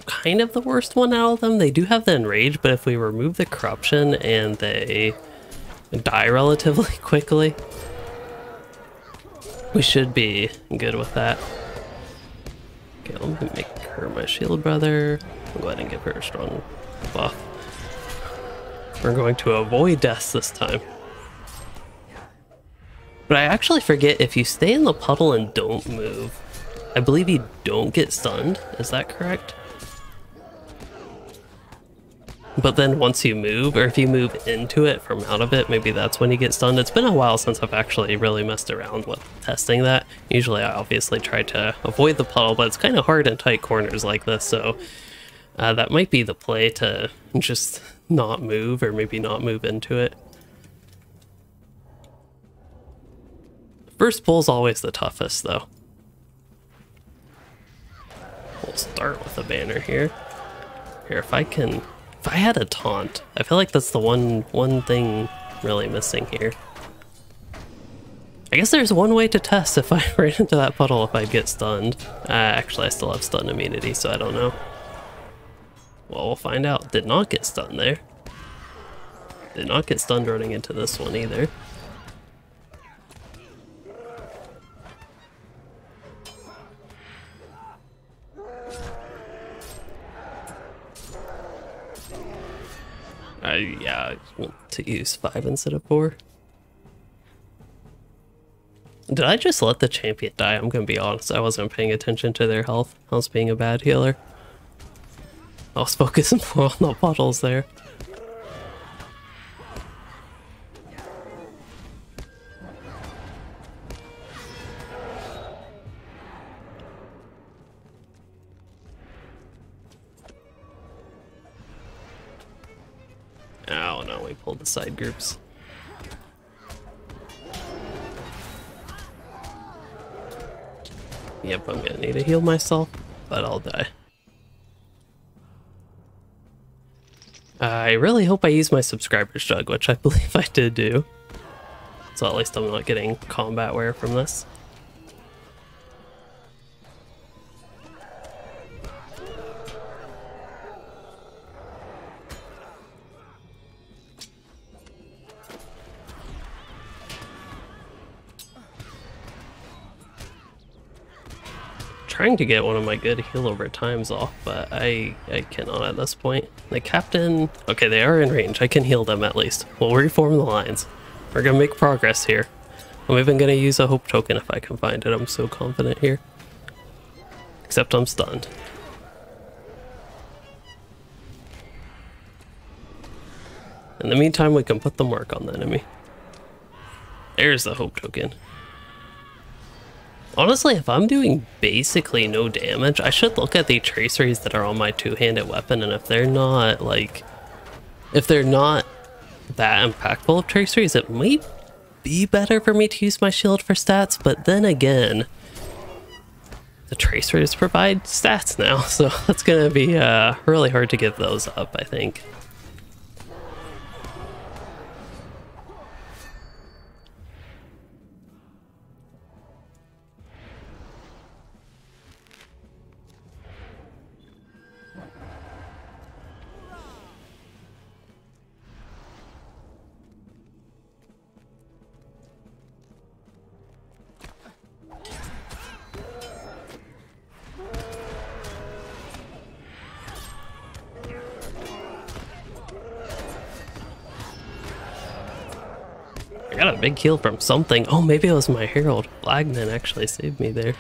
kind of the worst one out of them. They do have the enrage, but if we remove the corruption and they die relatively quickly, we should be good with that. Okay, let me make her my shield brother. I'll go ahead and give her a strong buff. We're going to avoid deaths this time. But I actually forget, if you stay in the puddle and don't move, I believe you don't get stunned. Is that correct? but then once you move, or if you move into it from out of it, maybe that's when you get stunned. It's been a while since I've actually really messed around with testing that. Usually I obviously try to avoid the puddle, but it's kind of hard in tight corners like this, so that might be the play, to just not move, or maybe not move into it. First pull's always the toughest, though. We'll start with a banner here. Here, if I had a taunt, I feel like that's the one thing really missing here. I guess there's one way to test if I ran into that puddle if I'd get stunned. Actually, I still have stun immunity, so I don't know. Well, we'll find out. Did not get stunned there. Did not get stunned running into this one either. Yeah, I want to use 5 instead of 4. Did I just let the champion die? I'm gonna be honest, I wasn't paying attention to their health. I was being a bad healer. I was focusing more on the puddles there. Oh no, we pulled the side groups. Yep, I'm gonna need to heal myself, but I'll die. I really hope I use my subscribers jug, which I believe I did do. So at least I'm not getting combat wear from this. Trying to get one of my good heal over times off, but I cannot at this point. The captain... Okay, they are in range. I can heal them at least. We'll reform the lines. We're gonna make progress here. I'm even gonna use a hope token if I can find it. I'm so confident here. Except I'm stunned. In the meantime, we can put the mark on the enemy. There's the hope token. Honestly, if I'm doing basically no damage, I should look at the traceries that are on my two-handed weapon, and if they're not, like... If they're not that impactful of traceries, it might be better for me to use my shield for stats, but then again... The traceries provide stats now, so it's gonna be really hard to give those up, I think. I got a big heal from something. Oh, maybe it was my Herald. Flagman actually saved me there.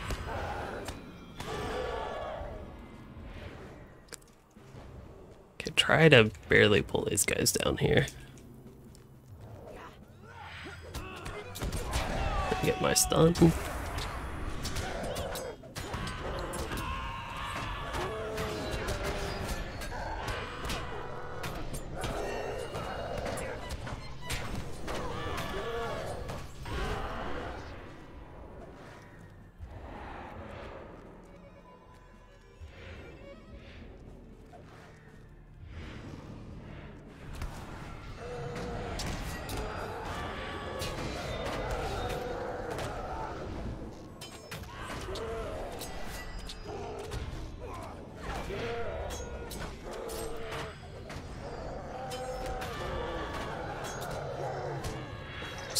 Okay, try to barely pull these guys down here. Get my stun.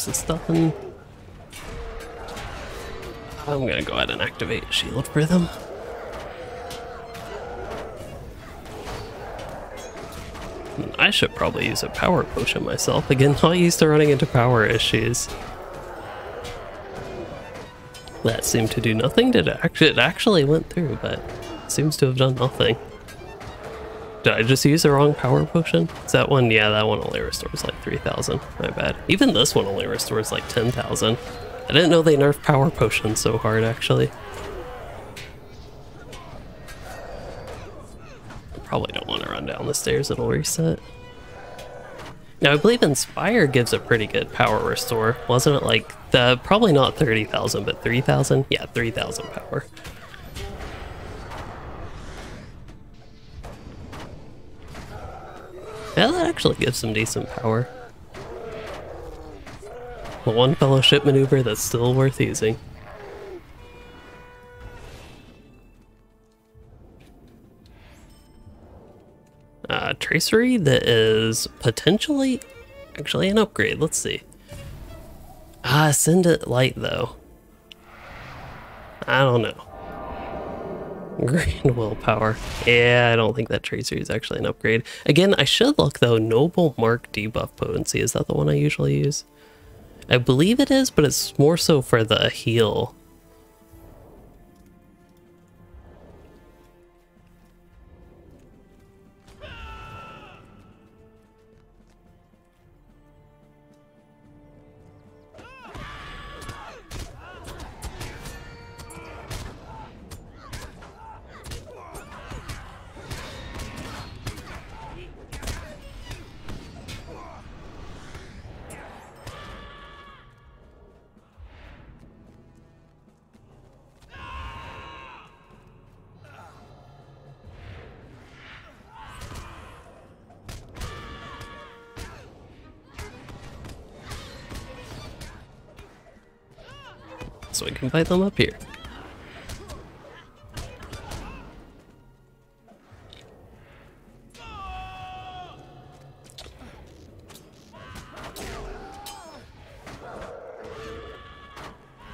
And stuff, and I'm gonna go ahead and activate shield for them. And I should probably use a power potion myself. Again, not used to running into power issues. That seemed to do nothing. Did it? It actually went through, but it seems to have done nothing. Did I just use the wrong power potion? Is that one? Yeah, that one only restores like 3,000. My bad. Even this one only restores like 10,000. I didn't know they nerfed power potions so hard, actually. Probably don't want to run down the stairs, it'll reset. Now, I believe Inspire gives a pretty good power restore. Wasn't it like, probably not 30,000, but 3,000? Yeah, 3,000 power. Yeah, that actually gives some decent power. The one fellowship maneuver that's still worth using. Tracery that is potentially actually an upgrade. Let's see. Ascendant Light though. I don't know. Grand Willpower. Yeah, I don't think that Tracery is actually an upgrade. Again, I should look though. Noble Mark Debuff Potency. Is that the one I usually use? I believe it is, but it's more so for the heal. So we can fight them up here.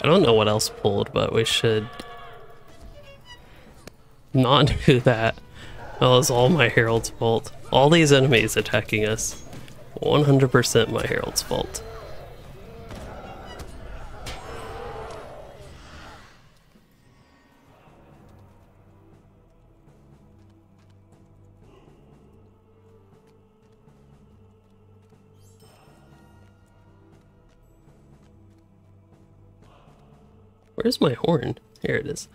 I don't know what else pulled, but we should not do that. That was all my Herald's fault. All these enemies attacking us. 100% my Herald's fault. Where's my horn? Here it is.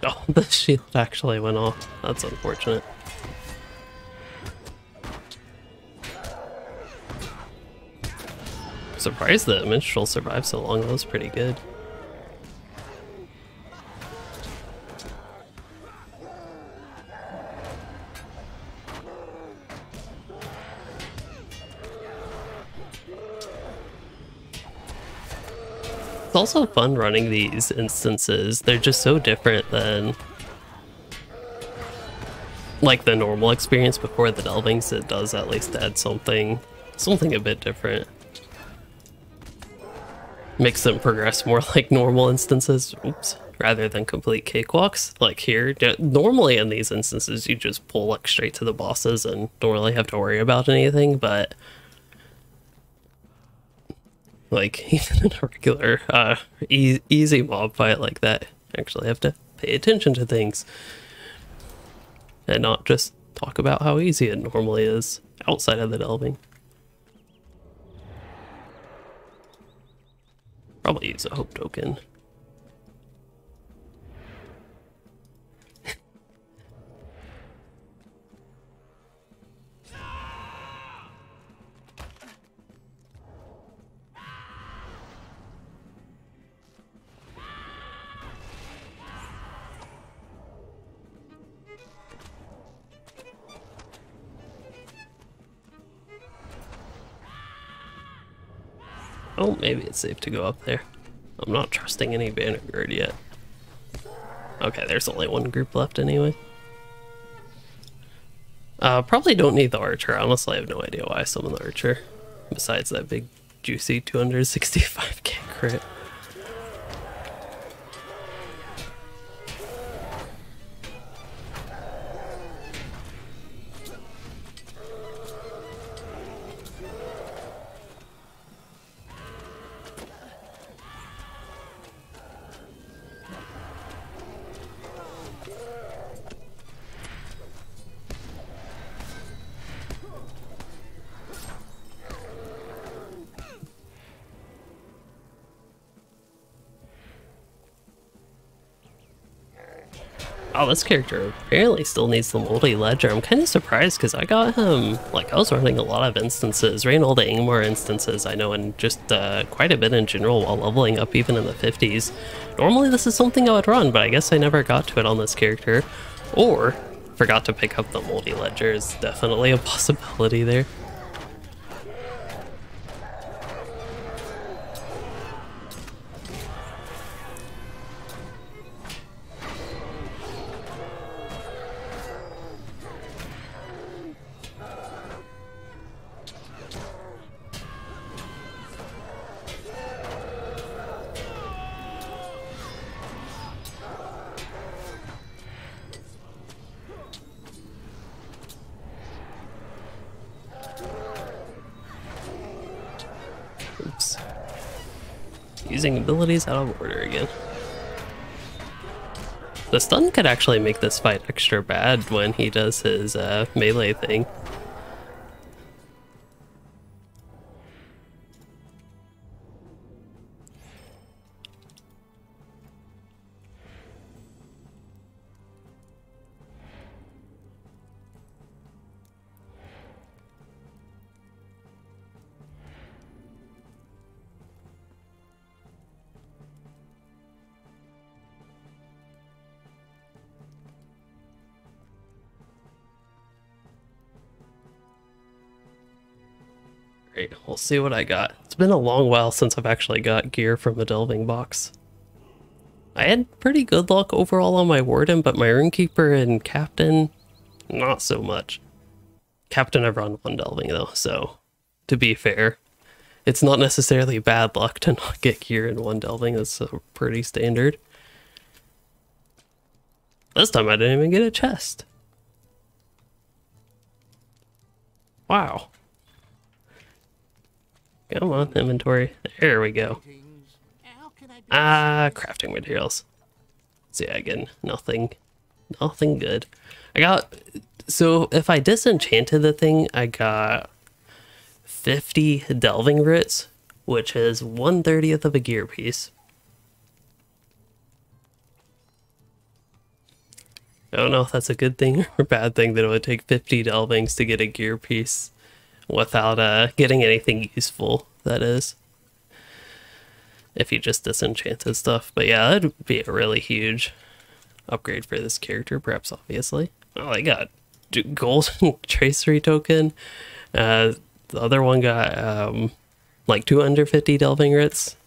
Oh, the shield actually went off. That's unfortunate. Surprised that Minstrel survived so long. That was pretty good. It's also fun running these instances. They're just so different than like the normal experience before the delvings. It does at least add something a bit different. Makes them progress more like normal instances, oops, rather than complete cakewalks. Like here, normally in these instances you just pull like straight to the bosses and don't really have to worry about anything, but like even in a regular easy mob fight like that, you actually have to pay attention to things and not just talk about how easy it normally is outside of the delving. Probably use a hope token. Oh, maybe it's safe to go up there. I'm not trusting any Vanguard yet. Okay, there's only one group left anyway. Probably don't need the Archer. Honestly, I have no idea why I summon the Archer. Besides that big, juicy 265k crit. Oh, this character apparently still needs the multi-ledger. I'm kind of surprised because I got him, like, I was running a lot of instances, ran all the Ingmar instances I know, and just quite a bit in general while leveling up even in the 50s. Normally this is something I would run, but I guess I never got to it on this character. Or forgot to pick up the multi-ledger is definitely a possibility there. Oops. Using abilities out of order again. The stun could actually make this fight extra bad when he does his melee thing. Great, we'll see what I got. It's been a long while since I've actually got gear from a delving box. I had pretty good luck overall on my Warden, but my Runekeeper and Captain, not so much. Captain I've run one delving though, so to be fair, it's not necessarily bad luck to not get gear in one delving. That's pretty standard. This time I didn't even get a chest. Wow. Come on, inventory. There we go. Crafting materials. So yeah, again, nothing good. I got, so if I disenchanted the thing, I got 50 delving roots, which is 1/30th of a gear piece. I don't know if that's a good thing or a bad thing that it would take 50 delvings to get a gear piece without getting anything useful, that is. If you just disenchanted stuff. But yeah, that'd be a really huge upgrade for this character, perhaps obviously. Oh, I got golden tracery token. The other one got like 250 delving writs.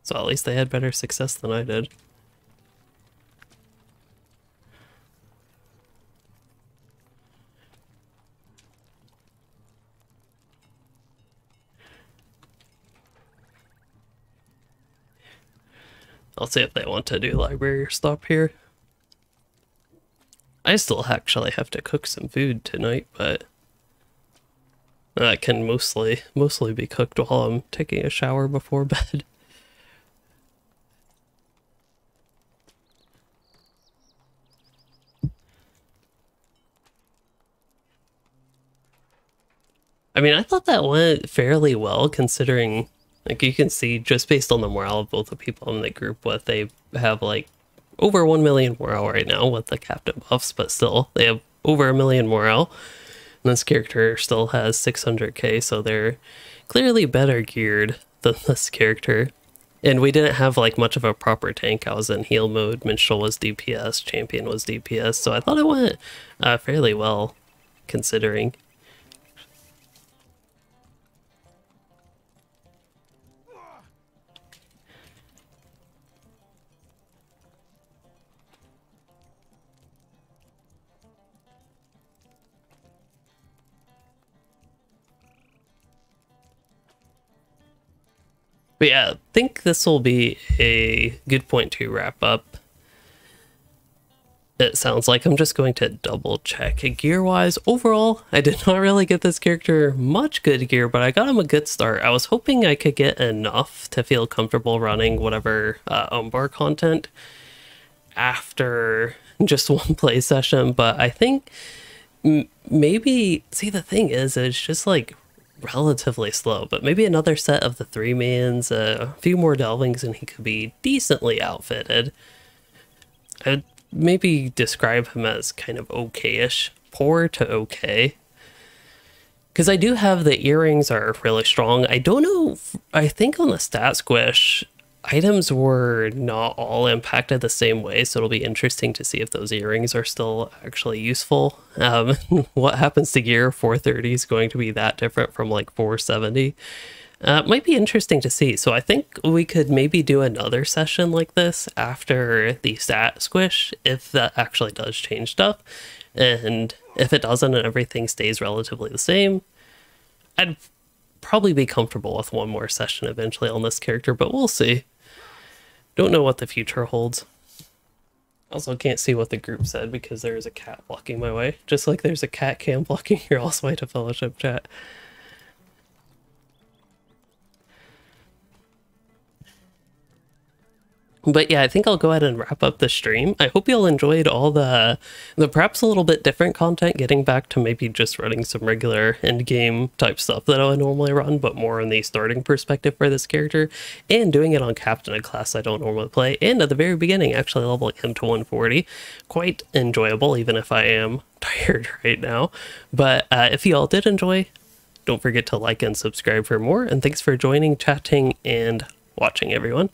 So at least they had better success than I did. I'll see if they want to do library or stop here. I still actually have to cook some food tonight, but that can mostly be cooked while I'm taking a shower before bed. I mean, I thought that went fairly well considering, like, you can see just based on the morale of both the people in the group, what they have, like, over 1 million morale right now with the captain buffs, but still, they have over 1 million morale. And this character still has 600k, so they're clearly better geared than this character. And we didn't have, like, much of a proper tank. I was in heal mode, Minstrel was DPS, Champion was DPS, so I thought it went fairly well, considering. But yeah, I think this will be a good point to wrap up. It sounds like I'm just going to double check. Gear-wise, overall, I did not really get this character much good gear, but I got him a good start. I was hoping I could get enough to feel comfortable running whatever Umbar content after just one play session, but I think maybe, see, the thing is, it's just like relatively slow, but maybe another set of the 3 mains, a few more delvings, and he could be decently outfitted. I'd maybe describe him as kind of okay-ish, poor to okay. Because I do have the earrings are really strong. I don't know, I think on the stat squish, items were not all impacted the same way, so it'll be interesting to see if those earrings are still actually useful. What happens to gear 430 is going to be that different from like 470. Might be interesting to see. So I think we could maybe do another session like this after the stat squish, if that actually does change stuff. And if it doesn't and everything stays relatively the same, I'd probably be comfortable with one more session eventually on this character, but we'll see. Don't know what the future holds. Also can't see what the group said because there is a cat blocking my way. Just like there's a cat cam blocking your All Way to Fellowship chat. But yeah, I think I'll go ahead and wrap up the stream. I hope you all enjoyed all the perhaps a little bit different content, getting back to maybe just running some regular endgame type stuff that I would normally run, but more in the starting perspective for this character, and doing it on Captain, a class I don't normally play, and at the very beginning, actually leveling him to 140. Quite enjoyable, even if I am tired right now. But if you all did enjoy, don't forget to like and subscribe for more, and thanks for joining, chatting, and watching, everyone.